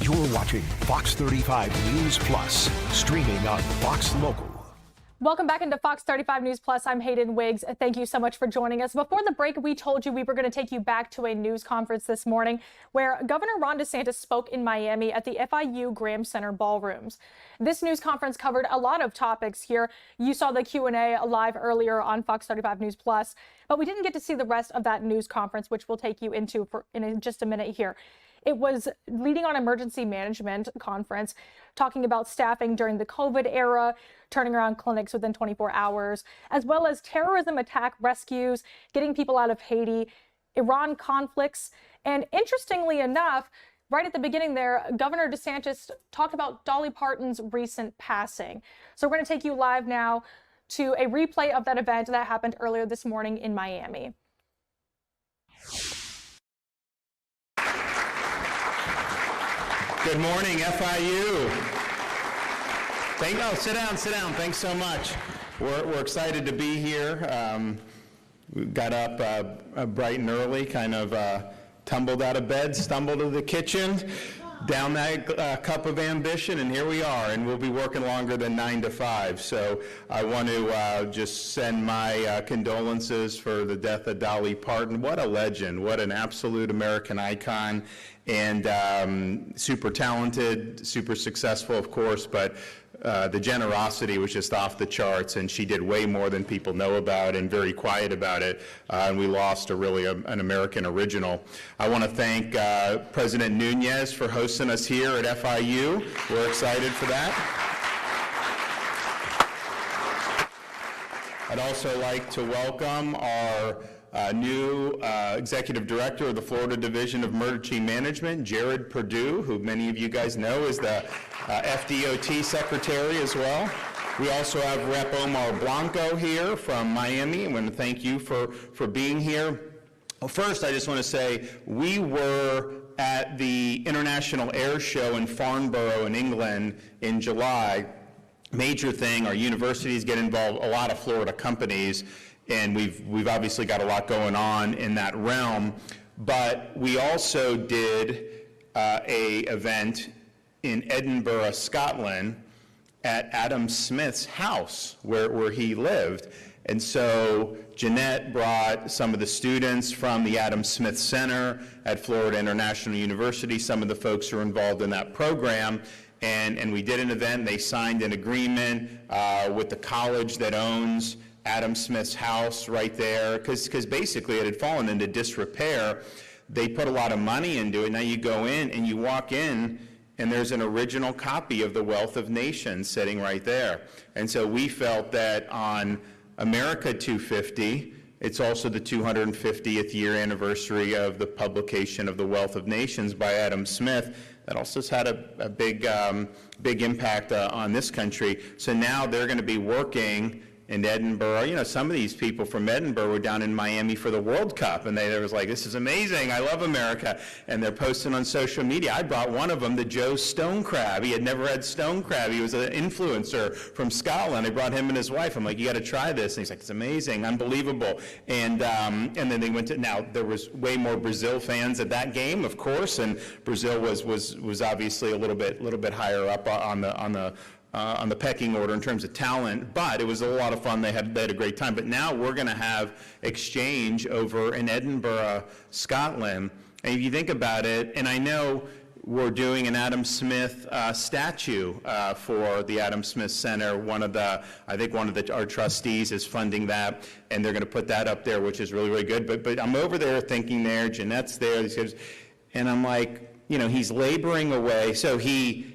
You're watching Fox 35 News Plus, streaming on Fox Local. Welcome back into Fox 35 News Plus. I'm Hayden Wiggs. Thank you so much for joining us. Before the break, we told you we were going to take you back to a news conference this morning where Governor Ron DeSantis spoke in Miami at the FIU Graham Center ballrooms. This news conference covered a lot of topics here. You saw the Q&A live earlier on Fox 35 News Plus, but we didn't get to see the rest of that news conference, which we'll take you into in just a minute here. It was Leading on Emergency Management conference, talking about staffing during the COVID era, turning around clinics within 24 hours, as well as terrorism attack rescues, getting people out of Haiti, Iran conflicts. And interestingly enough, right at the beginning there, Governor DeSantis talked about Dolly Parton's recent passing. So we're going to take you live now to a replay of that event that happened earlier this morning in Miami. Good morning, FIU. Sit down. Thanks so much. We're excited to be here. We got up bright and early, kind of tumbled out of bed, stumbled to the kitchen, down that cup of ambition, and here we are, and we'll be working longer than 9 to 5. So I want to just send my condolences for the death of Dolly Parton. What a legend, what an absolute American icon, and super talented, super successful, of course, but the generosity was just off the charts, and she did way more than people know about, and very quiet about it, and we lost an American original. I want to thank President Nunez for hosting us here at FIU. We're excited for that. I'd also like to welcome our new Executive Director of the Florida Division of Emergency Management, Jared Perdue, who many of you guys know is the FDOT Secretary as well. We also have Rep. Omar Blanco here from Miami. I want to thank you for being here. Well, first, I just want to say we were at the International Air Show in Farnborough in England in July. Major thing, our universities get involved, a lot of Florida companies, and we've obviously got a lot going on in that realm. But we also did a event in Edinburgh, Scotland, at Adam Smith's house where he lived. And so Jeanette brought some of the students from the Adam Smith Center at Florida International University, some of the folks who are involved in that program, and we did an event. They signed an agreement with the college that owns Adam Smith's house right there, because basically it had fallen into disrepair. They put a lot of money into it. Now you go in and you walk in, and there's an original copy of The Wealth of Nations sitting right there. And so we felt that on America 250, it's also the 250th year anniversary of the publication of The Wealth of Nations by Adam Smith. That also has had a big impact on this country. So now they're going to be working in Edinburgh. You know, some of these people from Edinburgh were down in Miami for the World Cup, and they was like, this is amazing, I love America, and they're posting on social media. I brought one of them to Joe Stone Crab. He had never had stone crab. He was an influencer from Scotland. I brought him and his wife. I'm like, you got to try this. And he's like, it's amazing, unbelievable. And then they went to, now there was way more Brazil fans at that game, of course, and Brazil was obviously a little bit higher up on the pecking order in terms of talent, but it was a lot of fun. They had a great time. But now we're going to have exchange over in Edinburgh, Scotland. And if you think about it, and I know we're doing an Adam Smith statue for the Adam Smith Center. I think one of our trustees is funding that, and they're going to put that up there, which is really, really good. But I'm over there thinking there, Jeanette's there, and I'm like, you know, he's laboring away. So he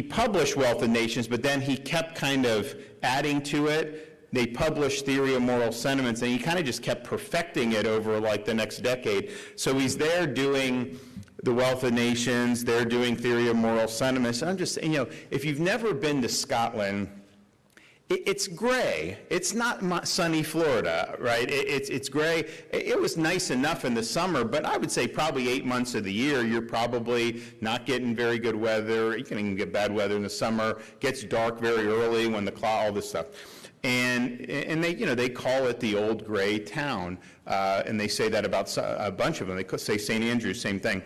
published Wealth of Nations, but then he kept kind of adding to it. They published Theory of Moral Sentiments, and he kind of just kept perfecting it over like the next decade. So he's there doing the Wealth of Nations, they're doing Theory of Moral Sentiments. And I'm just saying, you know, if you've never been to Scotland, it's gray. It's not sunny Florida, right? It's gray. It was nice enough in the summer, but I would say probably 8 months of the year, you're probably not getting very good weather. You can even get bad weather in the summer. It gets dark very early when all this stuff. And they, you know, they call it the old gray town. And they say that about a bunch of them. They say St. Andrews, same thing.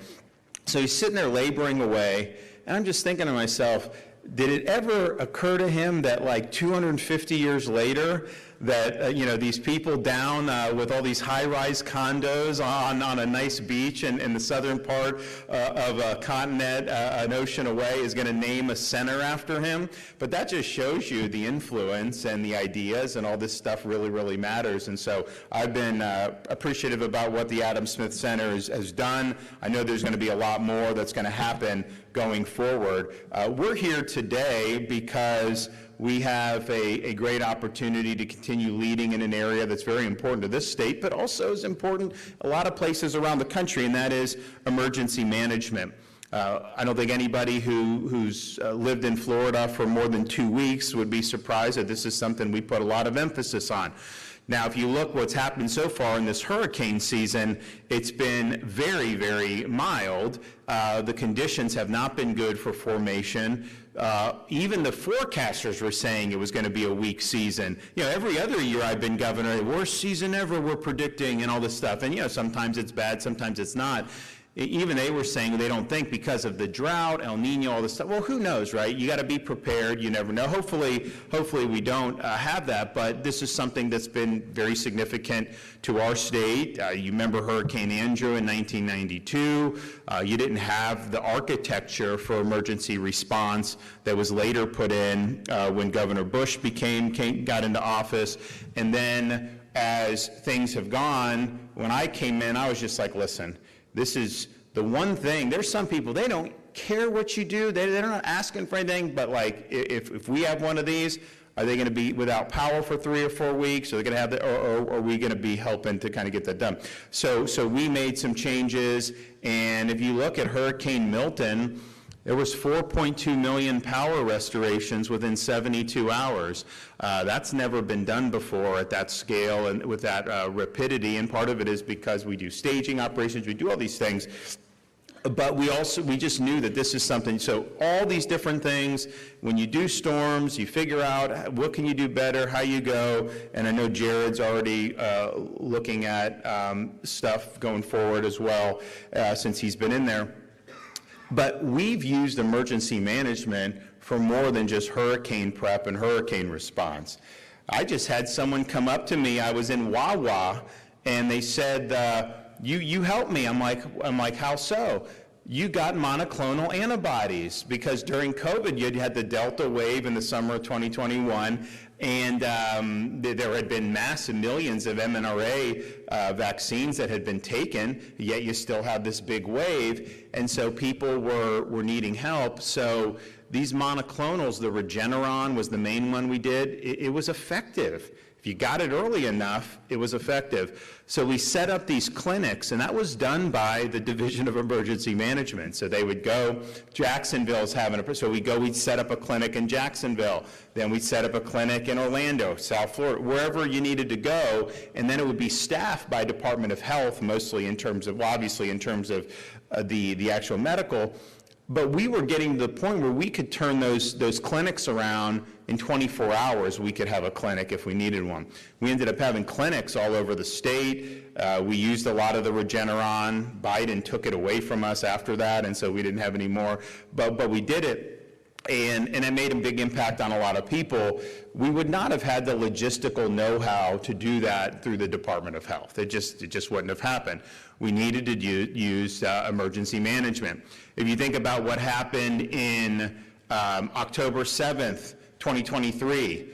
So he's sitting there laboring away, and I'm just thinking to myself, did it ever occur to him that like 250 years later, that these people down with all these high-rise condos on a nice beach in the southern part of a continent, an ocean away, is going to name a center after him. But that just shows you the influence and the ideas, and all this stuff really, really matters. And so I've been appreciative about what the Adam Smith Center has done. I know there's going to be a lot more that's going to happen going forward. We're here today because we have a great opportunity to continue leading in an area that's very important to this state, but also is important a lot of places around the country, and that is emergency management. I don't think anybody who's lived in Florida for more than 2 weeks would be surprised that this is something we put a lot of emphasis on. Now, if you look what's happened so far in this hurricane season, it's been very, very mild. The conditions have not been good for formation. Even the forecasters were saying it was going to be a weak season. Every other year I've been governor, worst season ever we're predicting and all this stuff. And sometimes it's bad, sometimes it's not. Even they were saying they don't think because of the drought, El Nino, all this stuff. Well, who knows, right? You got to be prepared. You never know. Hopefully we don't have that. But this is something that's been very significant to our state. You remember Hurricane Andrew in 1992. You didn't have the architecture for emergency response that was later put in when Governor Bush got into office. And then as things have gone, when I came in, I was just like, listen, this is the one thing. There's some people, they don't care what you do. They're not asking for anything, but like if we have one of these, are they going to be without power for 3 or 4 weeks? Are they going to have or are we going to be helping to kind of get that done? So we made some changes, and if you look at Hurricane Milton, there was 4.2 million power restorations within 72 hours. That's never been done before at that scale and with that rapidity, and part of it is because we do staging operations, we do all these things. But we just knew that this is something, so all these different things, when you do storms, you figure out what can you do better, how you go, and I know Jared's already looking at stuff going forward as well since he's been in there. But we've used emergency management for more than just hurricane prep and hurricane response. I just had someone come up to me, I was in Wawa, and they said, you helped me. I'm like, how so? You got monoclonal antibodies because during COVID you had the Delta wave in the summer of 2021, and there had been massive millions of mRNA vaccines that had been taken, yet you still have this big wave, and so people were needing help. So these monoclonals, the Regeneron was the main one we did, it was effective. If you got it early enough, it was effective. So we set up these clinics, and that was done by the Division of Emergency Management. So they would go, Jacksonville's having we'd set up a clinic in Jacksonville. Then we'd set up a clinic in Orlando, South Florida, wherever you needed to go. And then it would be staffed by Department of Health, mostly in terms of, obviously in terms of the actual medical. But we were getting to the point where we could turn those clinics around in 24 hours. We could have a clinic if we needed one. We ended up having clinics all over the state. We used a lot of the Regeneron. Biden took it away from us after that, and so we didn't have any more. But we did it. And it made a big impact on a lot of people. We would not have had the logistical know-how to do that through the Department of Health. It just wouldn't have happened. We needed to use emergency management. If you think about what happened in October 7th, 2023,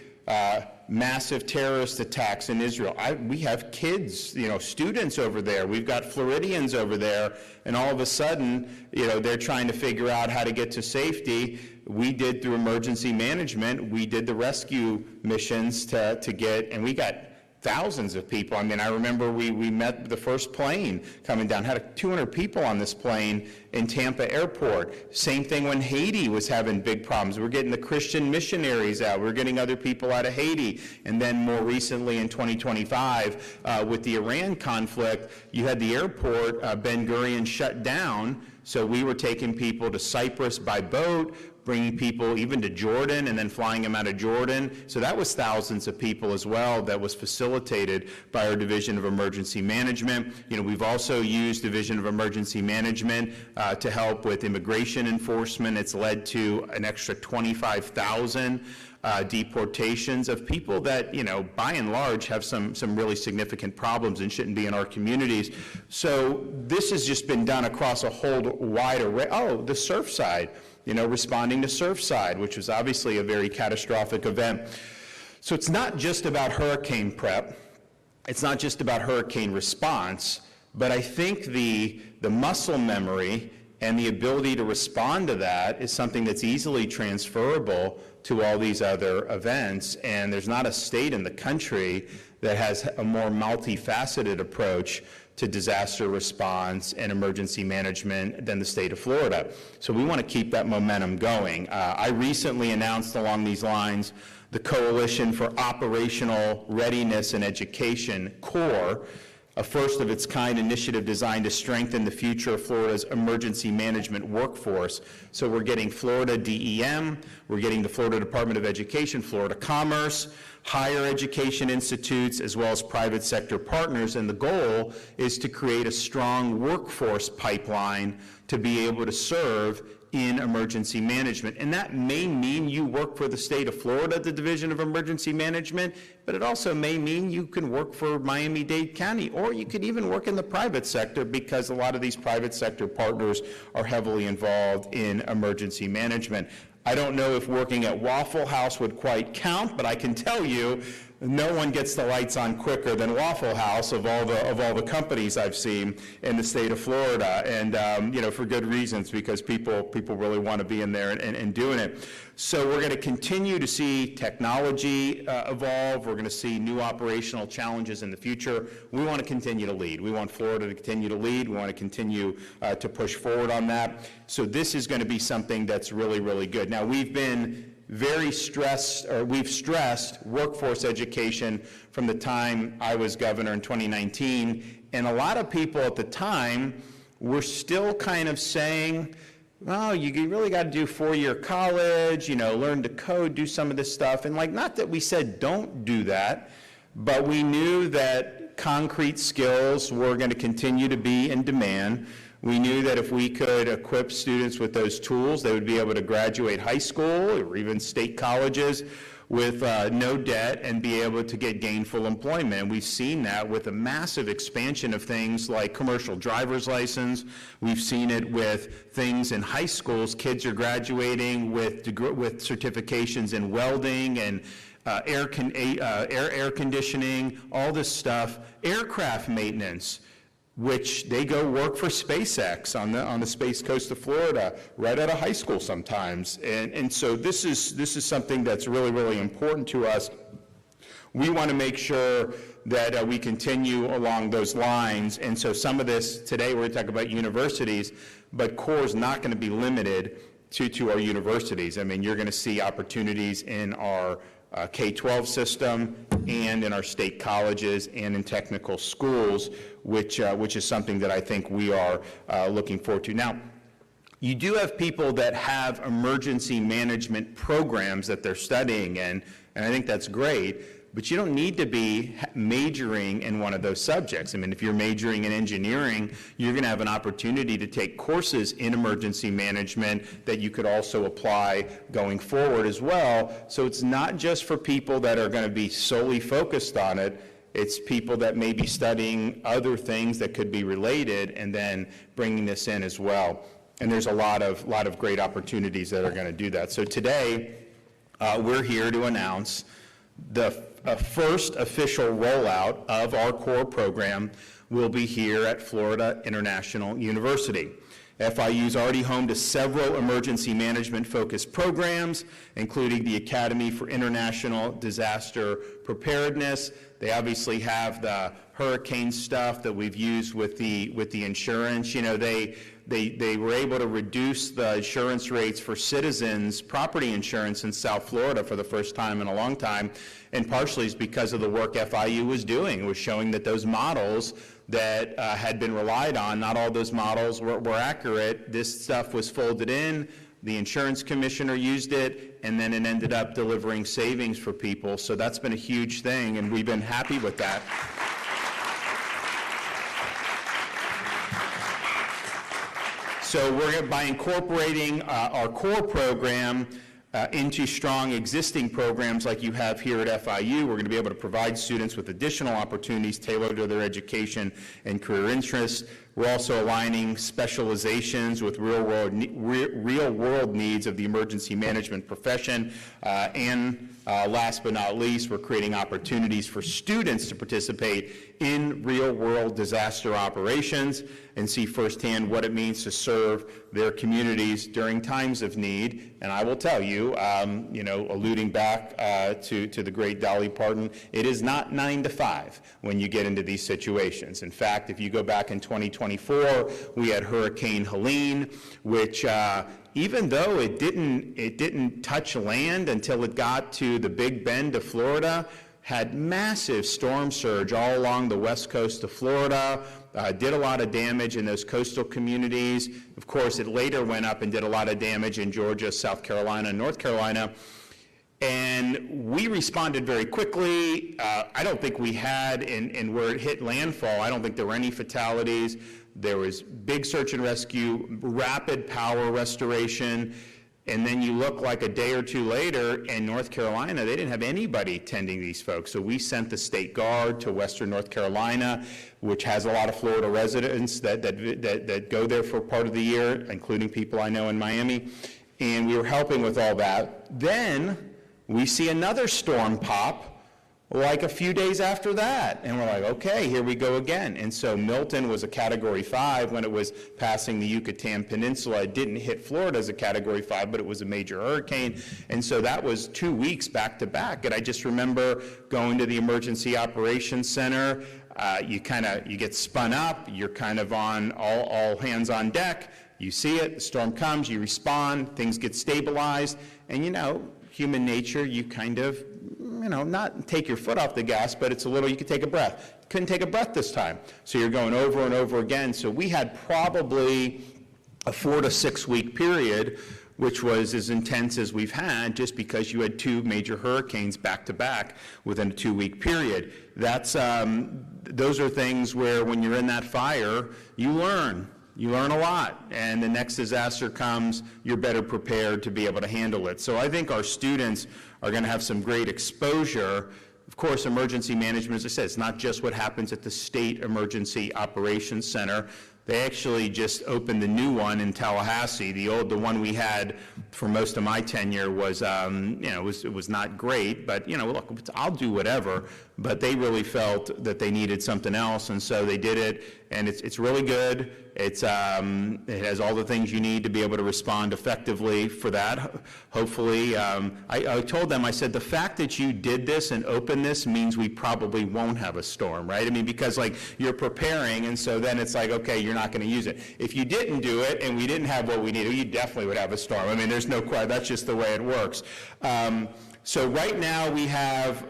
massive terrorist attacks in Israel. We have kids, students over there. We've got Floridians over there, and all of a sudden, they're trying to figure out how to get to safety. We did through emergency management, we did the rescue missions to get, and we got thousands of people. I mean, I remember we met the first plane coming down, had 200 people on this plane in Tampa Airport. Same thing when Haiti was having big problems. We're getting the Christian missionaries out. We're getting other people out of Haiti. And then more recently in 2025, with the Iran conflict, you had the airport, Ben Gurion, shut down. So we were taking people to Cyprus by boat, bringing people even to Jordan and then flying them out of Jordan. So that was thousands of people as well that was facilitated by our Division of Emergency Management. We've also used Division of Emergency Management to help with immigration enforcement. It's led to an extra 25,000 deportations of people that, by and large have some really significant problems and shouldn't be in our communities. So this has just been done across a whole wide array. Oh, the Surfside, responding to Surfside, which was obviously a very catastrophic event. So it's not just about hurricane prep. It's not just about hurricane response, but I think the muscle memory and the ability to respond to that is something that's easily transferable to all these other events. And there's not a state in the country that has a more multifaceted approach to disaster response and emergency management than the state of Florida. So we want to keep that momentum going. I recently announced along these lines the Coalition for Operational Readiness and Education, CORE, a first-of-its-kind initiative designed to strengthen the future of Florida's emergency management workforce. So we're getting Florida DEM, we're getting the Florida Department of Education, Florida Commerce, higher education institutes, as well as private sector partners, and the goal is to create a strong workforce pipeline to be able to serve in emergency management. And that may mean you work for the state of Florida, the Division of Emergency Management, but it also may mean you can work for Miami-Dade County, or you could even work in the private sector, because a lot of these private sector partners are heavily involved in emergency management. I don't know if working at Waffle House would quite count, but I can tell you no one gets the lights on quicker than Waffle House of all the companies I've seen in the state of Florida, and for good reasons, because people really want to be in there and doing it. So we're going to continue to see technology evolve. We're going to see new operational challenges in the future. We want to continue to lead. We want Florida to continue to lead. We want to continue to push forward on that. So this is going to be something that's really, really good. Now, we've stressed workforce education from the time I was governor in 2019, and a lot of people at the time were still kind of saying, well, you really got to do 4-year college, learn to code, do some of this stuff. And not that we said don't do that, but we knew that concrete skills were going to continue to be in demand. We knew that if we could equip students with those tools, they would be able to graduate high school or even state colleges with no debt and be able to get gainful employment. And we've seen that with a massive expansion of things like commercial driver's license. We've seen it with things in high schools. Kids are graduating with certifications in welding and air conditioning, all this stuff, aircraft maintenance, which they go work for SpaceX on the Space Coast of Florida, right out of high school sometimes. And so this is something that's really, really important to us. We want to make sure that we continue along those lines. And so some of this, today we're going to talk about universities, but CORE is not going to be limited to our universities. I mean, you're going to see opportunities in our K-12 system and in our state colleges and in technical schools, which is something that I think we are looking forward to. Now, you do have people that have emergency management programs that they're studying in, and I think that's great, but you don't need to be majoring in one of those subjects. I mean, if you're majoring in engineering, you're going to have an opportunity to take courses in emergency management that you could also apply going forward as well. So it's not just for people that are going to be solely focused on it. It's people that may be studying other things that could be related and then bringing this in as well. And there's a lot of great opportunities that are going to do that. So today, we're here to announce the first official rollout of our CORE program will be here at Florida International University. FIU is already home to several emergency management-focused programs, including the Academy for International Disaster Preparedness. They obviously have the hurricane stuff that we've used with the insurance. They were able to reduce the insurance rates for citizens' property insurance in South Florida for the first time in a long time, and partially is because of the work FIU was doing. It was showing that those models that had been relied on, not all those models were accurate. This stuff was folded in, the insurance commissioner used it, and then it ended up delivering savings for people. So that's been a huge thing, and we've been happy with that. So by incorporating our CORE program, into strong existing programs like you have here at FIU. We're going to be able to provide students with additional opportunities tailored to their education and career interests. We're also aligning specializations with real-world needs of the emergency management profession. And last but not least, we're creating opportunities for students to participate in real-world disaster operations and see firsthand what it means to serve their communities during times of need. And I will tell you, alluding back to the great Dolly Parton, it is not 9 to 5 when you get into these situations. In fact, if you go back in 2024, we had Hurricane Helene, which even though it didn't touch land until it got to the Big Bend of Florida, had massive storm surge all along the west coast of Florida, did a lot of damage in those coastal communities. Of course, it later went up and did a lot of damage in Georgia, South Carolina, and North Carolina. And we responded very quickly. I don't think we had, and where it hit landfall, I don't think there were any fatalities. There was big search and rescue, rapid power restoration, and then you look like a day or two later in North Carolina, they didn't have anybody tending these folks. So we sent the State Guard to Western North Carolina, which has a lot of Florida residents that go there for part of the year, including people I know in Miami. And we were helping with all that. Then we see another storm pop like a few days after that. And we're like, okay, here we go again. And so Milton was a Category 5 when it was passing the Yucatan Peninsula. It didn't hit Florida as a Category 5, but it was a major hurricane. And so that was 2 weeks back to back. And I just remember going to the Emergency Operations Center. You get spun up. You're kind of on all hands on deck. You see it, the storm comes, you respond, things get stabilized. And human nature, you kind of, not take your foot off the gas, but it's a little, you could take a breath. Couldn't take a breath this time. So you're going over and over again. So we had probably a 4 to 6 week period, which was as intense as we've had, just because you had 2 major hurricanes back to back within a 2 week period. Those are things where when you're in that fire, you learn. You learn a lot, and the next disaster comes, you're better prepared to be able to handle it. So I think our students are going to have some great exposure. Of course, emergency management, as I said, it's not just what happens at the State Emergency Operations Center. They actually just opened the new one in Tallahassee. The one we had for most of my tenure was, it was not great, but look, I'll do whatever. But they really felt that they needed something else, and so they did it. And it's really good. It has all the things you need to be able to respond effectively for that. Hopefully, I told them, I said, the fact that you did this and opened this means we probably won't have a storm, right? I mean, because you're preparing, and so then it's like, okay, you're not going to use it. If you didn't do it and we didn't have what we needed, you definitely would have a storm. I mean, there's no question. That's just the way it works. So right now we have,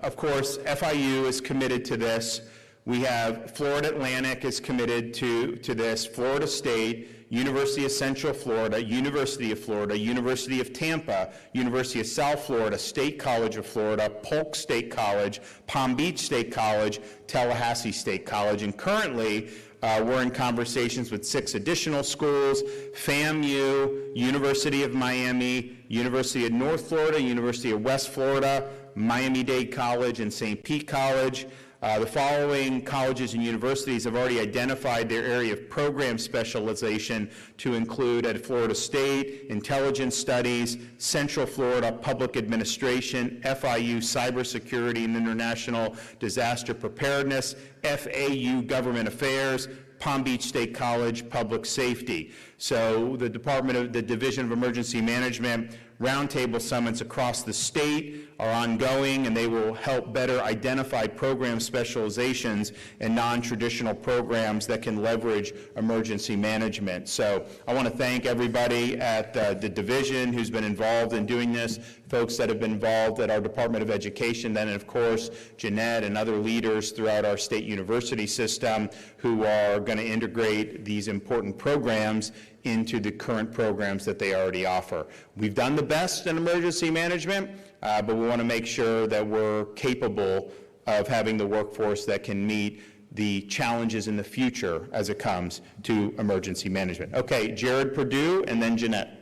of course, FIU is committed to this. We have Florida Atlantic is committed to this, Florida State, University of Central Florida, University of Florida, University of Tampa, University of South Florida, State College of Florida, Polk State College, Palm Beach State College, Tallahassee State College, and currently we're in conversations with 6 additional schools: FAMU, University of Miami, University of North Florida, University of West Florida, Miami-Dade College, and St. Pete College. The following colleges and universities have already identified their area of program specialization to include at Florida State, Intelligence Studies, Central Florida Public Administration, FIU Cybersecurity and International Disaster Preparedness, FAU Government Affairs, Palm Beach State College Public Safety. So the Division of Emergency Management roundtable summits across the state are ongoing, and they will help better identify program specializations and non-traditional programs that can leverage emergency management. So I want to thank everybody at the division who's been involved in doing this, folks that have been involved at our Department of Education, then of course Jeanette and other leaders throughout our state university system who are going to integrate these important programs into the current programs that they already offer. We've done the best in emergency management, but we want to make sure that we're capable of having the workforce that can meet the challenges in the future as it comes to emergency management. Okay, Jared Perdue and then Jeanette.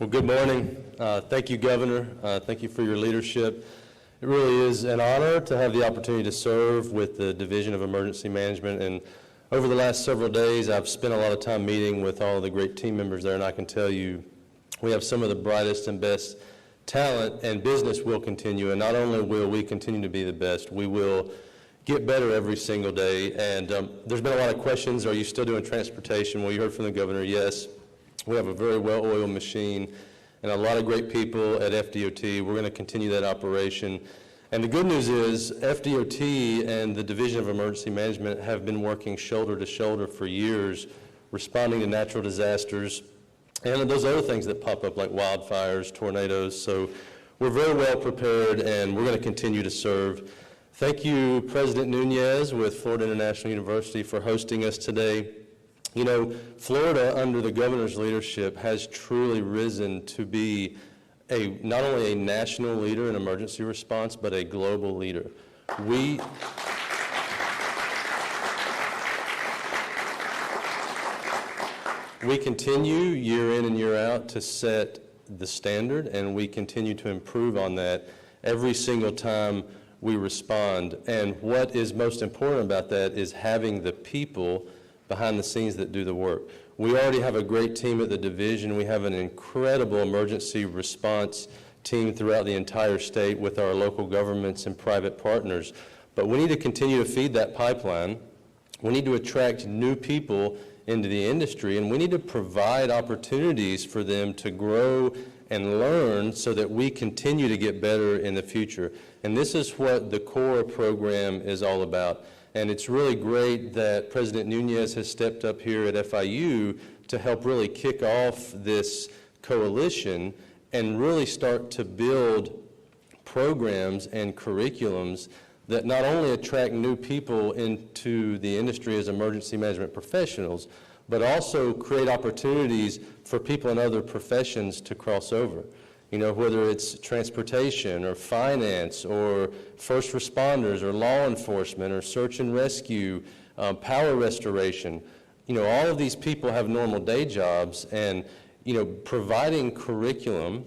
Well, good morning. Thank you, Governor. Thank you for your leadership. It really is an honor to have the opportunity to serve with the Division of Emergency Management. And over the last several days, I've spent a lot of time meeting with all of the great team members there, and I can tell you we have some of the brightest and best talent, and business will continue. And not only will we continue to be the best, we will get better every single day. And there's been a lot of questions. Are you still doing transportation? Well, you heard from the governor, yes. We have a very well-oiled machine and a lot of great people at FDOT. We're going to continue that operation. And the good news is FDOT and the Division of Emergency Management have been working shoulder to shoulder for years, responding to natural disasters and those other things that pop up like wildfires, tornadoes. So we're very well prepared, and we're going to continue to serve. Thank you, President Nunez with Florida International University, for hosting us today. You know, Florida, under the governor's leadership, has truly risen to be not only a national leader in emergency response, but a global leader. We continue year in and year out to set the standard, and we continue to improve on that every single time we respond. And what is most important about that is having the people behind the scenes that do the work. We already have a great team at the division. We have an incredible emergency response team throughout the entire state with our local governments and private partners. But we need to continue to feed that pipeline. We need to attract new people into the industry, and we need to provide opportunities for them to grow and learn so that we continue to get better in the future. And this is what the CORE program is all about. And it's really great that President Nunez has stepped up here at FIU to help really kick off this coalition and really start to build programs and curriculums that not only attract new people into the industry as emergency management professionals, but also create opportunities for people in other professions to cross over. You know, whether it's transportation or finance or first responders or law enforcement or search and rescue, power restoration. You know, all of these people have normal day jobs, and, you know, providing curriculum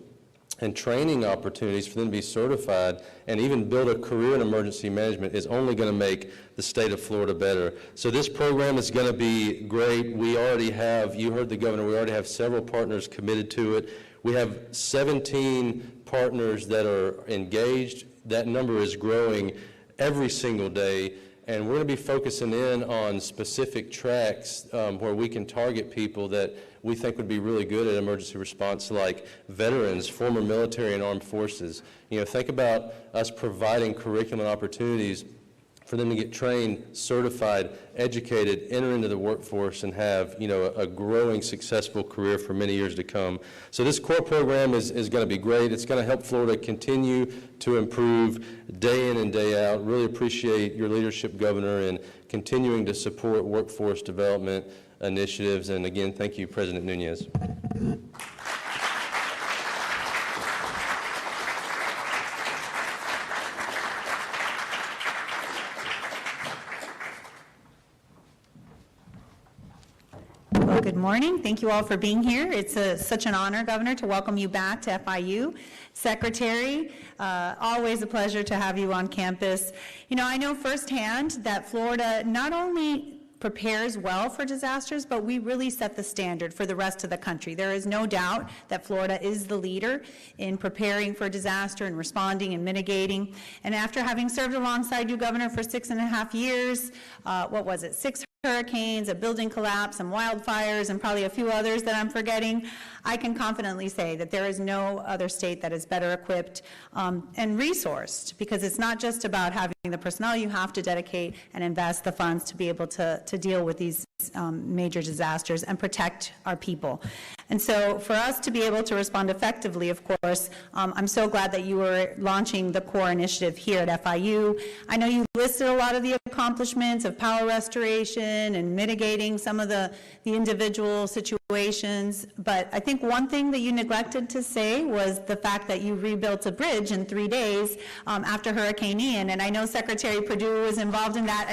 and training opportunities for them to be certified and even build a career in emergency management is only going to make the state of Florida better. So this program is going to be great. We already have, you heard the governor, we already have several partners committed to it. We have 17 partners that are engaged. That number is growing every single day, and we're going to be focusing in on specific tracks where we can target people that we think would be really good at emergency response, like veterans, former military and armed forces. You know, think about us providing curriculum opportunities for them to get trained, certified, educated, enter into the workforce, and have, you know, a growing, successful career for many years to come. So this CORE program is going to be great. It's going to help Florida continue to improve day in and day out. Really appreciate your leadership, Governor, in continuing to support workforce development initiatives. And again, thank you, President Nunez. Good morning. Thank you all for being here. It's such an honor, Governor, to welcome you back to FIU. Secretary, always a pleasure to have you on campus. You know, I know firsthand that Florida not only prepares well for disasters, but we really set the standard for the rest of the country. There is no doubt that Florida is the leader in preparing for disaster and responding and mitigating. And after having served alongside you, Governor, for 6.5 years, 6 hurricanes, a building collapse, some wildfires, and probably a few others that I'm forgetting, I can confidently say that there is no other state that is better equipped and resourced, because it's not just about having the personnel. You have to dedicate and invest the funds to be able to deal with these major disasters and protect our people. And so for us to be able to respond effectively, of course, I'm so glad that you are launching the CORE initiative here at FIU. I know you listed a lot of the accomplishments of power restoration and mitigating some of the individual situations, but I think one thing that you neglected to say was the fact that you rebuilt a bridge in 3 days after Hurricane Ian, and I know Secretary Perdue was involved in that.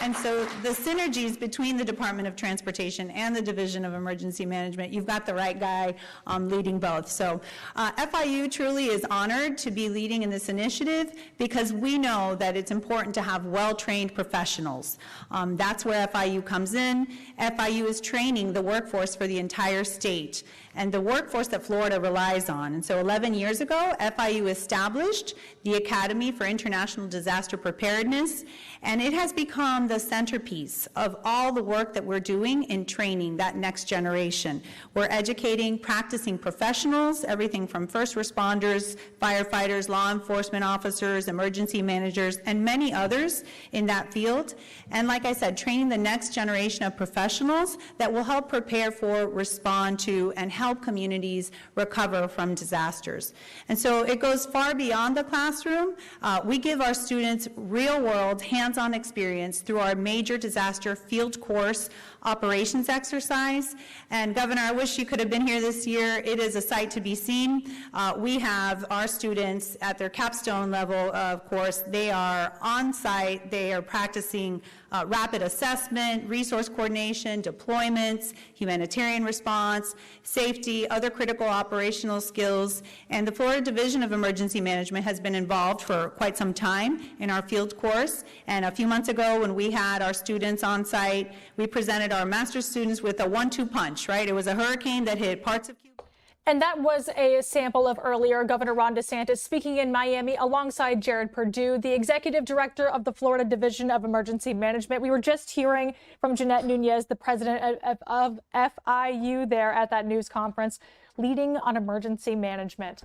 And so the synergies between the Department of Transportation and the Division of Emergency Management, you've got the right guy leading both. So FIU truly is honored to be leading in this initiative because we know that it's important to have well-trained professionals. That's where FIU comes in. FIU is training the workforce for the entire state and the workforce that Florida relies on. And so 11 years ago, FIU established the Academy for International Disaster Preparedness, and it has become the centerpiece of all the work that we're doing in training that next generation. We're educating practicing professionals, everything from first responders, firefighters, law enforcement officers, emergency managers, and many others in that field. And like I said, training the next generation of professionals that will help prepare for, respond to, and help communities recover from disasters. And so it goes far beyond the classroom. We give our students real-world, hands-on experience through our major disaster field course operations exercise. And Governor, I wish you could have been here this year. It is a sight to be seen. We have our students at their capstone level, of course, they are on site, they are practicing rapid assessment, resource coordination, deployments, humanitarian response, safety, other critical operational skills. And the Florida Division of Emergency Management has been involved for quite some time in our field course. And a few months ago when we had our students on site, we presented our master's students with a 1-2 punch, right? It was a hurricane that hit parts of Cuba. And that was a sample of earlier Governor Ron DeSantis speaking in Miami alongside Jared Perdue, the executive director of the Florida Division of Emergency Management. We were just hearing from Jeanette Nunez, the president of FIU there at that news conference, leading on emergency management.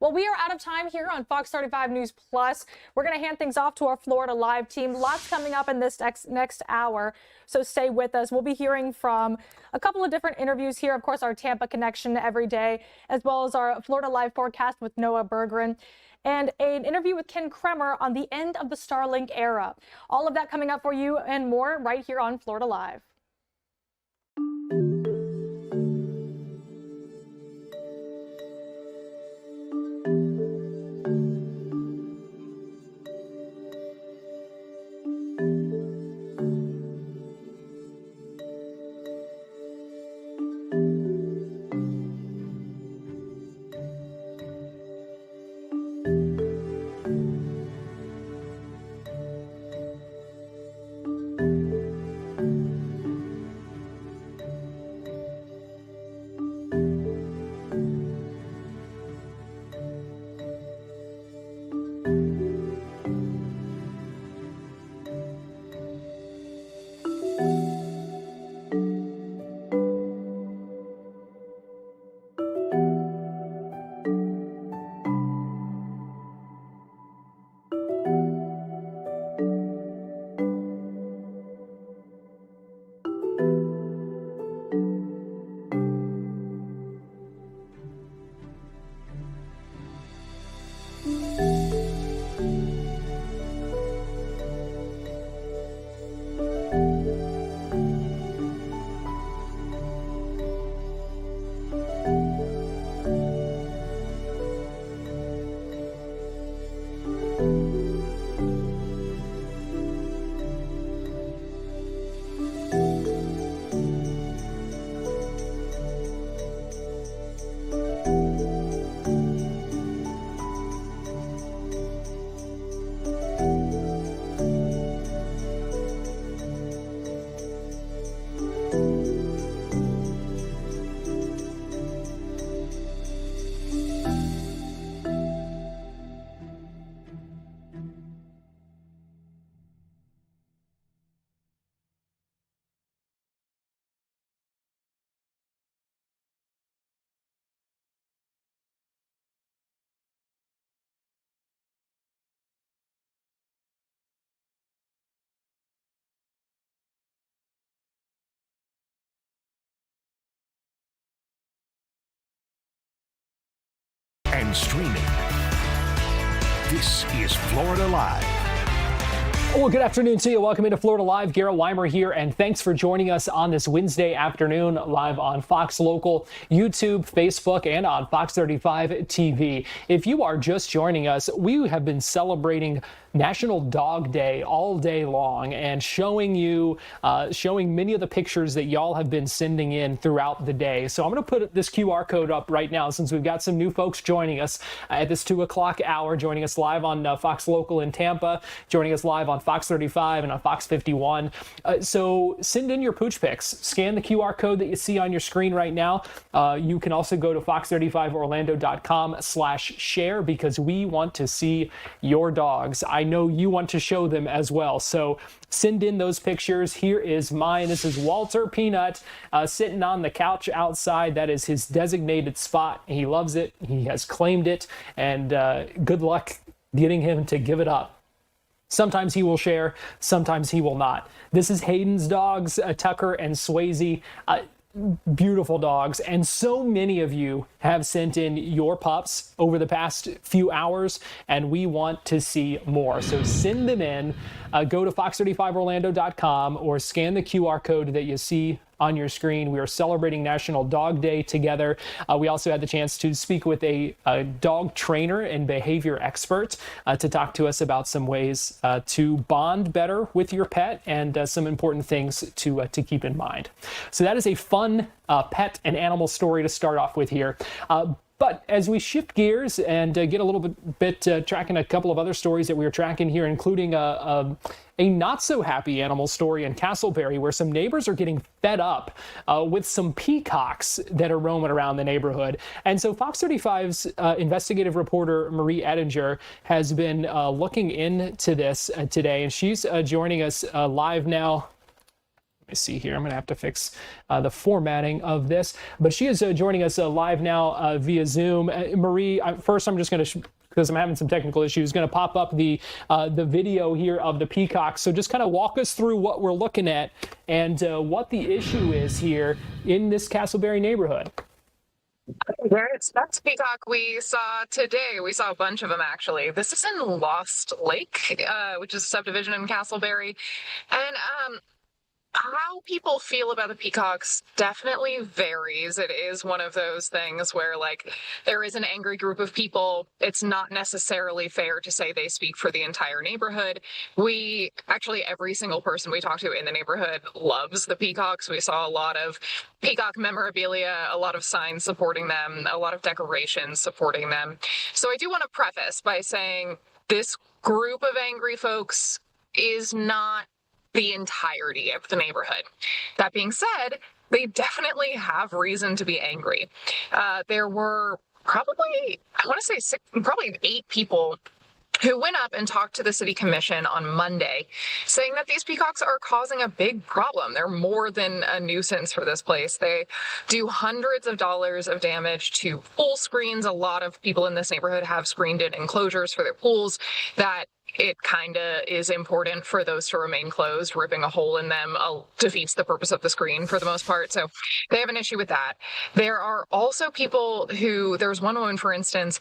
Well, we are out of time here on Fox 35 News Plus. We're going to hand things off to our Florida Live team. Lots coming up in this next hour, so stay with us. We'll be hearing from a couple of different interviews here. Of course, our Tampa connection every day, as well as our Florida Live forecast with Noah Bergeron, and an interview with Ken Kremer on the end of the Starlink era. All of that coming up for you and more right here on Florida Live. And streaming. This is Florida Live. Well, good afternoon to you. Welcome into Florida Live. Garrett Weimer here, and thanks for joining us on this Wednesday afternoon live on Fox Local, YouTube, Facebook, and on Fox 35 TV. If you are just joining us, we have been celebrating National Dog Day all day long and showing many of the pictures that y'all have been sending in throughout the day. So I'm going to put this QR code up right now since we've got some new folks joining us at this 2 o'clock hour, joining us live on Fox Local in Tampa, joining us live on Fox 35 and on Fox 51. So send in your pooch pics. Scan the QR code that you see on your screen right now. You can also go to fox35orlando.com/share because we want to see your dogs. I know you want to show them as well. So send in those pictures. Here is mine. This is Walter Peanut sitting on the couch outside. That is his designated spot. He loves it. He has claimed it. And good luck getting him to give it up. Sometimes he will share, sometimes he will not. This is Hayden's dogs, Tucker and Swayze. Beautiful dogs, and so many of you have sent in your pups over the past few hours, and we want to see more. So send them in. Go to fox35orlando.com or scan the QR code that you see on your screen. We are celebrating National Dog Day together. We also had the chance to speak with a dog trainer and behavior expert to talk to us about some ways to bond better with your pet and some important things to keep in mind. So that is a fun pet and animal story to start off with here. But as we shift gears and get a little bit tracking a couple of other stories that we were tracking here, including a not so happy animal story in Castleberry where some neighbors are getting fed up with some peacocks that are roaming around the neighborhood. And so Fox 35's investigative reporter Marie Ettinger has been looking into this today, and she's joining us live now. See here, I'm going to have to fix the formatting of this, but she is joining us live now via Zoom. Marie, first I'm just going to, because I'm having some technical issues, going to pop up the video here of the peacocks. So just kind of walk us through what we're looking at and what the issue is here in this Castleberry neighborhood. That's peacock we saw today. We saw a bunch of them, actually. This is in Lost Lake, which is a subdivision in Castleberry. And how people feel about the peacocks definitely varies. It is one of those things where, like, there is an angry group of people. It's not necessarily fair to say they speak for the entire neighborhood. Every single person we talk to in the neighborhood loves the peacocks. We saw a lot of peacock memorabilia, a lot of signs supporting them, a lot of decorations supporting them. So I do want to preface by saying this group of angry folks is not the entirety of the neighborhood. That being said, they definitely have reason to be angry. There were probably 8 people who went up and talked to the city commission on Monday, saying that these peacocks are causing a big problem. They're more than a nuisance for this place. They do hundreds of dollars of damage to pool screens. A lot of people in this neighborhood have screened-in enclosures for their pools that it kind of is important for those to remain closed. Ripping a hole in them defeats the purpose of the screen for the most part. So they have an issue with that. There are also people there's one woman, for instance,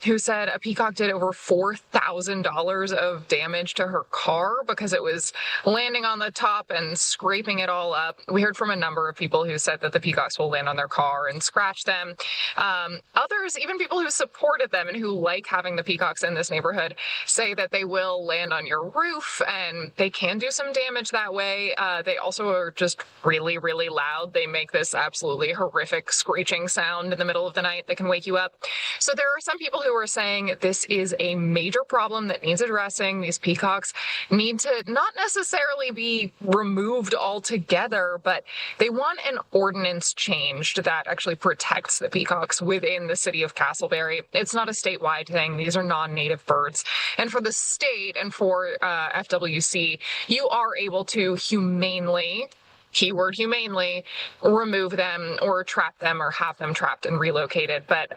who said a peacock did over $4,000 of damage to her car because it was landing on the top and scraping it all up. We heard from a number of people who said that the peacocks will land on their car and scratch them. Others, even people who supported them and who like having the peacocks in this neighborhood, say that they will land on your roof and they can do some damage that way. They also are just really, really loud. They make this absolutely horrific screeching sound in the middle of the night that can wake you up. So there are some people who are saying this is a major problem that needs addressing. These peacocks need to not necessarily be removed altogether, but they want an ordinance changed that actually protects the peacocks within the city of Castleberry. It's not a statewide thing. These are non-native birds. And for the state and for FWC, you are able to humanely, keyword humanely, remove them or trap them or have them trapped and relocated. But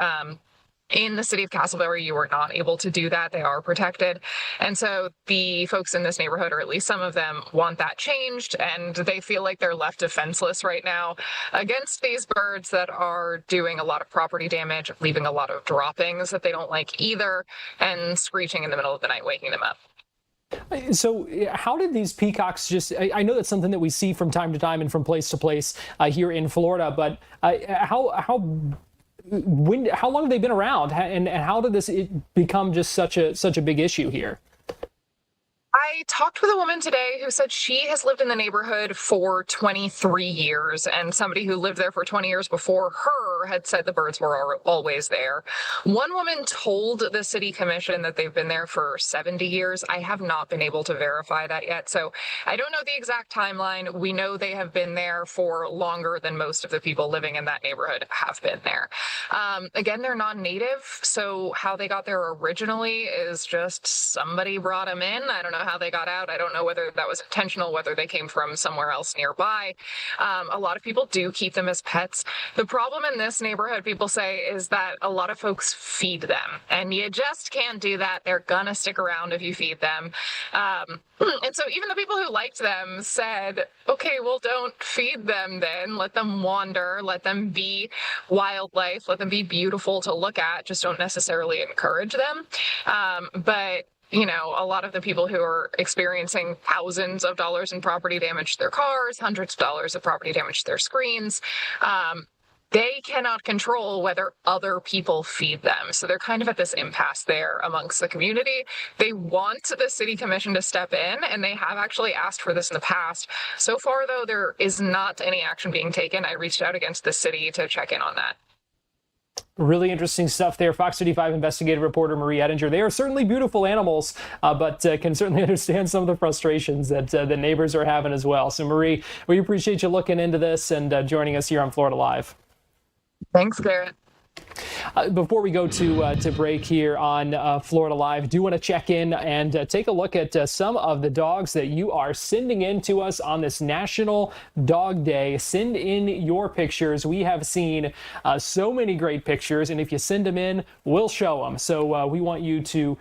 in the city of Castleberry, you are not able to do that. They are protected. And so the folks in this neighborhood, or at least some of them, want that changed, and they feel like they're left defenseless right now against these birds that are doing a lot of property damage, leaving a lot of droppings that they don't like either, and screeching in the middle of the night, waking them up. So how did these peacocks I know that's something that we see from time to time and from place to place here in Florida, but how long have they been around, and how did this become just such a big issue here? I talked with a woman today who said she has lived in the neighborhood for 23 years, and somebody who lived there for 20 years before her had said the birds were always there. One woman told the city commission that they've been there for 70 years. I have not been able to verify that yet, so I don't know the exact timeline. We know they have been there for longer than most of the people living in that neighborhood have been there. Again, they're non-native, so how they got there originally is just somebody brought them in. I don't know how they got out. I don't know whether that was intentional, whether they came from somewhere else nearby. A lot of people do keep them as pets. The problem in this neighborhood, people say, is that a lot of folks feed them, and you just can't do that. They're gonna stick around if you feed them. And so even the people who liked them said, okay, well, don't feed them then. Let them wander, let them be wildlife, let them be beautiful to look at. Just don't necessarily encourage them. But you know, a lot of the people who are experiencing thousands of dollars in property damage to their cars, hundreds of dollars of property damage to their screens, they cannot control whether other people feed them. So they're kind of at this impasse there amongst the community. They want the city commission to step in, and they have actually asked for this in the past. So far, though, there is not any action being taken. I reached out against the city to check in on that. Really interesting stuff there. Fox 35 investigative reporter Marie Ettinger. They are certainly beautiful animals, but can certainly understand some of the frustrations that the neighbors are having as well. So, Marie, we appreciate you looking into this and joining us here on Florida Live. Thanks, Garrett. Before we go to break here on Florida Live, do want to check in and take a look at some of the dogs that you are sending in to us on this National Dog Day. Send in your pictures. We have seen so many great pictures, and if you send them in, we'll show them. So we want you to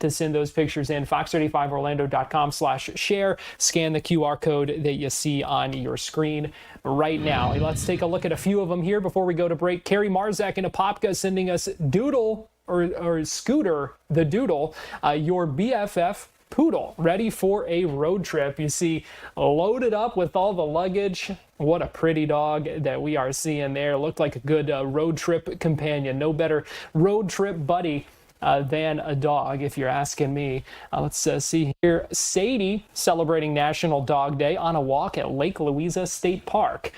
send those pictures in. fox35orlando.com/share. Scan the QR code that you see on your screen right now. Let's take a look at a few of them here before we go to break. Carrie Marzak in Apopka sending us Doodle or Scooter the Doodle, your BFF poodle, ready for a road trip. You see, loaded up with all the luggage. What a pretty dog that we are seeing there. Looked like a good road trip companion. No better road trip buddy than a dog, if you're asking me. Let's see here. Sadie celebrating National Dog Day on a walk at Lake Louisa State Park.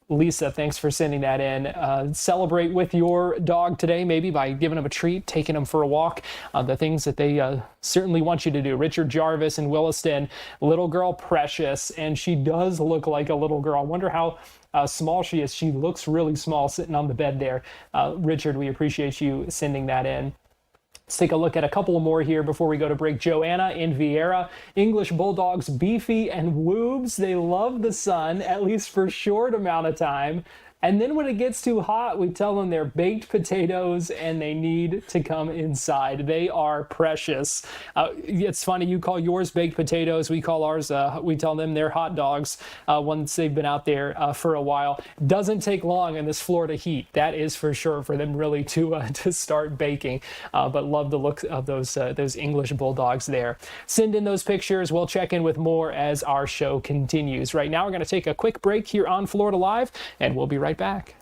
Lisa, thanks for sending that in. Celebrate with your dog today, maybe by giving them a treat, taking them for a walk, the things that they certainly want you to do. Richard Jarvis in Williston, little girl Precious, and she does look like a little girl. I wonder how small she is. She looks really small sitting on the bed there. Richard, we appreciate you sending that in. Let's take a look at a couple more here before we go to break. Joanna in Vieira, English Bulldogs Beefy and Woobs. They love the sun, at least for a short amount of time. And then when it gets too hot, we tell them they're baked potatoes and they need to come inside. They are precious. It's funny, you call yours baked potatoes. We call ours, we tell them they're hot dogs once they've been out there for a while. Doesn't take long in this Florida heat. That is for sure for them really to start baking. But love the look of those English Bulldogs there. Send in those pictures. We'll check in with more as our show continues. Right now, we're going to take a quick break here on Florida Live, and we'll be right back.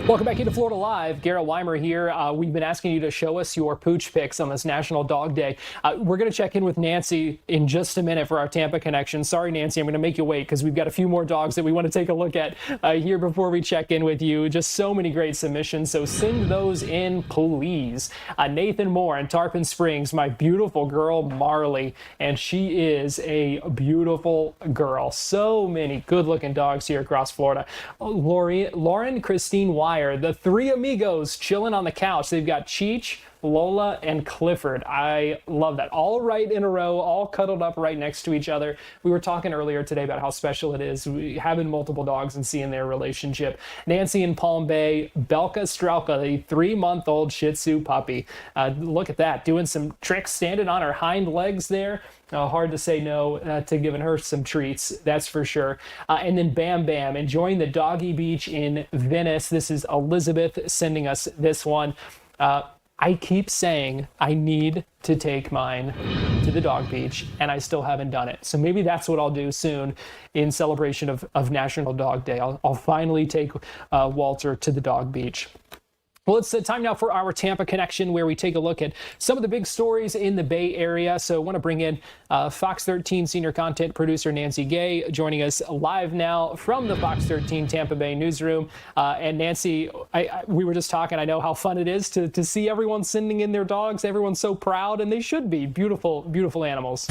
Welcome back into Florida Live. Garrett Weimer here. We've been asking you to show us your pooch pics on this National Dog Day. We're going to check in with Nancy in just a minute for our Tampa connection. Sorry, Nancy, I'm going to make you wait because we've got a few more dogs that we want to take a look at here before we check in with you. Just so many great submissions, so send those in, please. Nathan Moore in Tarpon Springs, my beautiful girl Marley, and she is a beautiful girl. So many good-looking dogs here across Florida. Lauren Christine Wire, the three amigos chilling on the couch. They've got Cheech, Lola, and Clifford. I love that. All right in a row, all cuddled up right next to each other. We were talking earlier today about how special it is having multiple dogs and seeing their relationship. Nancy in Palm Bay, Belka Strelka, the 3-month-old Shih Tzu puppy. Look at that, doing some tricks, standing on her hind legs there. Hard to say no to giving her some treats, that's for sure. And then Bam Bam, enjoying the doggy beach in Venice. This is Elizabeth sending us this one. I keep saying I need to take mine to the dog beach, and I still haven't done it. So maybe that's what I'll do soon in celebration of National Dog Day. I'll finally take Walter to the dog beach. Well, it's time now for our Tampa Connection, where we take a look at some of the big stories in the Bay Area. So I want to bring in Fox 13 senior content producer Nancy Gay, joining us live now from the Fox 13 Tampa Bay newsroom. And Nancy, we were just talking, I know how fun it is to see everyone sending in their dogs. Everyone's so proud, and they should be. Beautiful, beautiful animals.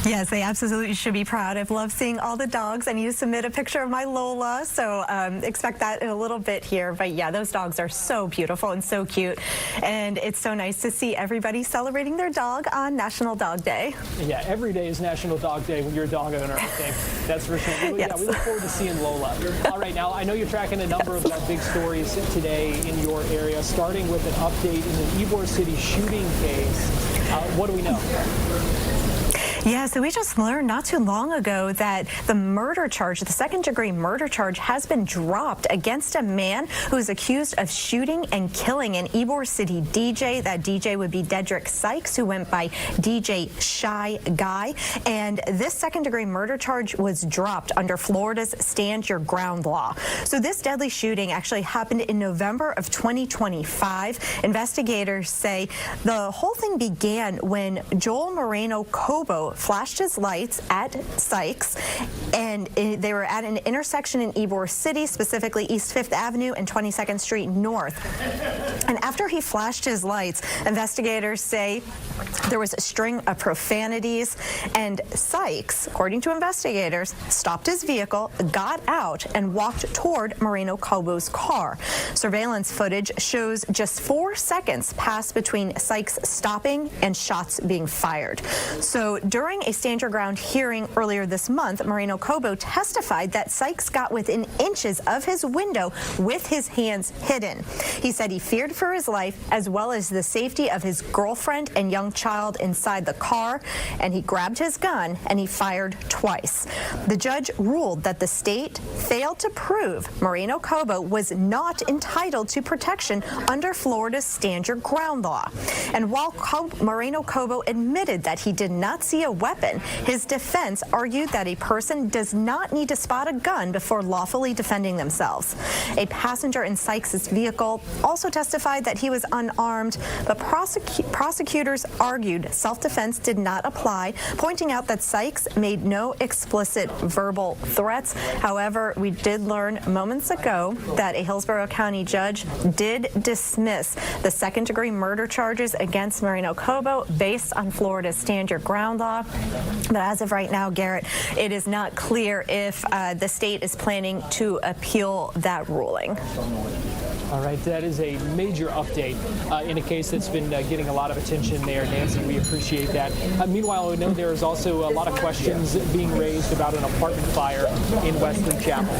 Yes, they absolutely should be proud. I've loved seeing all the dogs. I need to submit a picture of my Lola, so expect that in a little bit here. But yeah, those dogs are so beautiful and so cute. And it's so nice to see everybody celebrating their dog on National Dog Day. Yeah, every day is National Dog Day when you're a dog owner, I think. That's for sure. Well, yes. Yeah, we look forward to seeing Lola. All right, now I know you're tracking a number of big stories today in your area, starting with an update in the Ybor City shooting case. What do we know? Yeah, so we just learned not too long ago that the murder charge, the second-degree murder charge, has been dropped against a man who is accused of shooting and killing an Ybor City DJ. That DJ would be Dedrick Sykes, who went by DJ Shy Guy. And this second-degree murder charge was dropped under Florida's Stand Your Ground law. So this deadly shooting actually happened in November of 2025. Investigators say the whole thing began when Joel Moreno Cobo flashed his lights at Sykes, and they were at an intersection in Ybor City, specifically East 5th Avenue and 22nd Street North. And after he flashed his lights, investigators say there was a string of profanities, and Sykes, according to investigators, stopped his vehicle, got out, and walked toward Moreno Cobo's car. Surveillance footage shows just 4 seconds passed between Sykes stopping and shots being fired. So during a Stand Your Ground hearing earlier this month, Moreno Cobo testified that Sykes got within inches of his window with his hands hidden. He said he feared for his life as well as the safety of his girlfriend and young child inside the car, and he grabbed his gun and he fired twice. The judge ruled that the state failed to prove Moreno Cobo was not entitled to protection under Florida's Stand Your Ground law. And while Moreno Cobo admitted that he did not see a weapon, his defense argued that a person does not need to spot a gun before lawfully defending themselves. A passenger in Sykes' vehicle also testified that he was unarmed, but prosecutors argued self-defense did not apply, pointing out that Sykes made no explicit verbal threats. However, we did learn moments ago that a Hillsborough County judge did dismiss the second-degree murder charges against Moreno Cobo based on Florida's Stand Your Ground law. But as of right now, Garrett, it is not clear if the state is planning to appeal that ruling. All right, that is a major update in a case that's been getting a lot of attention there, Nancy. We appreciate that. Meanwhile, we know there is also a lot of questions being raised about an apartment fire in Wesley Chapel.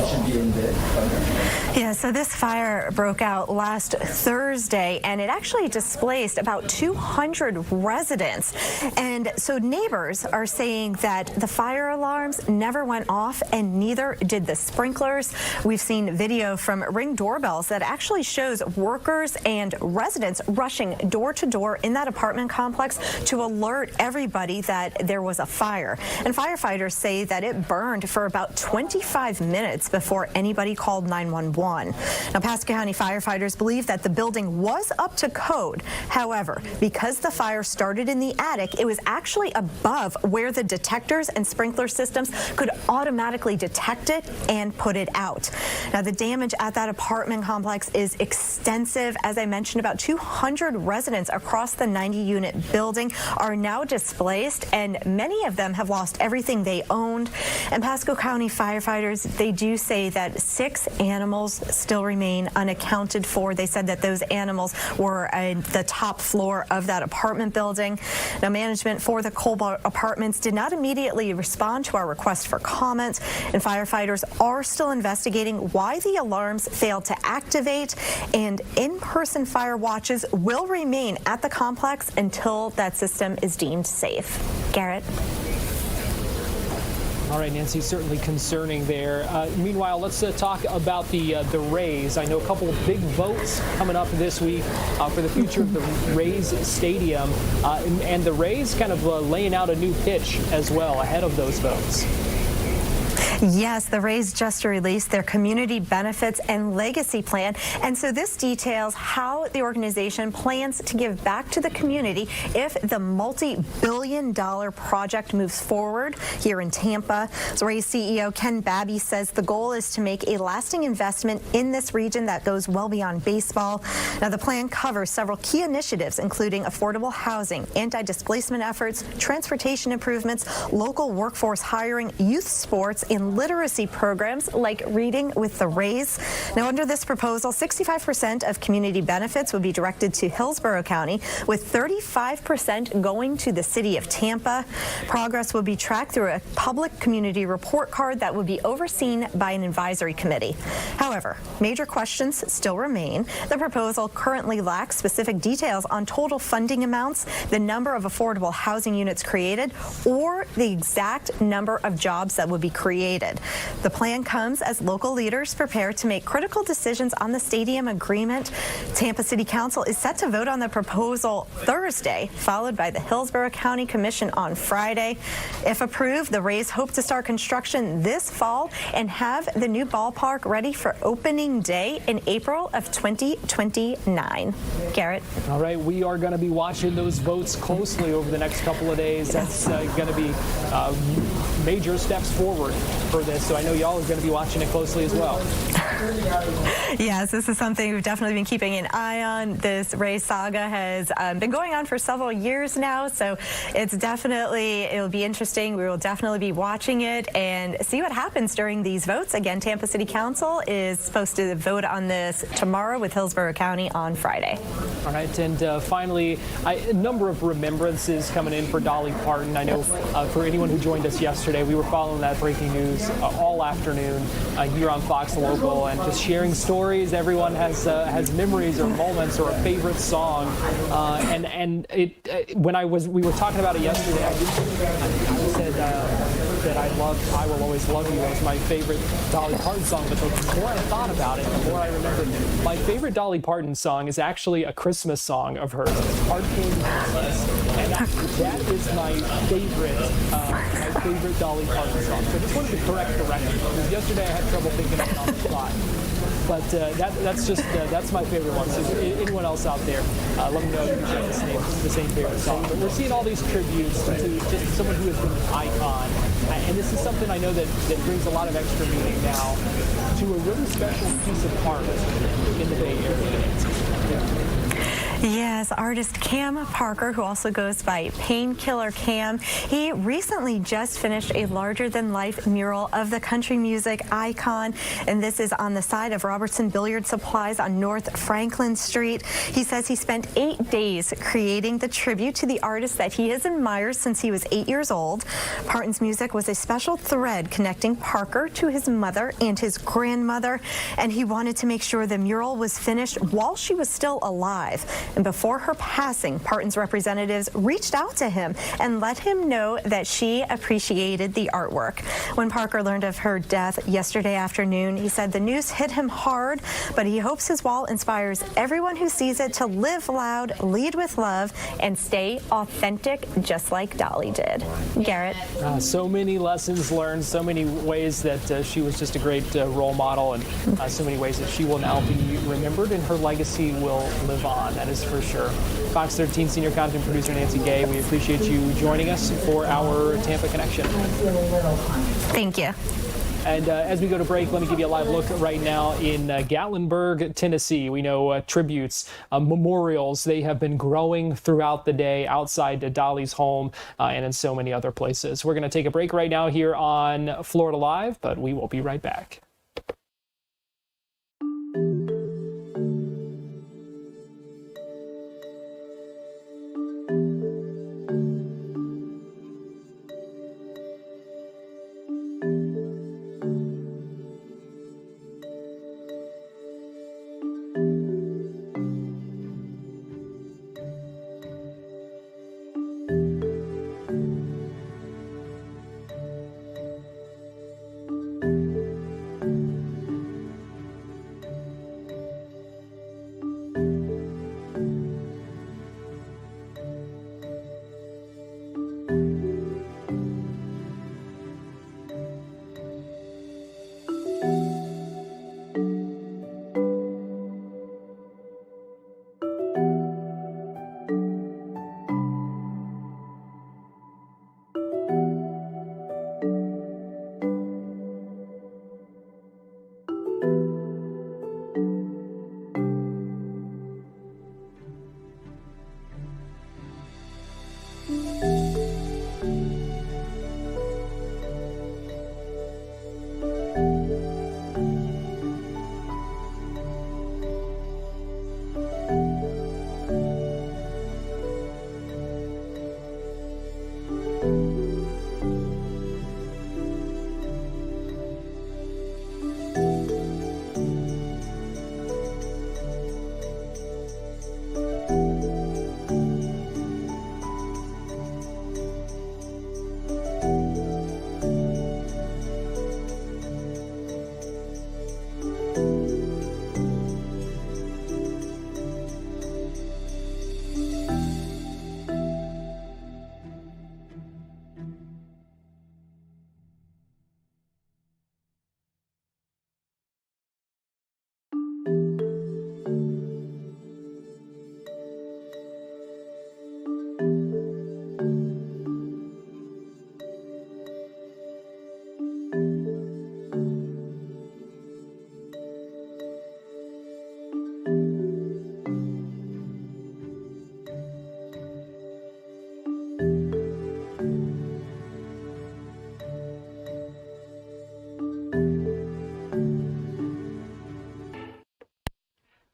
Yeah, so this fire broke out last Thursday, and it actually displaced about 200 residents. And so neighbors neighbors are saying that the fire alarms never went off and neither did the sprinklers. We've seen video from Ring doorbells that actually shows workers and residents rushing door to door in that apartment complex to alert everybody that there was a fire. And firefighters say that it burned for about 25 minutes before anybody called 911. Now, Pasco County firefighters believe that the building was up to code. However, because the fire started in the attic, it was actually above where the detectors and sprinkler systems could automatically detect it and put it out. Now, the damage at that apartment complex is extensive. As I mentioned, about 200 residents across the 90-unit building are now displaced, and many of them have lost everything they owned. And Pasco County firefighters, they do say that 6 animals still remain unaccounted for. They said that those animals were in the top floor of that apartment building. Now, management for the Cobalt Apartments did not immediately respond to our request for comment, and firefighters are still investigating why the alarms failed to activate, and in-person fire watches will remain at the complex until that system is deemed safe. Garrett. All right, Nancy, certainly concerning there. Meanwhile, let's talk about the Rays. I know a couple of big votes coming up this week for the future of the Rays Stadium, and the Rays kind of laying out a new pitch as well ahead of those votes. Yes, the Rays just released their community benefits and legacy plan. And so this details how the organization plans to give back to the community if the multi-billion-dollar project moves forward here in Tampa. So Rays CEO Ken Babby says the goal is to make a lasting investment in this region that goes well beyond baseball. Now, the plan covers several key initiatives, including affordable housing, anti-displacement efforts, transportation improvements, local workforce hiring, youth sports, and literacy programs like Reading with the Rays. Now, under this proposal, 65% of community benefits would be directed to Hillsborough County, with 35% going to the city of Tampa. Progress will be tracked through a public community report card that would be overseen by an advisory committee. However, major questions still remain. The proposal currently lacks specific details on total funding amounts, the number of affordable housing units created, or the exact number of jobs that would be created. The plan comes as local leaders prepare to make critical decisions on the stadium agreement. Tampa City Council is set to vote on the proposal Thursday, followed by the Hillsborough County Commission on Friday. If approved, the Rays hope to start construction this fall and have the new ballpark ready for opening day in April of 2029. Garrett. All right, we are going to be watching those votes closely over the next couple of days. That's going to be major steps forward for this, so I know y'all are going to be watching it closely as well. Yes, this is something we've definitely been keeping an eye on. This Rays saga has been going on for several years now, so it'll be interesting. We will definitely be watching it and see what happens during these votes. Again, Tampa City Council is supposed to vote on this tomorrow with Hillsborough County on Friday. All right, and finally, a number of remembrances coming in for Dolly Parton. I know for anyone who joined us yesterday, we were following that breaking news all afternoon here on Fox Local, and just sharing stories. Everyone has memories or moments or a favorite song, and we were talking about it yesterday. I said that I Will Always Love You was my favorite Dolly Parton song, but the more I thought about it, the more I remembered my favorite Dolly Parton song is actually a Christmas song of hers. It's Hard Candy Christmas, and that is my favorite Dolly Parton song. So I just wanted to correct the record, because yesterday I had trouble thinking of it on the spot. But that's my favorite one. So anyone else out there, let me know if you have the same favorite song. But we're seeing all these tributes to just someone who has been an icon. And this is something I know that brings a lot of extra meaning now to a really special piece of art in the Bay Area. Yes, artist Cam Parker, who also goes by Painkiller Cam, he recently just finished a larger-than-life mural of the country music icon, and this is on the side of Robertson Billiard Supplies on North Franklin Street. He says he spent 8 days creating the tribute to the artist that he has admired since he was 8 years old. Parton's music was a special thread connecting Parker to his mother and his grandmother, and he wanted to make sure the mural was finished while she was was still alive. And before her passing, Parton's representatives reached out to him and let him know that she appreciated the artwork. When Parker learned of her death yesterday afternoon, he said the news hit him hard, but he hopes his wall inspires everyone who sees it to live loud, lead with love, and stay authentic, just like Dolly did. Garrett. So many lessons learned, so many ways that she was just a great role model, and so many ways that she will now be remembered and her legacy will live on. That is for sure. Fox 13 senior content producer Nancy Gay, we appreciate you joining us for our Tampa Connection. Thank you. And as we go to break, let me give you a live look right now in Gatlinburg, Tennessee. We know tributes, memorials, they have been growing throughout the day outside Dolly's home and in so many other places. We're going to take a break right now here on Florida Live, but we will be right back.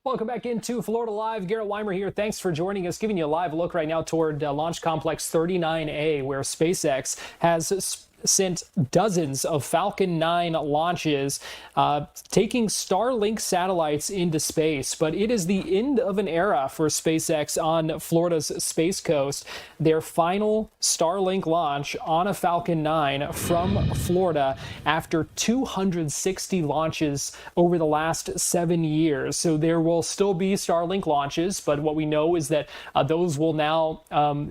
Welcome back into Florida Live. Garrett Weimer here. Thanks for joining us. Giving you a live look right now toward Launch Complex 39A, where SpaceX has sent dozens of Falcon 9 launches, taking Starlink satellites into space. But it is the end of an era for SpaceX on Florida's Space Coast. Their final Starlink launch on a Falcon 9 from Florida after 260 launches over the last 7 years. So there will still be Starlink launches, but what we know is that those will now,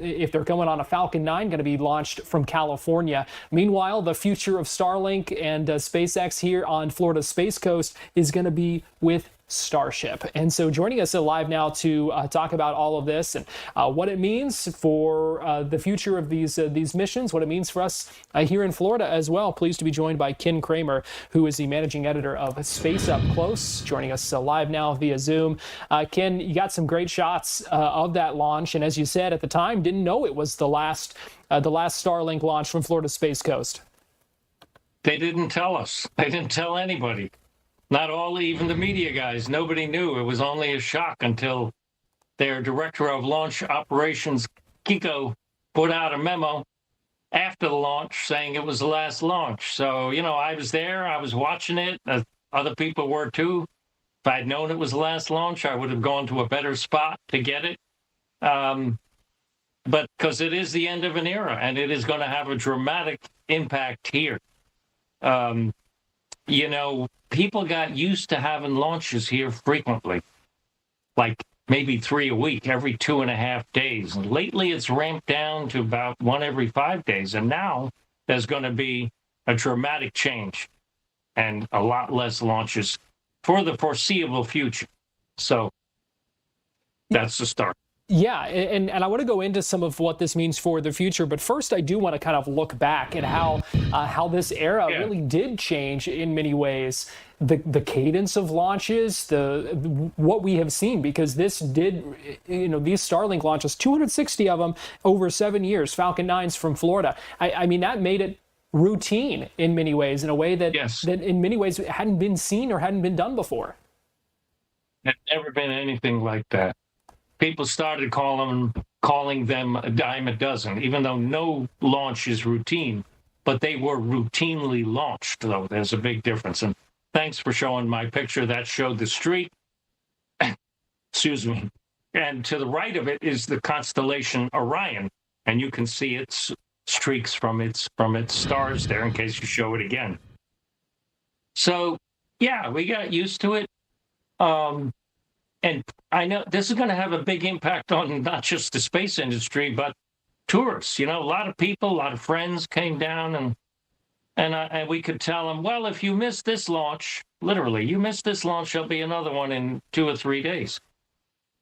if they're coming on a Falcon 9, going to be launched from California. Meanwhile, the future of Starlink and SpaceX here on Florida's Space Coast is going to be with Starship. And so joining us live now to talk about all of this and what it means for the future of these missions, what it means for us here in Florida as well. Pleased to be joined by Ken Kramer, who is the managing editor of Space Up Close, joining us live now via Zoom. Ken, you got some great shots of that launch, and as you said at the time, didn't know it was the last Starlink launch from Florida's Space Coast. They didn't tell us. They didn't tell anybody. Not all, even the media guys. Nobody knew. It was only a shock until their director of launch operations, Kiko, put out a memo after the launch saying it was the last launch. So, I was there. I was watching it. Other people were too. If I'd known it was the last launch, I would have gone to a better spot to get it. But because it is the end of an era, and it is going to have a dramatic impact here. You know, people got used to having launches here frequently, like maybe 3 a week, every 2.5 days. And lately, it's ramped down to about 1 every 5 days. And now there's going to be a dramatic change and a lot less launches for the foreseeable future. So that's the start. Yeah, and I want to go into some of what this means for the future, but first I do want to kind of look back at how this era really did change in many ways. The cadence of launches, what we have seen, because this did, you know, these Starlink launches, 260 of them over 7 years, Falcon 9s from Florida. I mean, that made it routine in many ways, in a way that in many ways it hadn't been seen or hadn't been done before. There's never been anything like that. People started calling them a dime a dozen, even though no launch is routine, but they were routinely launched, though. There's a big difference. And thanks for showing my picture. That showed the streak. Excuse me. And to the right of it is the constellation Orion, and you can see its streaks from its stars there in case you show it again. So, yeah, we got used to it. And I know this is going to have a big impact on not just the space industry, but tourists. You know, a lot of people, a lot of friends came down, and we could tell them, well, if you miss this launch, literally, you miss this launch, there'll be another one in 2 or 3 days.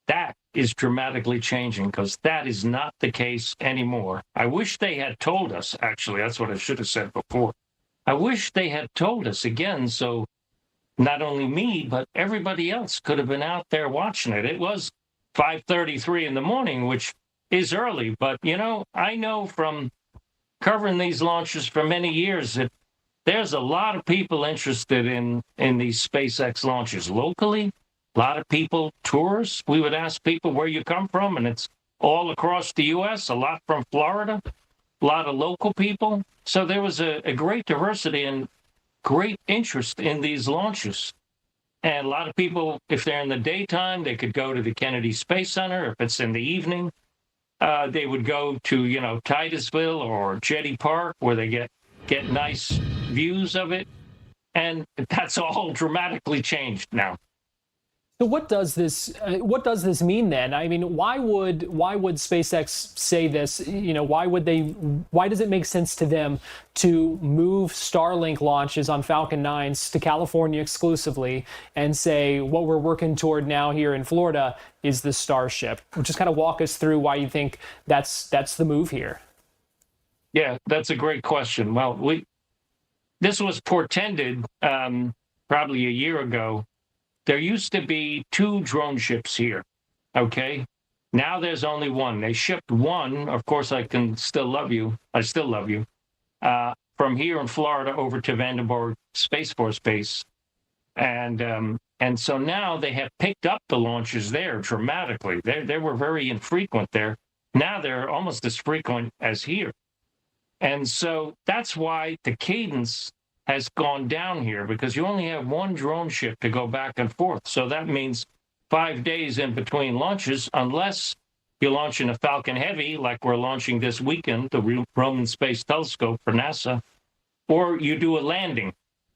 That is dramatically changing, because that is not the case anymore. I wish they had told us, actually, that's what I should have said before. I wish they had told us again, so not only me, but everybody else could have been out there watching it. It was 5:33 in the morning, which is early, but, you know, I know from covering these launches for many years that there's a lot of people interested in these SpaceX launches locally. A lot of people, tourists, we would ask people where you come from, and it's all across the U.S., a lot from Florida, a lot of local people. So there was a great diversity and great interest in these launches. And a lot of people, if they're in the daytime, they could go to the Kennedy Space Center. If it's in the evening, they would go to, you know, Titusville or Jetty Park, where they get nice views of it. And that's all dramatically changed now. So what does this mean then? I mean, why would SpaceX say this? You know, why does it make sense to them to move Starlink launches on Falcon 9s to California exclusively and say what we're working toward now here in Florida is the Starship? Just kind of walk us through why you think that's the move here. Yeah, that's a great question. Well, this was portended probably a year ago. There used to be 2 drone ships here, okay? Now there's only 1. They shipped 1. Of course, I still love you, from here in Florida over to Vandenberg Space Force Base. And so now they have picked up the launches there dramatically. They were very infrequent there. Now they're almost as frequent as here. And so that's why the cadence has gone down here, because you only have 1 drone ship to go back and forth. So that means 5 days in between launches, unless you're launching a Falcon Heavy, like we're launching this weekend, the Roman Space Telescope for NASA, or you do a landing.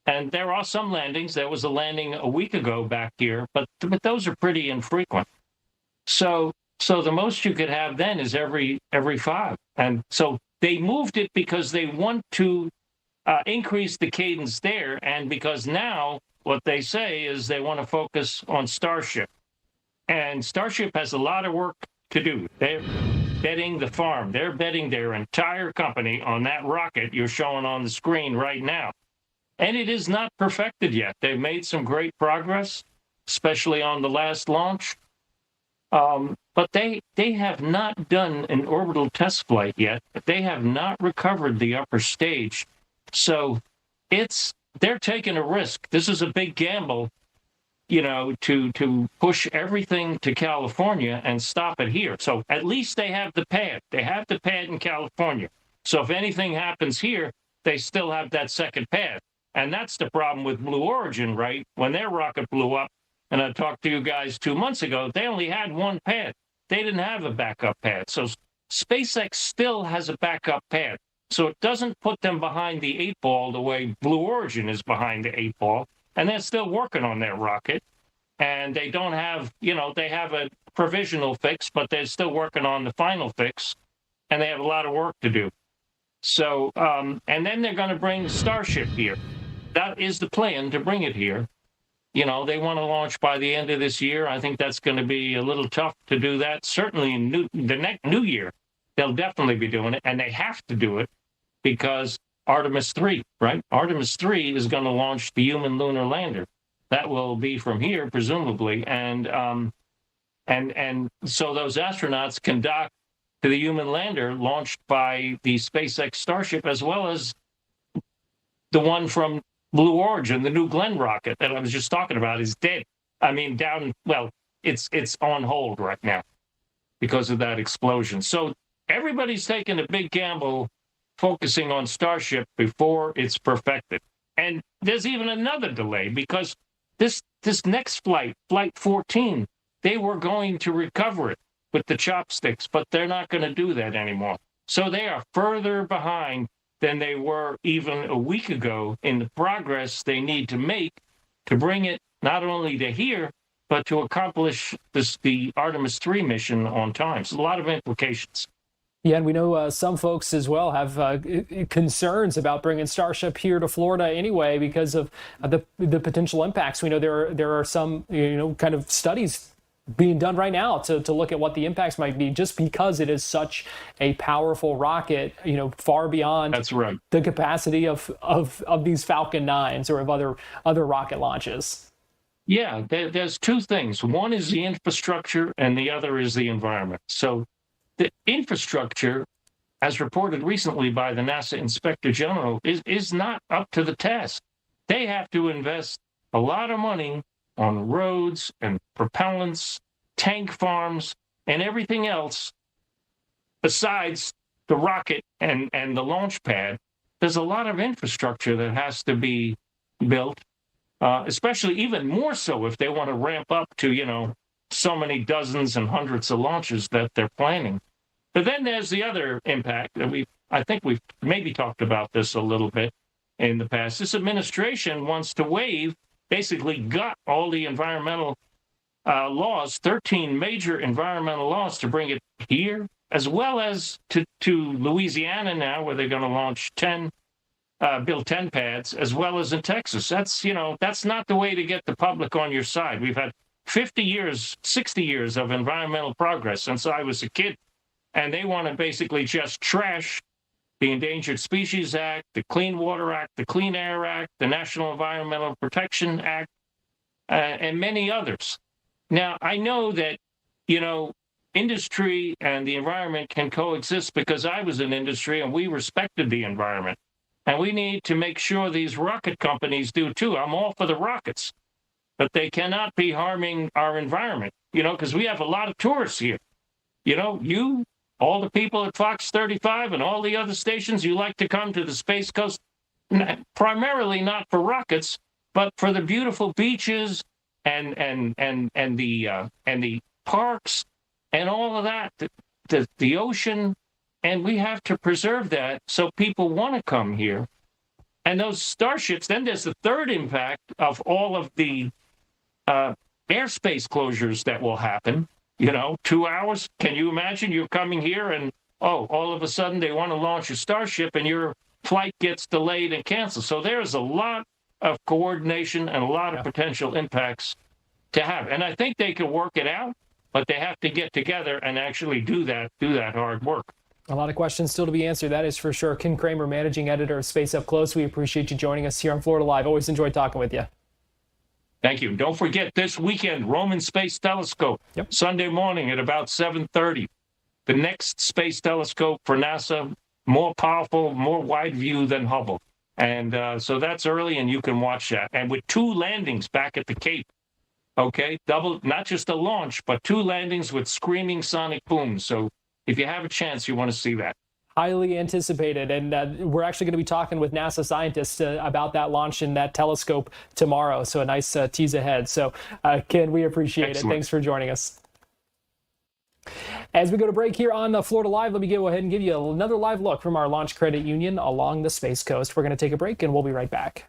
And there are some landings. There was a landing a week ago back here, but those are pretty infrequent. So the most you could have then is every 5. And so they moved it because they want to increase the cadence there, and because now what they say is they want to focus on Starship. And Starship has a lot of work to do. They're betting the farm. They're betting their entire company on that rocket you're showing on the screen right now. And it is not perfected yet. They've made some great progress, especially on the last launch. But they have not done an orbital test flight yet. They have not recovered the upper stage. So they're taking a risk. This is a big gamble, you know, to push everything to California and stop it here. So at least they have the pad. They have the pad in California. So if anything happens here, they still have that second pad. And that's the problem with Blue Origin, right? When their rocket blew up and I talked to you guys 2 months ago, they only had one pad. They didn't have a backup pad. So SpaceX still has a backup pad. So it doesn't put them behind the 8 ball the way Blue Origin is behind the 8 ball. And they're still working on their rocket. And they don't have, they have a provisional fix, but they're still working on the final fix. And they have a lot of work to do. So, and then they're going to bring Starship here. That is the plan, to bring it here. They want to launch by the end of this year. I think that's going to be a little tough to do that. Certainly in the next new year, they'll definitely be doing it. And they have to do it because Artemis 3, right? Artemis 3 is going to launch the human lunar lander. That will be from here, presumably. And so those astronauts can dock to the human lander launched by the SpaceX Starship, as well as the one from Blue Origin, the New Glenn rocket that I was just talking about, is dead. I mean, it's on hold right now because of that explosion. So everybody's taking a big gamble focusing on Starship before it's perfected. And there's even another delay because this next flight, Flight 14, they were going to recover it with the chopsticks, but they're not going to do that anymore. So they are further behind than they were even a week ago in the progress they need to make to bring it not only to here, but to accomplish the Artemis 3 mission on time. So a lot of implications. Yeah, and we know some folks as well have concerns about bringing Starship here to Florida anyway because of the potential impacts. We know there are some kind of studies being done right now to look at what the impacts might be, just because it is such a powerful rocket, far beyond that's right the capacity of these Falcon 9s or of other rocket launches. Yeah, there's two things. One is the infrastructure and the other is the environment. So the infrastructure, as reported recently by the NASA Inspector General, is not up to the task. They have to invest a lot of money on roads and propellants, tank farms, and everything else besides the rocket and the launch pad. There's a lot of infrastructure that has to be built, especially even more so if they want to ramp up to, so many dozens and hundreds of launches that they're planning. But then there's the other impact that I think we've maybe talked about this a little bit in the past. This administration wants to basically gut all the environmental laws, 13 major environmental laws, to bring it here, as well as to Louisiana now, where they're going to launch build 10 pads, as well as in Texas. That's not the way to get the public on your side. We've had 50 years, 60 years of environmental progress since I was a kid, and they want to basically just trash the Endangered Species Act, the Clean Water Act, the Clean Air Act, the National Environmental Protection Act, and many others. Now, I know that, industry and the environment can coexist because I was in industry and we respected the environment. And we need to make sure these rocket companies do too. I'm all for the rockets, but they cannot be harming our environment, because we have a lot of tourists here. All the people at Fox 35 and all the other stations, you like to come to the Space Coast, primarily not for rockets, but for the beautiful beaches and the parks and all of that, the ocean, and we have to preserve that so people want to come here. And those starships, then there's the third impact of all of the airspace closures that will happen. 2 hours. Can you imagine you're coming here and, all of a sudden they want to launch a Starship and your flight gets delayed and canceled. So there's a lot of coordination and a lot of potential impacts to have. And I think they can work it out, but they have to get together and actually do that hard work. A lot of questions still to be answered, that is for sure. Ken Kramer, managing editor of Space Up Close. We appreciate you joining us here on Florida Live. Always enjoyed talking with you. Thank you. Don't forget this weekend, Roman Space Telescope, Sunday morning at about 7:30. The next space telescope for NASA, more powerful, more wide view than Hubble. And so that's early, and you can watch that. And with 2 landings back at the Cape, double, not just a launch, but 2 landings with screaming sonic booms. So if you have a chance, you want to see that. highly anticipated. And we're actually going to be talking with NASA scientists about that launch and that telescope tomorrow. So a nice tease ahead. So Ken, we appreciate it. Thanks for joining us. As we go to break here on Florida Live, let me go ahead and give you another live look from our Launch Credit Union along the Space Coast. We're going to take a break and we'll be right back.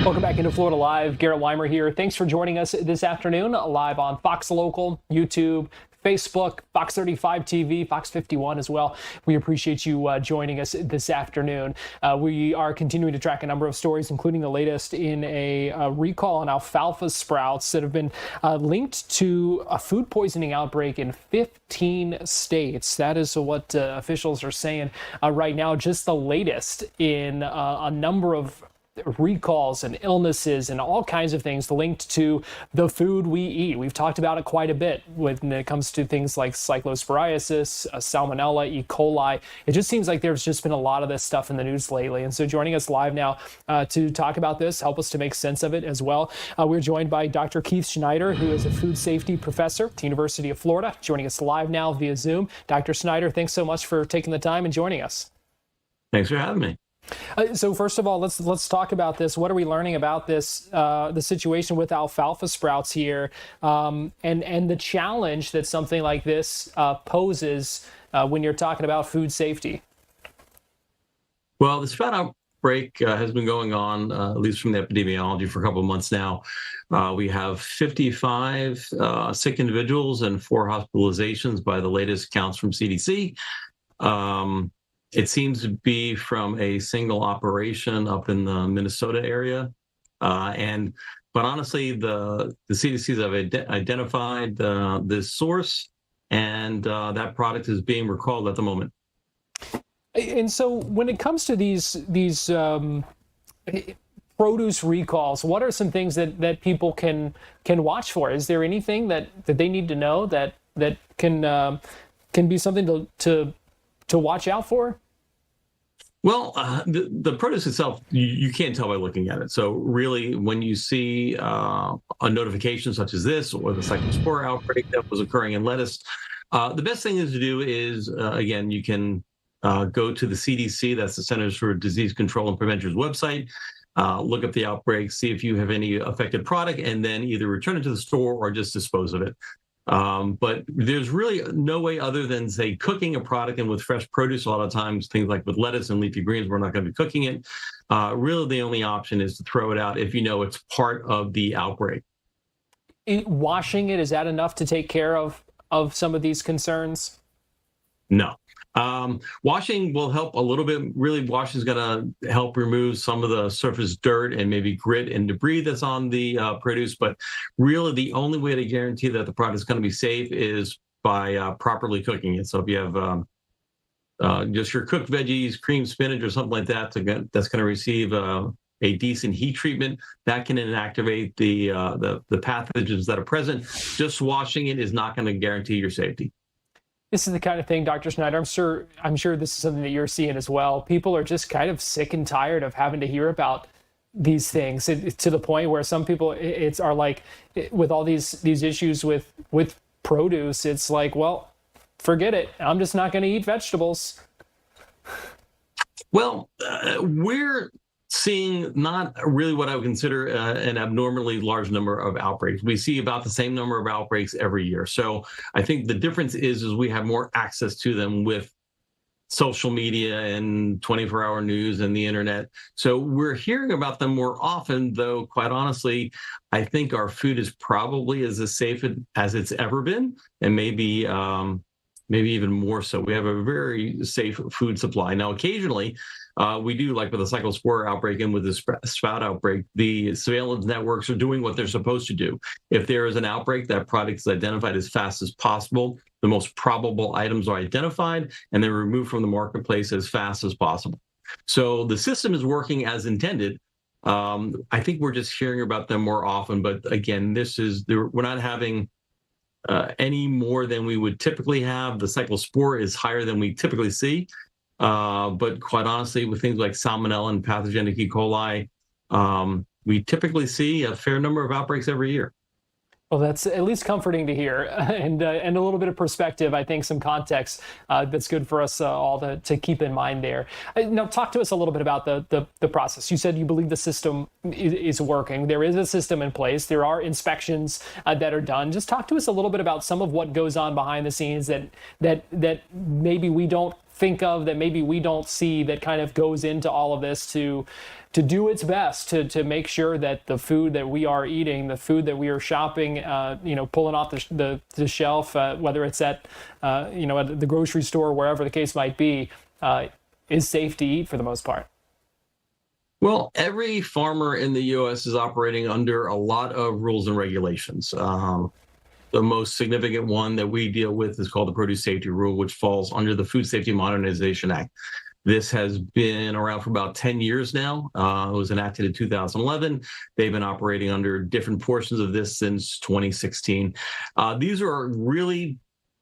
Welcome back into Florida Live. Garrett Weimer here. Thanks for joining us this afternoon live on Fox Local, YouTube, Facebook, Fox 35 TV, Fox 51 as well. We appreciate you joining us this afternoon. We are continuing to track a number of stories, including the latest in a recall on alfalfa sprouts that have been linked to a food poisoning outbreak in 15 states. That is what officials are saying right now. Just the latest in a number of recalls and illnesses and all kinds of things linked to the food we eat. We've talked about it quite a bit when it comes to things like cyclosporiasis, salmonella, E. coli. It just seems like there's just been a lot of this stuff in the news lately. And so joining us live now to talk about this, help us to make sense of it as well. We're joined by Dr. Keith Snyder, who is a food safety professor at the University of Florida, joining us live now via Zoom. Dr. Snyder, thanks so much for taking the time and joining us. Thanks for having me. So first of all, let's talk about this. What are we learning about this, the situation with alfalfa sprouts here, and the challenge that something like this poses when you're talking about food safety? Well, the sprout outbreak has been going on, at least from the epidemiology, for a couple of months now. We have 55 sick individuals and 4 hospitalizations by the latest counts from CDC. It seems to be from a single operation up in the Minnesota area. But honestly, the CDCs have identified this source, and that product is being recalled at the moment. And so when it comes to these produce recalls, what are some things that people can watch for? Is there anything that they need to know that can be something to watch out for? Well, the produce itself, you can't tell by looking at it. So really, when you see a notification such as this, or the cyclospora outbreak that was occurring in lettuce, The best thing to do is, again, you can go to the CDC, that's the Centers for Disease Control and Prevention's website, look up the outbreak, see if you have any affected product, and then either return it to the store or just dispose of it. But there's really no way other than, say, cooking a product. And with fresh produce, a lot of times, things like with lettuce and leafy greens, we're not going to be cooking it. Really, the only option is to throw it out if you know it's part of the outbreak. Washing it, is that enough to take care of some of these concerns? No. Washing will help a little bit. Really, washing is going to help remove some of the surface dirt and maybe grit and debris that's on the produce. But really, the only way to guarantee that the product is going to be safe is by properly cooking it. So if you have just your cooked veggies, cream spinach, or something like that, that's going to receive a decent heat treatment, that can inactivate the pathogens that are present. Just washing it is not going to guarantee your safety. This is the kind of thing, Dr. Schneider, I'm sure this is something that you're seeing as well. People are just kind of sick and tired of having to hear about these things, to the point where some people are like, with all these issues with produce, it's like, well, forget it. I'm just not going to eat vegetables. Well, we're seeing not really what I would consider an abnormally large number of outbreaks. We see about the same number of outbreaks every year. So I think the difference is we have more access to them with social media and 24-hour news and the internet. So we're hearing about them more often, though, quite honestly, I think our food is probably as safe as it's ever been, and maybe even more so. We have a very safe food supply. Now, occasionally, we do, like with the cyclospora outbreak and with the spout outbreak, the surveillance networks are doing what they're supposed to do. If there is an outbreak, that product is identified as fast as possible. The most probable items are identified and then removed from the marketplace as fast as possible. So the system is working as intended. I think we're just hearing about them more often. But again, we're not having any more than we would typically have. The cyclospora is higher than we typically see. But quite honestly, with things like Salmonella and pathogenic E. coli, we typically see a fair number of outbreaks every year. Well, that's at least comforting to hear, and a little bit of perspective. I think some context that's good for us all to keep in mind there. Now, talk to us a little bit about the process. You said you believe the system is working. There is a system in place. There are inspections that are done. Just talk to us a little bit about some of what goes on behind the scenes that maybe we don't think of, that maybe we don't see, that kind of goes into all of this to do its best to make sure that the food that we are eating, the food that we are shopping, pulling off the shelf, whether it's at the grocery store, wherever the case might be, is safe to eat for the most part. Well, every farmer in the U.S. is operating under a lot of rules and regulations. The most significant one that we deal with is called the Produce Safety Rule, which falls under the Food Safety Modernization Act. This has been around for about 10 years now. It was enacted in 2011. They've been operating under different portions of this since 2016. These are really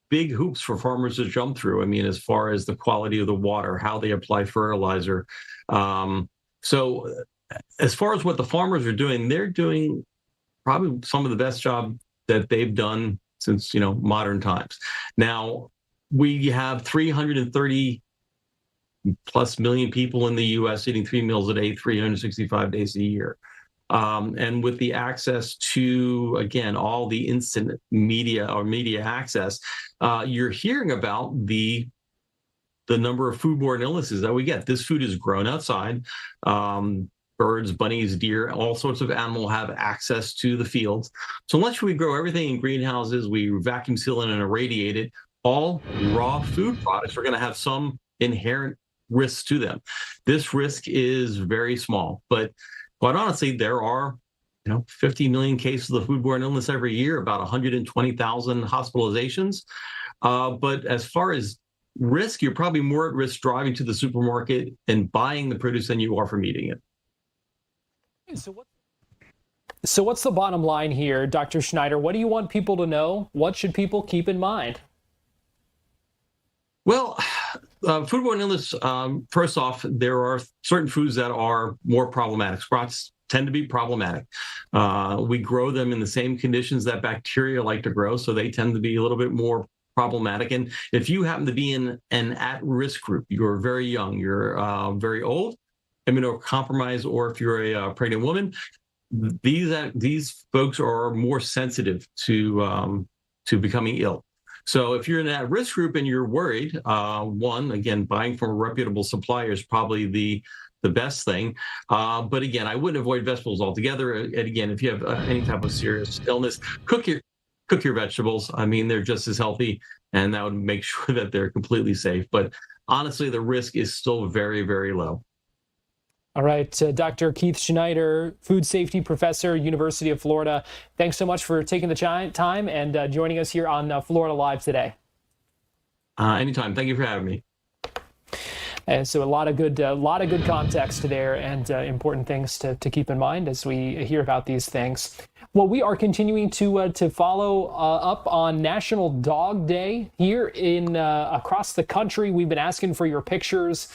big hoops for farmers to jump through. I mean, as far as the quality of the water, how they apply fertilizer. So as far as what the farmers are doing, they're doing probably some of the best job that they've done since, modern times. Now, we have 330 plus million people in the U.S. eating 3 meals a day, 365 days a year. And with the access to, again, all the instant media or media access, you're hearing about the number of foodborne illnesses that we get. This food is grown outside. Birds, bunnies, deer, all sorts of animals have access to the fields. So unless we grow everything in greenhouses, we vacuum seal it and irradiate it, all raw food products are going to have some inherent risks to them. This risk is very small, but quite honestly, there are 50 million cases of foodborne illness every year, about 120,000 hospitalizations. But as far as risk, you're probably more at risk driving to the supermarket and buying the produce than you are from eating it. So what's the bottom line here, Dr. Schneider? What do you want people to know? What should people keep in mind? Well, foodborne illness, first off, there are certain foods that are more problematic. Sprouts tend to be problematic. We grow them in the same conditions that bacteria like to grow, so they tend to be a little bit more problematic. And if you happen to be in an at-risk group, you're very young, you're very old, immunocompromised, or if you're a pregnant woman, these folks are more sensitive to becoming ill. So if you're in that risk group and you're worried, one, again, buying from a reputable supplier is probably the best thing. But again, I wouldn't avoid vegetables altogether. And again, if you have any type of serious illness, cook your vegetables. I mean, they're just as healthy, and that would make sure that they're completely safe. But honestly, the risk is still very, very low. All right, Dr. Keith Schneider, food safety professor, University of Florida. Thanks so much for taking the time and joining us here on Florida Live today. Anytime. Thank you for having me. And so a lot of good context there, and important things to keep in mind as we hear about these things. Well, we are continuing to follow up on National Dog Day here in across the country. We've been asking for your pictures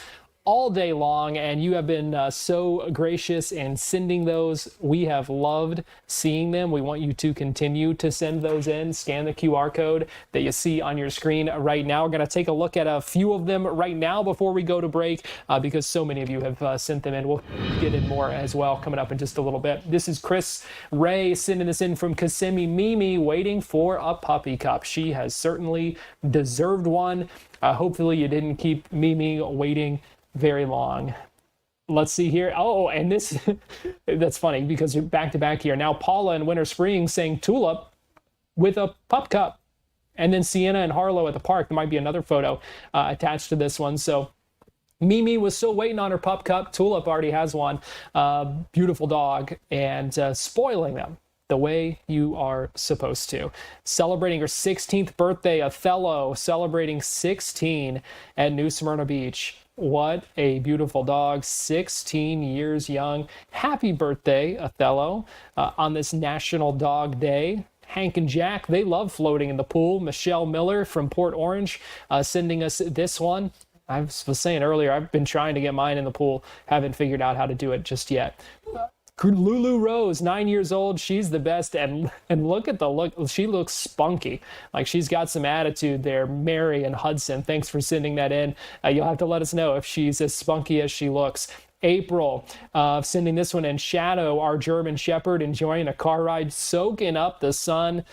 all day long, and you have been so gracious in sending those. We have loved seeing them. We want you to continue to send those in. Scan the QR code that you see on your screen right now. We're going to take a look at a few of them right now before we go to break, because so many of you have sent them in. We'll get in more as well coming up in just a little bit. This is Chris Ray sending this in from Kissimmee. Mimi waiting for a puppy cup. She has certainly deserved one. Hopefully you didn't keep Mimi waiting very long. Let's see here. Oh, and this, that's funny because you're back to back here. Now Paula in Winter Springs saying tulip with a pup cup. And then Sienna and Harlow at the park. There might be another photo attached to this one. So Mimi was still waiting on her pup cup. Tulip already has one. Beautiful dog, and spoiling them the way you are supposed to. Celebrating her 16th birthday, Othello celebrating 16 at New Smyrna Beach. What a beautiful dog, 16 years young. Happy birthday, Othello, on this National Dog Day. Hank and Jack, they love floating in the pool. Michelle Miller from Port Orange sending us this one. I was saying earlier, I've been trying to get mine in the pool. Haven't figured out how to do it just yet. Lulu Rose, 9 years old. She's the best. And look at the look. She looks spunky. Like she's got some attitude there. Mary and Hudson, thanks for sending that in. You'll have to let us know if she's as spunky as she looks. April, sending this one in. Shadow, our German Shepherd, enjoying a car ride, soaking up the sun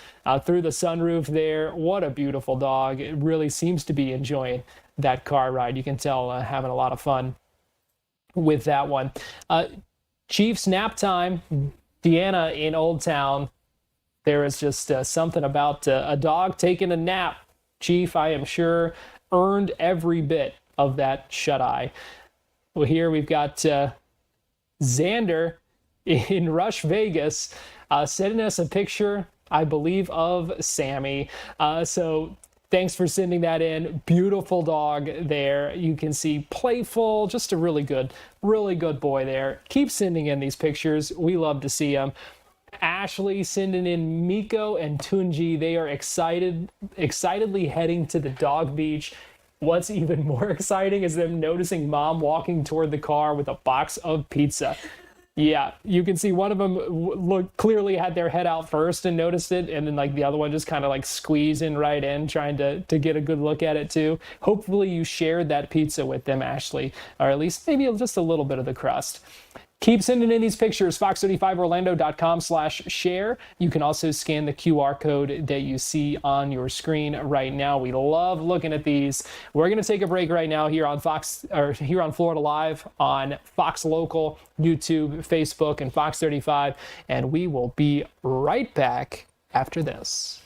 through the sunroof there. What a beautiful dog. It really seems to be enjoying that car ride. You can tell having a lot of fun with that one. Chiefs nap time, Deanna in Old Town. There is just something about a dog taking a nap. Chief, I am sure, earned every bit of that shut-eye. Well, here we've got Xander in Rush, Vegas, sending us a picture, I believe, of Sammy. So thanks for sending that in. Beautiful dog there. You can see playful, just a really good boy there. Keep sending in these pictures. We love to see them. Ashley sending in Miko and Tunji. They are excitedly heading to the dog beach. What's even more exciting is them noticing mom walking toward the car with a box of pizza. Yeah, you can see one of them clearly had their head out first and noticed it, and then like the other one just kind of like squeezing right in, trying to get a good look at it too. Hopefully you shared that pizza with them, Ashley, or at least maybe just a little bit of the crust. Keep sending in these pictures, fox35orlando.com/share. You can also scan the QR code that you see on your screen right now. We love looking at these. We're going to take a break right now here on here on Florida Live on Fox Local, YouTube, Facebook, and Fox 35, and we will be right back after this.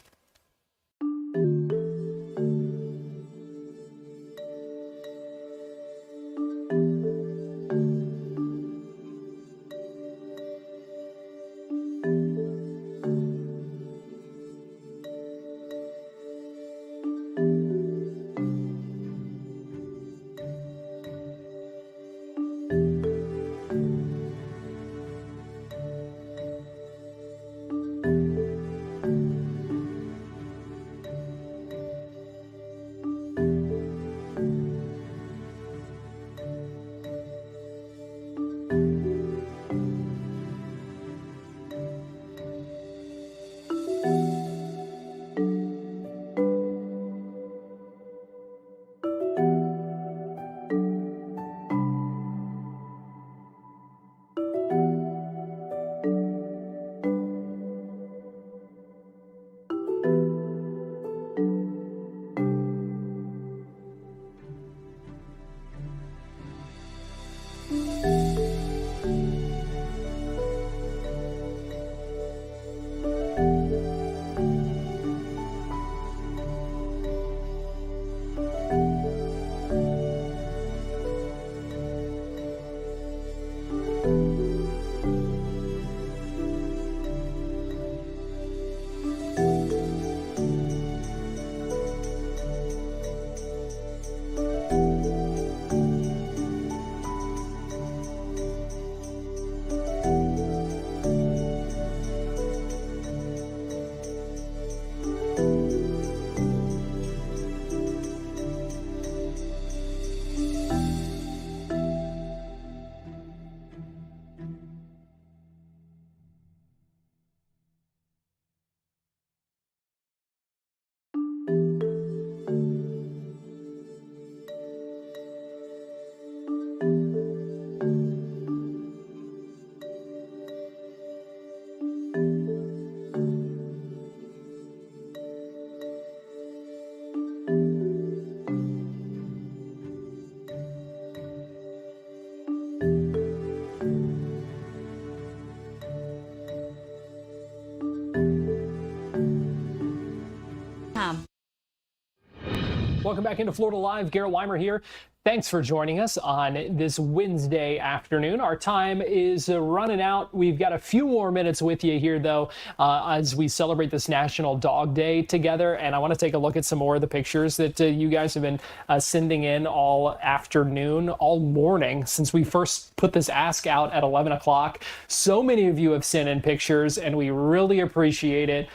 Welcome back into Florida Live. Garrett Weimer here. Thanks for joining us on this Wednesday afternoon. Our time is running out. We've got a few more minutes with you here, though, as we celebrate this National Dog Day together. And I want to take a look at some more of the pictures that you guys have been sending in all afternoon, all morning, since we first put this ask out at 11 o'clock. So many of you have sent in pictures, and we really appreciate it.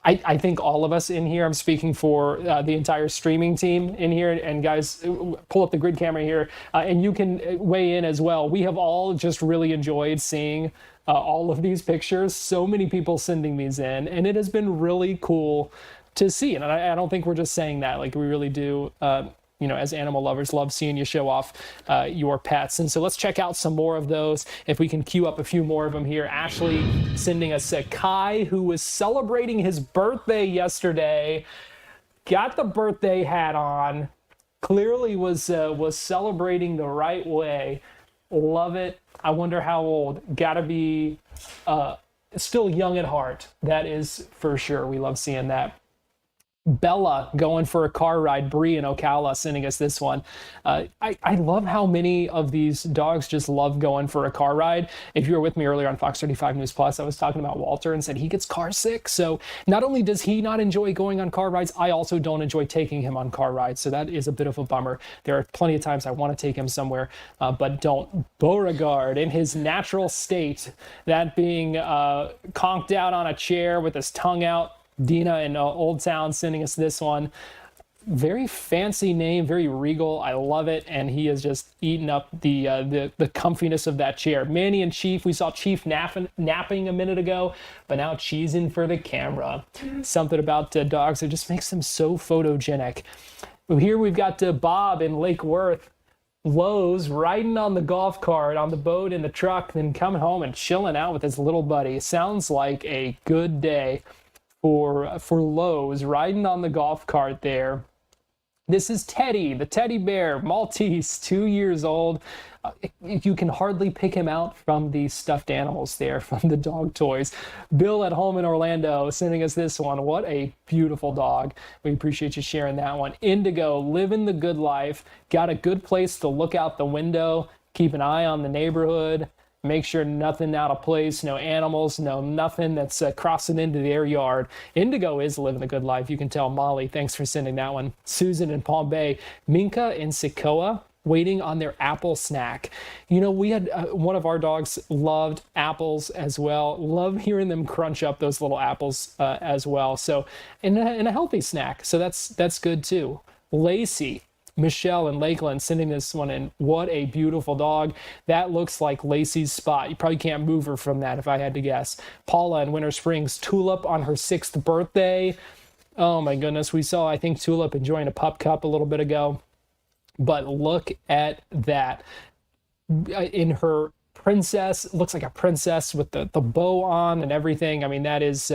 I think all of us in here, I'm speaking for the entire streaming team in here, and guys, pull up the grid camera here, and you can weigh in as well. We have all just really enjoyed seeing all of these pictures. So many people sending these in, and it has been really cool to see. And I don't think we're just saying that. Like, we really do, as animal lovers, love seeing you show off your pets. And so let's check out some more of those. If we can queue up a few more of them here. Ashley sending us a Kai, who was celebrating his birthday yesterday, got the birthday hat on, clearly was celebrating the right way. Love it. I wonder how old. Gotta be still young at heart. That is for sure. We love seeing that. Bella going for a car ride. Bree and Ocala sending us this one. I love how many of these dogs just love going for a car ride. If you were with me earlier on Fox 35 News Plus, I was talking about Walter and said he gets car sick. So not only does he not enjoy going on car rides, I also don't enjoy taking him on car rides. So that is a bit of a bummer. There are plenty of times I want to take him somewhere, but don't. Beauregard in his natural state, that being conked out on a chair with his tongue out. Dina in Old Town sending us this one. Very fancy name, very regal. I love it, and he is just eating up the comfiness of that chair. Manny and Chief, we saw Chief napping a minute ago, but now cheesing for the camera. Something about dogs that just makes them so photogenic. Here we've got Bob in Lake Worth. Lowe's riding on the golf cart, on the boat, in the truck, then coming home and chilling out with his little buddy. Sounds like a good day for Lowe's, riding on the golf cart there. This is Teddy, the teddy bear, Maltese, 2 years old. You can hardly pick him out from the stuffed animals there, from the dog toys. Bill at home in Orlando sending us this one. What a beautiful dog. We appreciate you sharing that one. Indigo, living the good life. Got a good place to look out the window, keep an eye on the neighborhood. Make sure nothing out of place, no animals, no nothing that's crossing into their yard. Indigo is living a good life. You can tell. Molly, thanks for sending that one. Susan in Palm Bay. Minka in Sequoia, waiting on their apple snack. We had one of our dogs loved apples as well. Love hearing them crunch up those little apples as well. So in a healthy snack. So that's good too. Lacey. Michelle in Lakeland sending this one in. What a beautiful dog. That looks like Lacey's spot. You probably can't move her from that if I had to guess. Paula in Winter Springs. Tulip on her 6th birthday. Oh my goodness. We saw, I think, Tulip enjoying a pup cup a little bit ago. But look at that. In her princess, looks like a princess with the bow on and everything. I mean, that is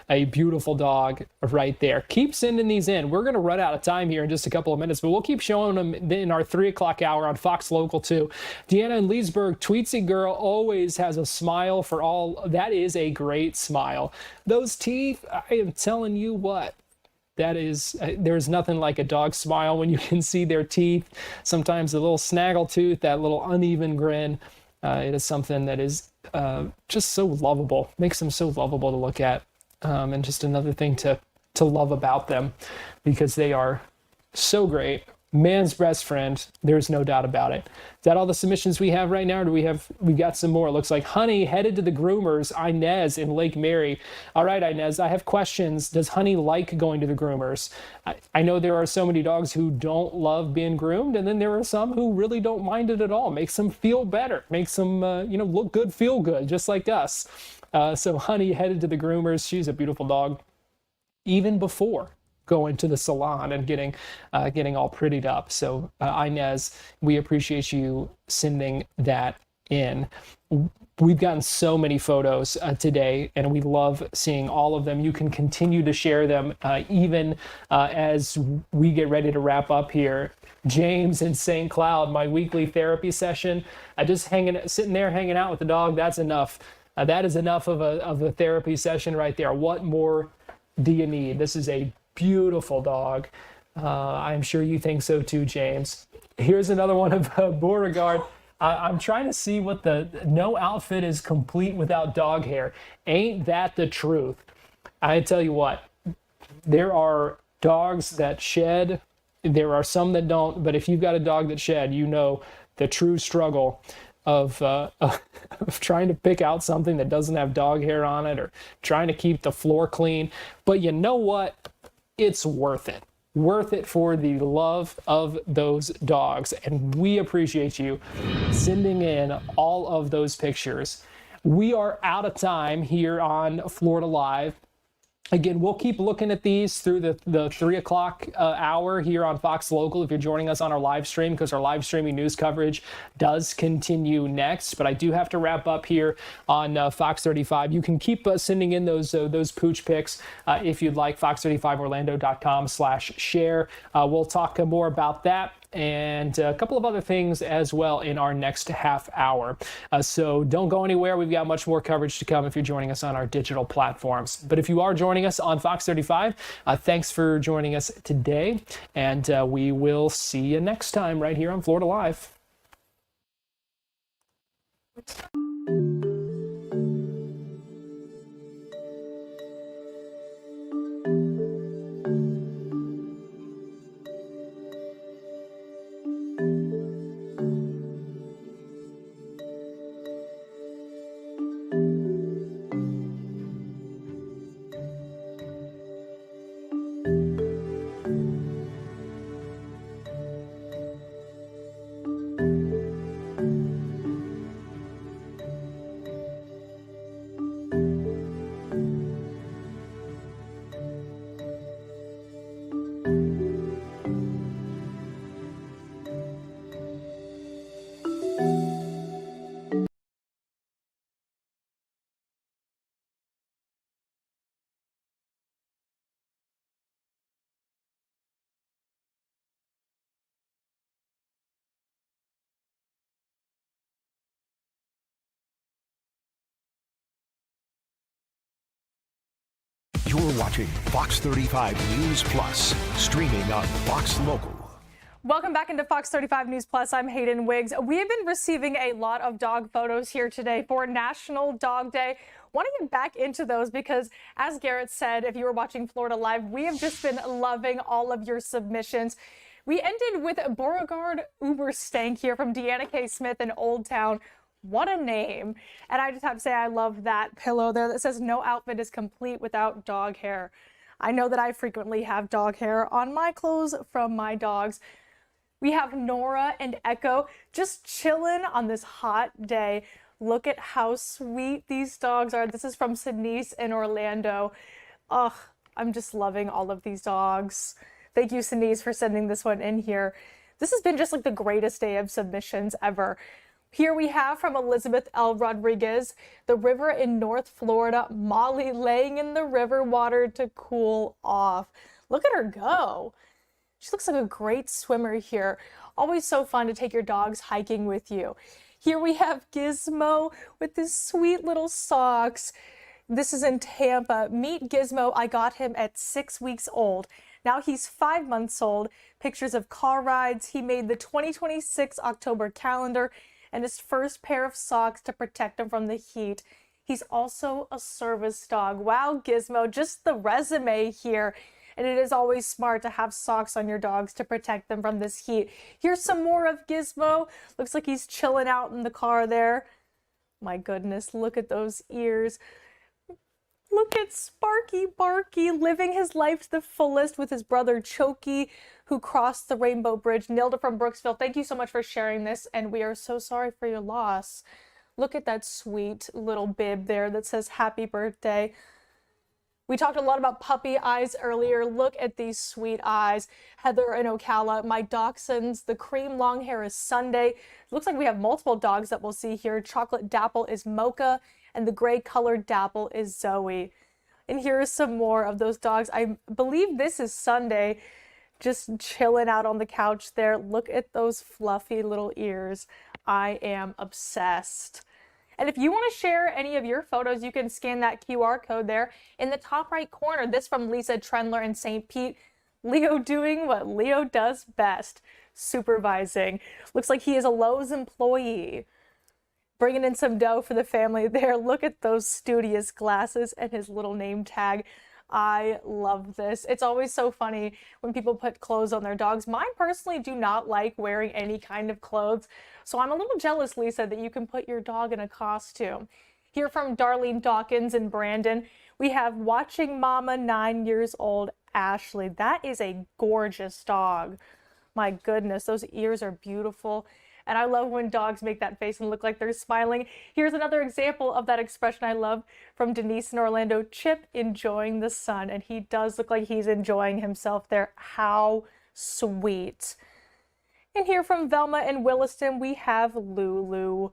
a beautiful dog right there. Keep sending these in. We're going to run out of time here in just a couple of minutes, but we'll keep showing them in our 3 o'clock hour on Fox Local 2. Deanna in Leesburg, Tweetsy girl always has a smile for all. That is a great smile. Those teeth, I am telling you what. There's nothing like a dog's smile when you can see their teeth. Sometimes a little snaggle tooth, that little uneven grin. It is something that is just so lovable, makes them so lovable to look at, and just another thing to love about them, because they are so great. Man's best friend, there's no doubt about it. Is that all the submissions we have right now, or we've got some more? It looks like Honey headed to the groomers. Inez in Lake Mary. All right, Inez, I have questions. Does Honey like going to the groomers? I know there are so many dogs who don't love being groomed, and then there are some who really don't mind it at all. Makes them feel better, makes them look good, feel good, just like us. So Honey headed to the groomers. She's a beautiful dog, even before going to the salon and getting all prettied up. So Inez, we appreciate you sending that in. We've gotten so many photos today, and we love seeing all of them. You can continue to share them even as we get ready to wrap up here. James in St. Cloud, my weekly therapy session. Just sitting there hanging out with the dog, that's enough. That is enough of a therapy session right there. What more do you need? This is a beautiful dog. I'm sure you think so too, James. Here's another one of Beauregard. I'm trying to see what no outfit is complete without dog hair. Ain't that the truth? I tell you what, there are dogs that shed. There are some that don't, but if you've got a dog that shed, you know the true struggle of trying to pick out something that doesn't have dog hair on it, or trying to keep the floor clean. But you know what? It's worth it. Worth it for the love of those dogs. And we appreciate you sending in all of those pictures. We are out of time here on Florida Live. Again, we'll keep looking at these through the 3 o'clock hour here on Fox Local if you're joining us on our live stream, because our live streaming news coverage does continue next. But I do have to wrap up here on Fox 35. You can keep sending in those pooch pics if you'd like. fox35orlando.com/share. We'll talk more about that and a couple of other things as well in our next half hour. So don't go anywhere. We've got much more coverage to come if you're joining us on our digital platforms. But if you are joining us on Fox 35, thanks for joining us today. And we will see you next time right here on Florida Live. You're watching Fox 35 News Plus, streaming on Fox Local. Welcome back into Fox 35 News Plus. I'm Hayden Wiggs. We have been receiving a lot of dog photos here today for National Dog Day. Want to get back into those because, as Garrett said, if you were watching Florida Live, we have just been loving all of your submissions. We ended with Beauregard Uberstank here from Deanna K. Smith in Old Town. What a name. And I just have to say, I love that pillow there that says no outfit is complete without dog hair. I know that I frequently have dog hair on my clothes from my dogs. We have Nora and Echo just chilling on this hot day. Look at how sweet these dogs are. This is from Sydney's in Orlando. Ugh, I'm just loving all of these dogs. Thank you, Sydney's, for sending this one in here. This has been just like the greatest day of submissions ever. Here we have from Elizabeth L. Rodriguez, the river in North Florida, Molly laying in the river water to cool off. Look at her go. She looks like a great swimmer here. Always so fun to take your dogs hiking with you. Here we have Gizmo with his sweet little socks. This is in Tampa. Meet Gizmo. I got him at 6 weeks old. Now he's 5 months old. Pictures of car rides. He made the 2026 October calendar and his first pair of socks to protect him from the heat. He's also a service dog. Wow, Gizmo, just the resume here. And it is always smart to have socks on your dogs to protect them from this heat. Here's some more of Gizmo. Looks like he's chilling out in the car there. My goodness, look at those ears. Look at Sparky Barky living his life to the fullest with his brother Choki, who crossed the Rainbow Bridge. Nilda from Brooksville, thank you so much for sharing this, and we are so sorry for your loss. Look at that sweet little bib there that says happy birthday. We talked a lot about puppy eyes earlier. Look at these sweet eyes. Heather and Ocala, my dachshunds. The cream long hair is Sunday. Looks like we have multiple dogs that we'll see here. Chocolate Dapple is Mocha, and the gray colored Dapple is Zoe. And here is some more of those dogs. I believe this is Sunday, just chilling out on the couch there. Look at those fluffy little ears. I am obsessed. And if you want to share any of your photos, you can scan that QR code there in the top right corner. This from Lisa Trendler in St. Pete. Leo doing what Leo does best, supervising. Looks like he is a Lowe's employee. Bringing in some dough for the family there. Look at those studious glasses and his little name tag. I love this. It's always so funny when people put clothes on their dogs. Mine personally do not like wearing any kind of clothes. So I'm a little jealous, Lisa, that you can put your dog in a costume. Here from Darlene Dawkins and Brandon, we have watching mama 9 years old, Ashley. That is a gorgeous dog. My goodness, those ears are beautiful. And I love when dogs make that face and look like they're smiling. Here's another example of that expression I love from Denise in Orlando. Chip enjoying the sun. And he does look like he's enjoying himself there. How sweet. And here from Velma and Williston, we have Lulu.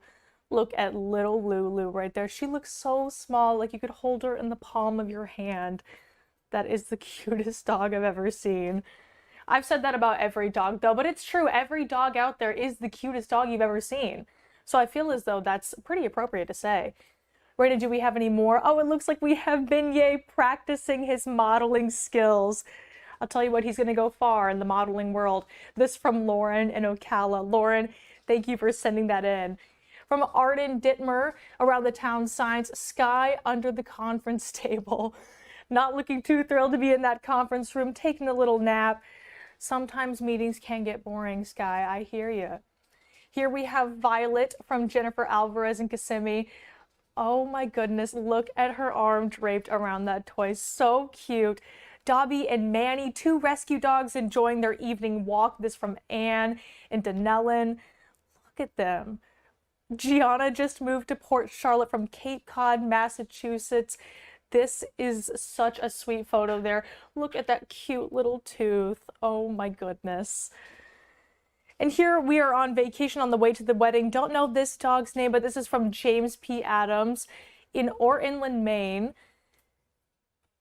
Look at little Lulu right there. She looks so small, like you could hold her in the palm of your hand. That is the cutest dog I've ever seen. I've said that about every dog though, but it's true. Every dog out there is the cutest dog you've ever seen. So I feel as though that's pretty appropriate to say. Raina, do we have any more? Oh, it looks like we have Beignet practicing his modeling skills. I'll tell you what, he's going to go far in the modeling world. This from Lauren in Ocala. Lauren, thank you for sending that in. From Arden Dittmer, around the town signs, Sky under the conference table. Not looking too thrilled to be in that conference room, taking a little nap. Sometimes meetings can get boring, Sky. I hear you. Here we have Violet from Jennifer Alvarez and Kissimmee. Oh my goodness, look at her arm draped around that toy. So cute. Dobby and Manny, 2 rescue dogs enjoying their evening walk. This from Anne and Denellen. Look at them. Gianna just moved to Port Charlotte from Cape Cod, Massachusetts. This is such a sweet photo there. Look at that cute little tooth. Oh my goodness. And here we are on vacation on the way to the wedding. Don't know this dog's name, but this is from James P. Adams in Inland, Maine.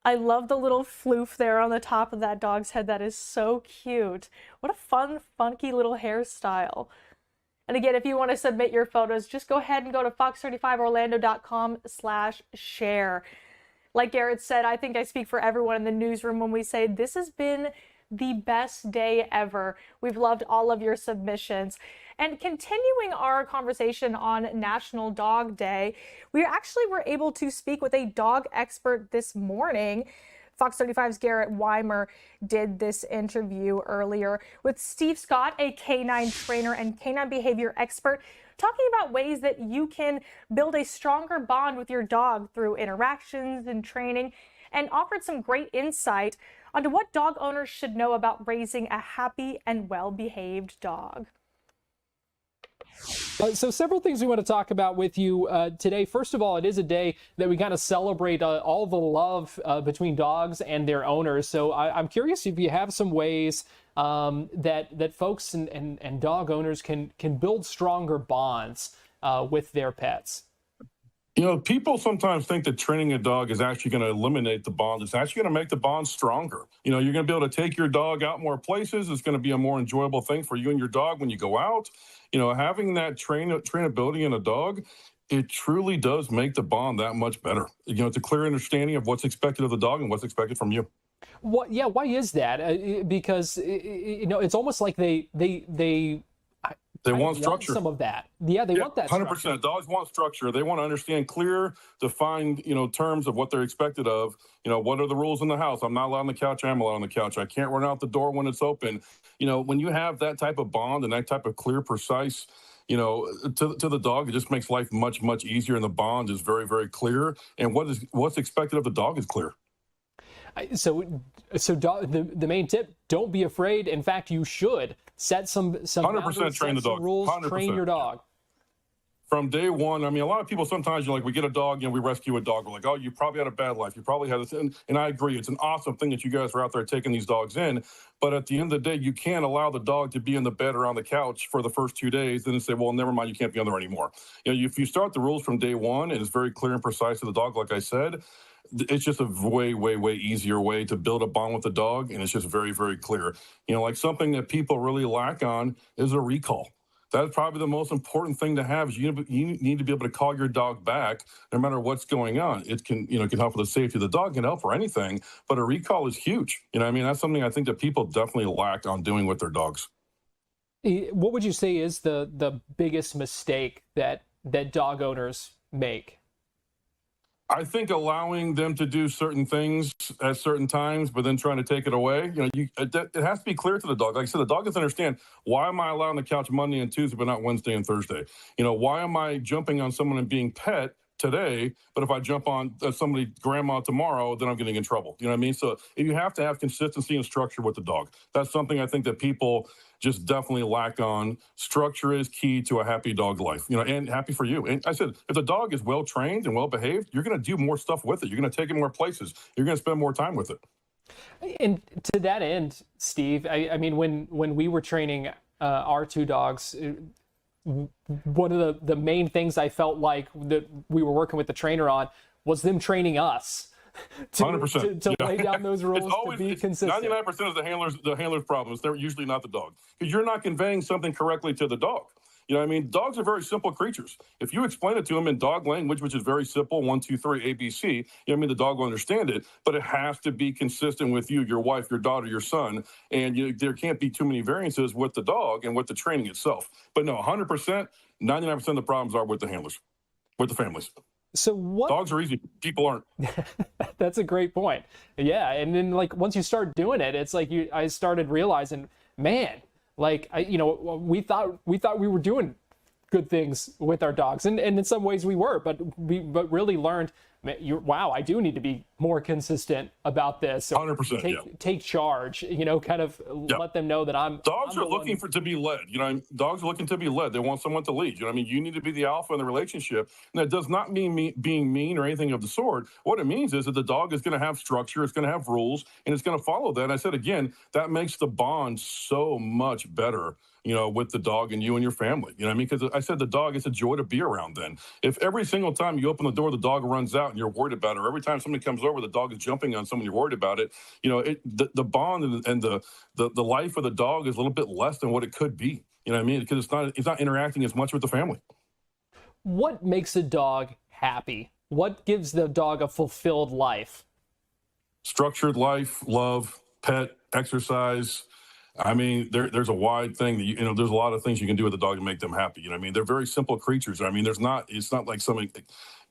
I love the little floof there on the top of that dog's head. That is so cute. What a fun, funky little hairstyle. And again, if you want to submit your photos, just go ahead and go to fox35orlando.com/share. Like Garrett said, I think I speak for everyone in the newsroom when we say this has been the best day ever. We've loved all of your submissions. And continuing our conversation on National Dog Day, we actually were able to speak with a dog expert this morning. Fox 35's Garrett Weimer did this interview earlier with Steve Scott, a canine trainer and canine behavior expert, talking about ways that you can build a stronger bond with your dog through interactions and training, and offered some great insight onto what dog owners should know about raising a happy and well-behaved dog. So several things we want to talk about with you today. First of all, it is a day that we kind of celebrate all the love between dogs and their owners. So I'm curious if you have some ways that folks and dog owners can build stronger bonds with their pets. You know, people sometimes think that training a dog is actually going to eliminate the bond. It's actually going to make the bond stronger. You know, you're going to be able to take your dog out more places. It's going to be a more enjoyable thing for you and your dog when you go out. You know, having that trainability in a dog, it truly does make the bond that much better. You know, it's a clear understanding of what's expected of the dog and what's expected from you. What? Yeah. Why is that? Because you know, it's almost like they want structure. Some of that. Yeah, they want that 100%. structure. Dogs want structure. They want to understand clear, defined, you know, terms of what they're expected of. You know, what are the rules in the house? I'm not allowed on the couch. I'm allowed on the couch. I can't run out the door when it's open. You know, when you have that type of bond and that type of clear, precise, you know, to the dog, it just makes life much, much easier. And the bond is very, very clear. And what's expected of the dog is clear. So the main tip: don't be afraid. In fact, you should set some 100% train the dog. Rules. 100%. Train your dog. From day one, I mean, a lot of people sometimes, you're like, we get a dog, you know, we rescue a dog. We're like, oh, you probably had a bad life. You probably had this. And I agree. It's an awesome thing that you guys are out there taking these dogs in. But at the end of the day, you can't allow the dog to be in the bed or on the couch for the first 2 days and then say, well, never mind, you can't be on there anymore. You know, if you start the rules from day one and it's very clear and precise to the dog, like I said, it's just a way, way, way easier way to build a bond with the dog. And it's just very, very clear. You know, like something that people really lack on is a recall. That's probably the most important thing to have is you need to be able to call your dog back no matter what's going on. It can, can help with the safety of the dog, can help for anything, but a recall is huge. I mean, that's something I think that people definitely lack on doing with their dogs. What would you say is the biggest mistake that dog owners make? I think allowing them to do certain things at certain times, but then trying to take it away. It has to be clear to the dog. Like I said, the dog doesn't understand, why am I allowed on the couch Monday and Tuesday, but not Wednesday and Thursday? Why am I jumping on someone and being pet today, but if I jump on somebody grandma tomorrow, then I'm getting in trouble. You know what I mean? So you have to have consistency and structure with the dog. That's something I think that people just definitely lack on. Structure is key to a happy dog life, and happy for you. And I said, if the dog is well trained and well behaved, you're going to do more stuff with it. You're going to take it more places. You're going to spend more time with it. And to that end, Steve, I mean, when we were training our two dogs, one of the main things I felt like that we were working with the trainer on was them training us to 100%. Lay down those rules, to be consistent. 99% of the handler's problems. They're usually not the dog, because you're not conveying something correctly to the dog. You know what I mean? Dogs are very simple creatures. If you explain it to them in dog language, which is very simple, 1, 2, 3, ABC, the dog will understand it, but it has to be consistent with you, your wife, your daughter, your son, and there can't be too many variances with the dog and with the training itself. But no, 100%, 99% of the problems are with the handlers, with the families. So what? Dogs are easy. People aren't. That's a great point. Yeah, and then once you start doing it, it's like I started realizing, man, we thought we were doing good things with our dogs, and in some ways we were, but really learned, wow, I do need to be more consistent about this. 100%. Take charge. Kind of let them know that I'm. Dogs are looking to be led. Dogs are looking to be led. They want someone to lead. You need to be the alpha in the relationship, and that does not mean being mean or anything of the sort. What it means is that the dog is going to have structure, it's going to have rules, and it's going to follow that. And I said again, that makes the bond so much better. With the dog and you and your family. Because I said the dog is a joy to be around then. If every single time you open the door, the dog runs out and you're worried about it, or every time somebody comes over, the dog is jumping on someone, you're worried about it, the bond and the life of the dog is a little bit less than what it could be. Because it's not interacting as much with the family. What makes a dog happy? What gives the dog a fulfilled life? Structured life, love, pet, exercise. There's a wide thing that there's a lot of things you can do with a dog to make them happy. They're very simple creatures. It's not like something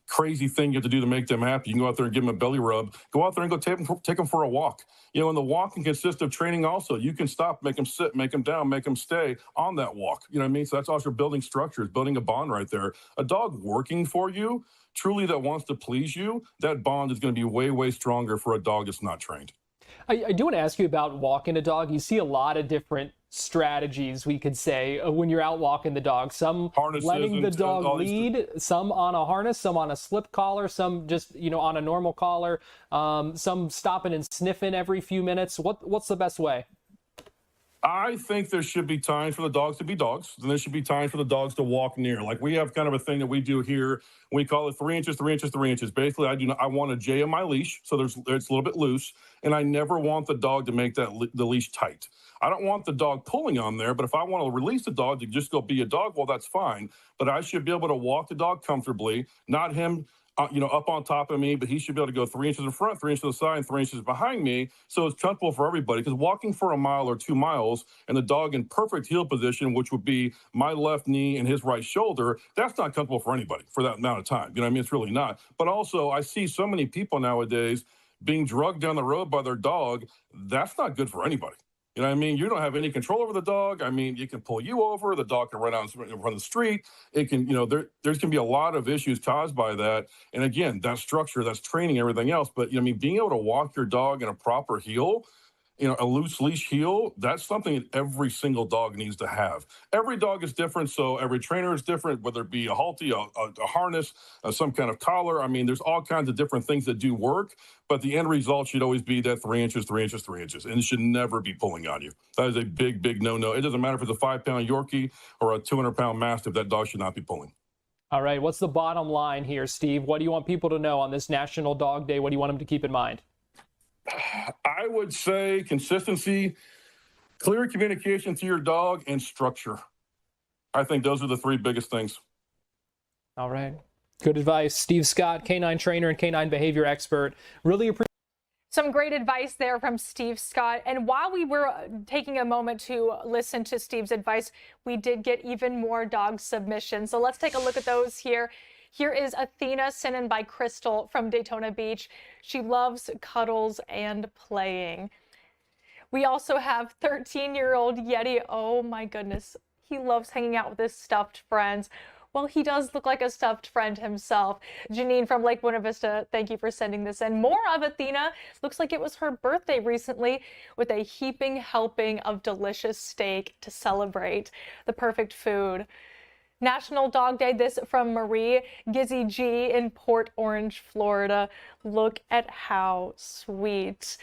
crazy thing you have to do to make them happy. You can go out there and give them a belly rub. Go out there and go take them for a walk. And the walk can consist of training also. You can stop, make them sit, make them down, make them stay on that walk. So that's also building structures, building a bond right there. A dog working for you, truly that wants to please you, that bond is going to be way, way stronger for a dog that's not trained. I do want to ask you about walking a dog. You see a lot of different strategies, we could say, when you're out walking the dog. Some harnesses, letting the dog lead, some on a harness, some on a slip collar, some just on a normal collar, some stopping and sniffing every few minutes. What's the best way? I think there should be times for the dogs to be dogs, and there should be times for the dogs to walk near. Like we have kind of a thing that we do here. We call it 3 inches, 3 inches, 3 inches. Basically, I want a J on my leash, so it's a little bit loose, and I never want the dog to make the leash tight. I don't want the dog pulling on there, but if I want to release the dog to just go be a dog, well, that's fine. But I should be able to walk the dog comfortably, not him up on top of me, but he should be able to go 3 inches in front, 3 inches to the side, and 3 inches behind me. So it's comfortable for everybody, because walking for a mile or 2 miles and the dog in perfect heel position, which would be my left knee and his right shoulder, that's not comfortable for anybody for that amount of time. It's really not. But also I see so many people nowadays being drugged down the road by their dog. That's not good for anybody. You don't have any control over the dog. It can pull you over. The dog can run out and run the street. It can, there's can be a lot of issues caused by that. And again, that's structure, that's training, everything else. But, being able to walk your dog in a proper heel, a loose leash heel, that's something that every single dog needs to have. Every dog is different, so every trainer is different, whether it be a halty, a harness, some kind of collar. There's all kinds of different things that do work, but the end result should always be that 3 inches, 3 inches, 3 inches, and it should never be pulling on you. That is a big, big no-no. It doesn't matter if it's a 5-pound Yorkie or a 200-pound Mastiff, that dog should not be pulling. All right, what's the bottom line here, Steve? What do you want people to know on this National Dog Day? What do you want them to keep in mind? I would say consistency, clear communication to your dog, and structure. I think those are the three biggest things. All right. Good advice. Steve Scott, canine trainer and canine behavior expert. Really appreciate some great advice there from Steve Scott. And while we were taking a moment to listen to Steve's advice, we did get even more dog submissions. So let's take a look at those here. Here is Athena sent in by Crystal from Daytona Beach. She loves cuddles and playing. We also have 13-year-old Yeti. Oh my goodness. He loves hanging out with his stuffed friends. Well, he does look like a stuffed friend himself. Janine from Lake Buena Vista, thank you for sending this in. More of Athena. Looks like it was her birthday recently with a heaping helping of delicious steak to celebrate. The perfect food. National Dog Day, this from Marie Gizzy G in Port Orange, Florida. Look at how sweet.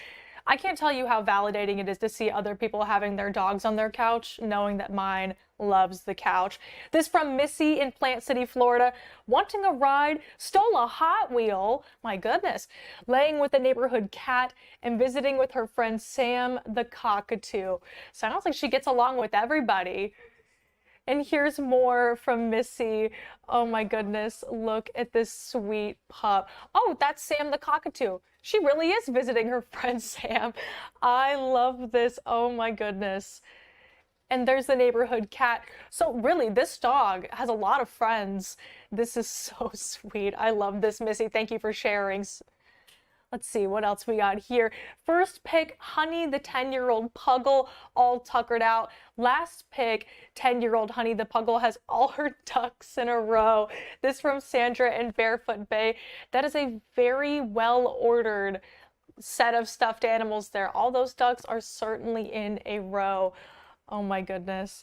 I can't tell you how validating it is to see other people having their dogs on their couch, knowing that mine loves the couch. This from Missy in Plant City, Florida. Wanting a ride, stole a Hot Wheel, my goodness, laying with a neighborhood cat and visiting with her friend Sam the cockatoo. Sounds like she gets along with everybody. And here's more from Missy. Oh my goodness, look at this sweet pup. Oh, that's Sam the cockatoo. She really is visiting her friend Sam. I love this. Oh my goodness. And there's the neighborhood cat. So really, this dog has a lot of friends. This is so sweet. I love this, Missy. Thank you for sharing. Let's see what else we got here. First pick, Honey the 10-year-old Puggle, all tuckered out. Last pick, 10-year-old Honey the Puggle has all her ducks in a row. This from Sandra in Barefoot Bay. That is a very well-ordered set of stuffed animals there. All those ducks are certainly in a row. Oh my goodness.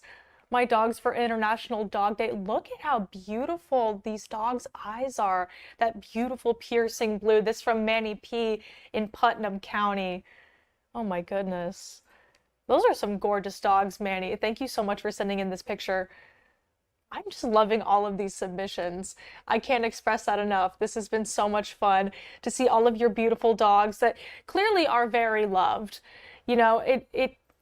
My dogs for International Dog Day. Look at how beautiful these dogs' eyes are. That beautiful piercing blue. This from Manny P in Putnam County. Oh my goodness. Those are some gorgeous dogs, Manny. Thank you so much for sending in this picture. I'm just loving all of these submissions. I can't express that enough. This has been so much fun to see all of your beautiful dogs that clearly are very loved. You know,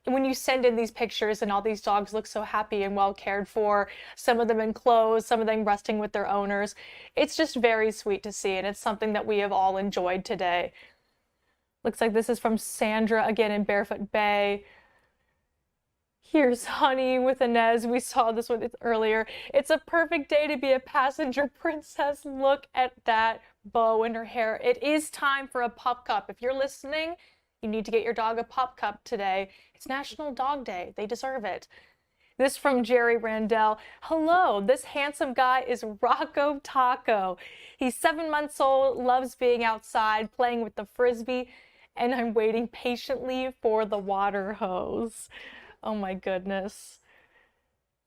when you send in these pictures and all these dogs look so happy and well cared for, some of them in clothes, some of them resting with their owners, it's just very sweet to see, and it's something that we have all enjoyed today. Looks like this is from Sandra again in Barefoot Bay. Here's Honey with Inez. We saw this one earlier. It's a perfect day to be a passenger princess. Look at that bow in her hair. It is time for a pup cup. If you're listening, you need to get your dog a pup cup today. It's National Dog Day. They deserve it. This from Jerry Randell. Hello, this handsome guy is Rocco Taco. He's 7 months old, loves being outside, playing with the Frisbee, and I'm waiting patiently for the water hose. Oh my goodness.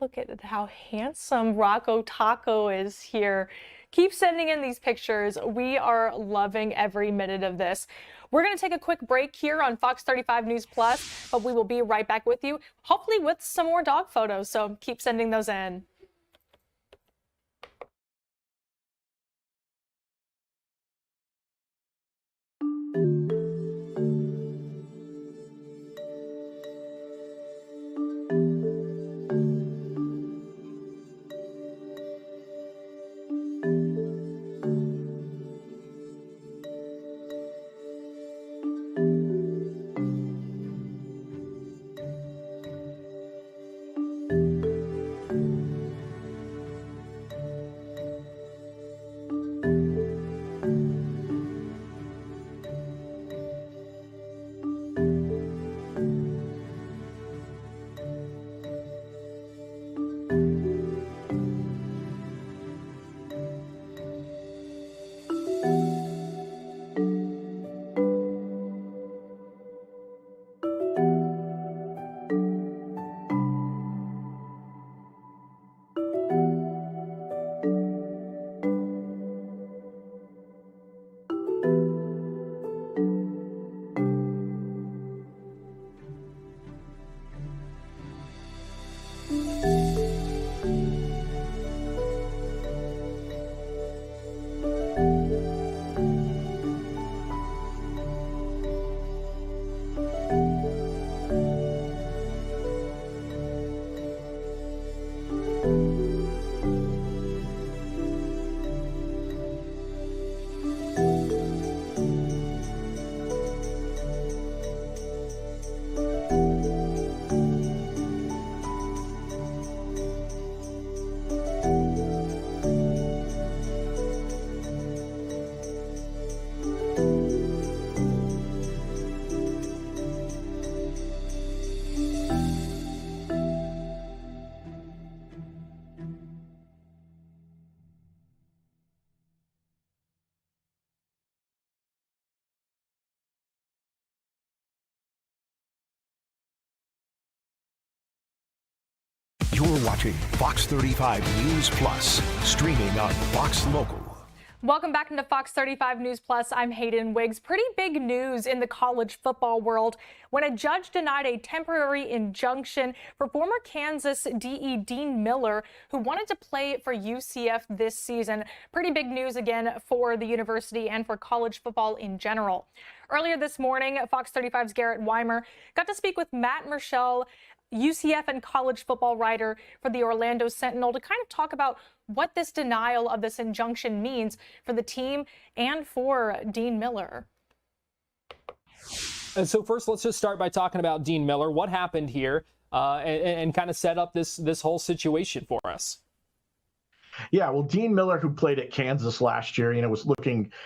Look at how handsome Rocco Taco is here. Keep sending in these pictures. We are loving every minute of this. We're going to take a quick break here on Fox 35 News Plus, but we will be right back with you, hopefully with some more dog photos. So keep sending those in. You're watching Fox 35 News Plus, streaming on Fox Local. Welcome back into Fox 35 News Plus. I'm Hayden Wiggs. Pretty big news in the college football world when a judge denied a temporary injunction for former Kansas DE Dean Miller, who wanted to play for UCF this season. Pretty big news again for the university and for college football in general. Earlier this morning, Fox 35's Garrett Weimer got to speak with Matt Murschel, UCF and college football writer for the Orlando Sentinel, to kind of talk about what this denial of this injunction means for the team and for Dean Miller. And so first, let's just start by talking about Dean Miller. What happened here and kind of set up this whole situation for us? Yeah, well, Dean Miller, who played at Kansas last year, was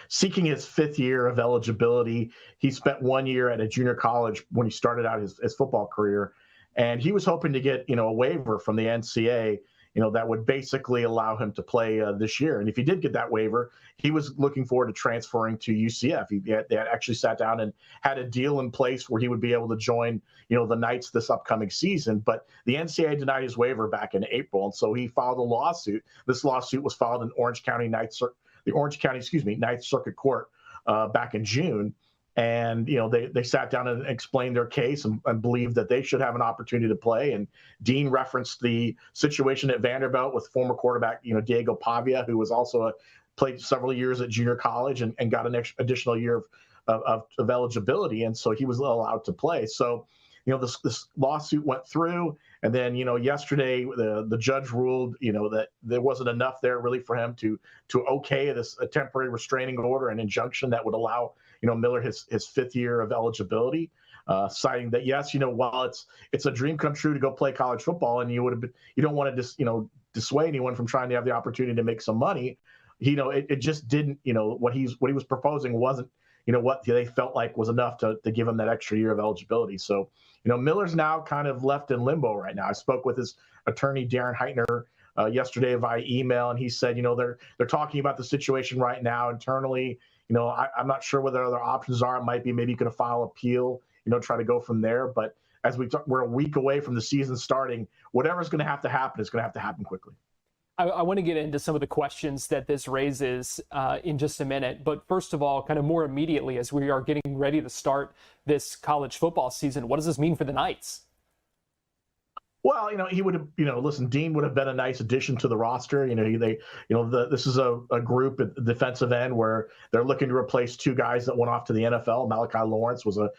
seeking his 5th year of eligibility. He spent 1 year at a junior college when he started out his football career. And he was hoping to get, a waiver from the NCAA, that would basically allow him to play this year. And if he did get that waiver, he was looking forward to transferring to UCF. They had actually sat down and had a deal in place where he would be able to join, the Knights this upcoming season. But the NCAA denied his waiver back in April. And so he filed a lawsuit. This lawsuit was filed in Ninth Circuit Court back in June. And, they sat down and explained their case and believed that they should have an opportunity to play. And Dean referenced the situation at Vanderbilt with former quarterback, Diego Pavia, who was also played several years at junior college and got an additional year of eligibility. And so he was allowed to play. So, this lawsuit went through. And then, yesterday, the judge ruled, that there wasn't enough there really for him to okay a temporary restraining order, an injunction that would allow, Miller his 5th year of eligibility, citing that, yes, while it's a dream come true to go play college football, and you don't want to dissuade anyone from trying to have the opportunity to make some money, it just didn't, what he was proposing wasn't, what they felt like was enough to give him that extra year of eligibility. So, Miller's now kind of left in limbo right now. I spoke with his attorney, Darren Heitner, yesterday via email, and he said, they're talking about the situation right now internally. I'm not sure what their other options are. It might be maybe you can file appeal, try to go from there. But as we're a week away from the season starting, whatever's going to have to happen is going to have to happen quickly. I want to get into some of the questions that this raises in just a minute. But first of all, kind of more immediately, as we are getting ready to start this college football season, what does this mean for the Knights? Well, he would have, listen, Dean would have been a nice addition to the roster. This is a group at the defensive end where they're looking to replace 2 guys that went off to the NFL. Malachi Lawrence was a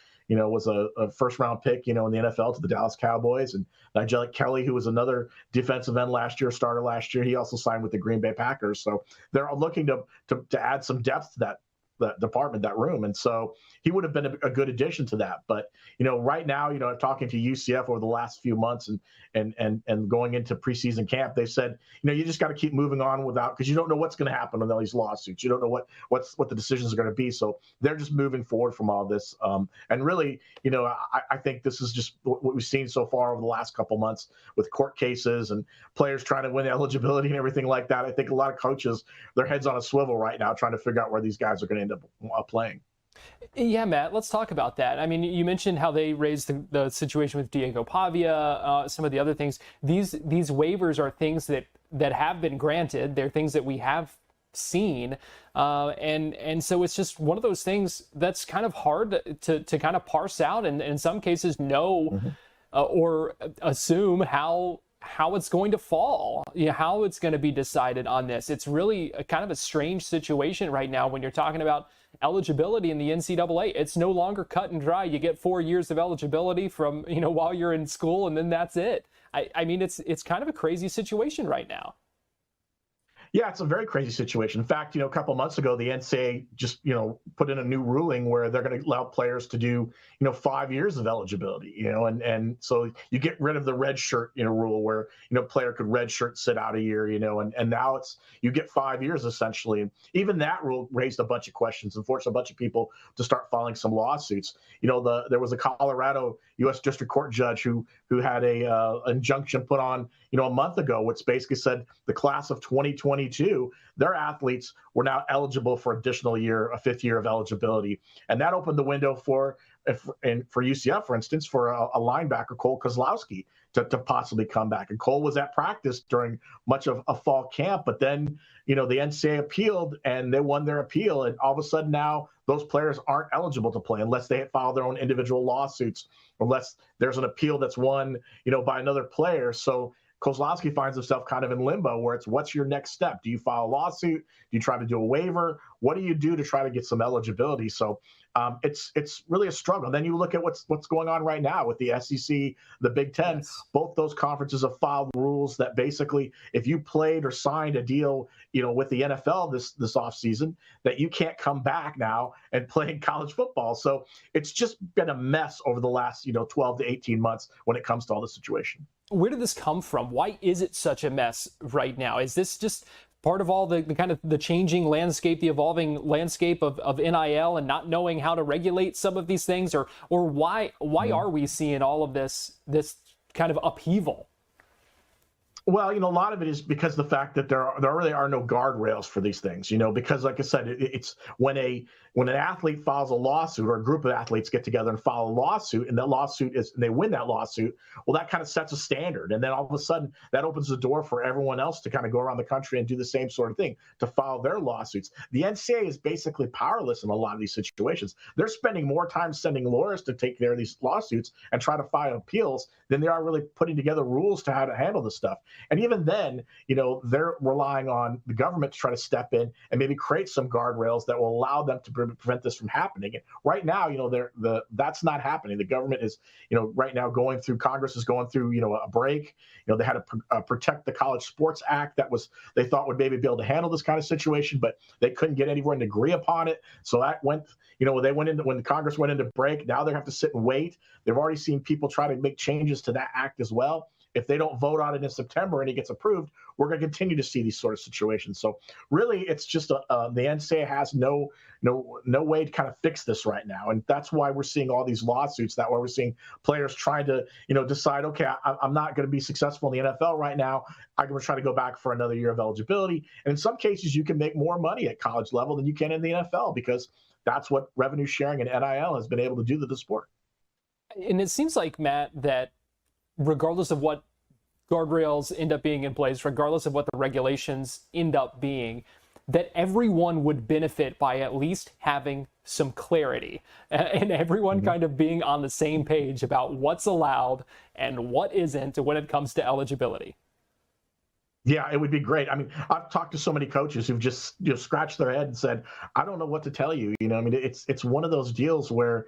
first round pick, in the NFL to the Dallas Cowboys, and Nigel Kelly, who was another defensive end starter last year. He also signed with the Green Bay Packers. So they're looking to add some depth to that department, that room. And so he would have been a good addition to that. But, right now, talking to UCF over the last few months and going into preseason camp, they said, you just got to keep moving on because you don't know what's going to happen with all these lawsuits. You don't know what the decisions are going to be. So they're just moving forward from all this. And really, I think this is just what we've seen so far over the last couple months with court cases and players trying to win eligibility and everything like that. I think a lot of coaches, their heads on a swivel right now, trying to figure out where these guys are going to end up playing. Yeah, Matt, let's talk about that. I mean, you mentioned how they raised the situation with Diego Pavia, some of the other things. These waivers are things that have been granted. They're things that we have seen. And so it's just one of those things that's kind of hard to kind of parse out and in some cases know or assume how it's going to fall, how it's going to be decided on this. It's really kind of a strange situation right now when you're talking about eligibility in the NCAA. It's no longer cut and dry. You get 4 years of eligibility from, while you're in school, and then that's it. I mean, it's kind of a crazy situation right now. Yeah, it's a very crazy situation. In fact, a couple months ago, the NCAA just, put in a new ruling where they're going to allow players to do, 5 years of eligibility, and so you get rid of the red shirt, rule where, player could red shirt sit out a year, and now you get 5 years essentially. And even that rule raised a bunch of questions and forced a bunch of people to start filing some lawsuits. There was a Colorado U.S. District Court judge who had a injunction put on, a month ago, which basically said the class of 2022, their athletes were now eligible for additional year, a 5th year of eligibility. And that opened the window for UCF, for instance, for a linebacker, Cole Kozlowski, to possibly come back. And Cole was at practice during much of a fall camp, but then, the NCAA appealed and they won their appeal. And all of a sudden now those players aren't eligible to play unless they file their own individual lawsuits, unless there's an appeal that's won, by another player. So Kozlowski finds himself kind of in limbo where it's, what's your next step? Do you file a lawsuit? Do you try to do a waiver? What do you do to try to get some eligibility? So it's really a struggle. Then you look at what's going on right now with the SEC, the Big Ten. Yes. Both those conferences have filed rules that basically, if you played or signed a deal, with the NFL this offseason, that you can't come back now and play in college football. So it's just been a mess over the last 12 to 18 months when it comes to all the situation. Where did this come from? Why is it such a mess right now? Is this just part of all the kind of the changing landscape, the evolving landscape of NIL and not knowing how to regulate some of these things? Or why are we seeing all of this kind of upheaval? Well, a lot of it is because the fact that there really are no guardrails for these things, because like I said, it's when an athlete files a lawsuit or a group of athletes get together and file a lawsuit, and that lawsuit they win that lawsuit, well, that kind of sets a standard. And then all of a sudden that opens the door for everyone else to kind of go around the country and do the same sort of thing, to file their lawsuits. The NCAA is basically powerless in a lot of these situations. They're spending more time sending lawyers to take care of these lawsuits and try to file appeals than they are really putting together rules to how to handle this stuff. And even then, they're relying on the government to try to step in and maybe create some guardrails that will allow them to prevent this from happening. And right now, that's not happening. The government is, right now Congress is going through, a break. They had a Protect the College Sports Act they thought would maybe be able to handle this kind of situation, but they couldn't get anyone to agree upon it. So that went, when Congress went into break, now they have to sit and wait. They've already seen people try to make changes to that act as well. If they don't vote on it in September and it gets approved, we're going to continue to see these sort of situations. So really, it's just the NCAA has no way to kind of fix this right now, and that's why we're seeing all these lawsuits. That's why we're seeing players trying to decide, okay, I'm not going to be successful in the NFL right now. I'm going to try to go back for another year of eligibility. And in some cases, you can make more money at college level than you can in the NFL because that's what revenue sharing and NIL has been able to do to the sport. And it seems like, Matt, that regardless of what guardrails end up being in place, regardless of what the regulations end up being, that everyone would benefit by at least having some clarity and everyone kind of being on the same page about what's allowed and what isn't when it comes to eligibility. Yeah, it would be great. I mean, I've talked to so many coaches who've just scratched their head and said, "I don't know what to tell you." It's one of those deals where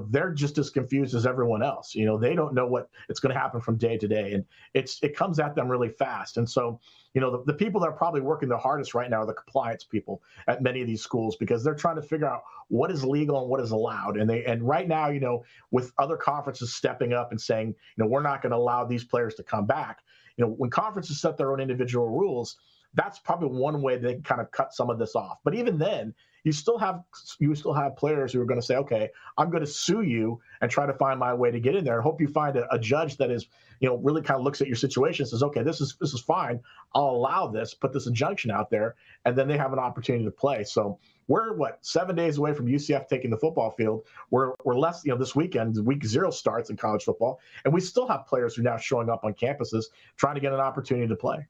they're just as confused as everyone else. They don't know what it's going to happen from day to day, and it comes at them really fast. And so, the people that are probably working the hardest right now are the compliance people at many of these schools because they're trying to figure out what is legal and what is allowed. And right now, with other conferences stepping up and saying, we're not going to allow these players to come back. When conferences set their own individual rules, that's probably one way they can kind of cut some of this off. But even then, you still have players who are going to say, okay, I'm going to sue you and try to find my way to get in there. And hope you find a judge that is, really kind of looks at your situation and says, okay, this is fine. I'll allow this, put this injunction out there, and then they have an opportunity to play. So we're 7 days away from UCF taking the football field. We're less, this weekend, week 0 starts in college football, and we still have players who are now showing up on campuses trying to get an opportunity to play.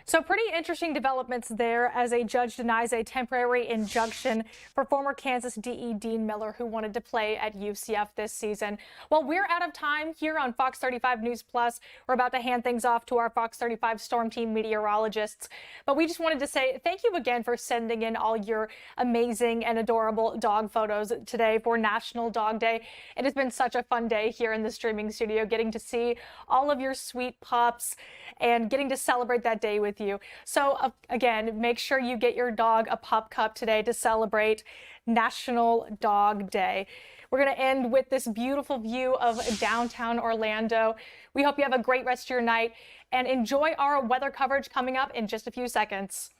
So pretty interesting developments there as a judge denies a temporary injunction for former Kansas DE Dean Miller, who wanted to play at UCF this season. Well, we're out of time here on Fox 35 News Plus. We're about to hand things off to our Fox 35 Storm Team meteorologists. But we just wanted to say thank you again for sending in all your amazing and adorable dog photos today for National Dog Day. It has been such a fun day here in the streaming studio, getting to see all of your sweet pups and getting to celebrate that day with you. So again, make sure you get your dog a pup cup today to celebrate National Dog Day. We're going to end with this beautiful view of downtown Orlando. We hope you have a great rest of your night and enjoy our weather coverage coming up in just a few seconds.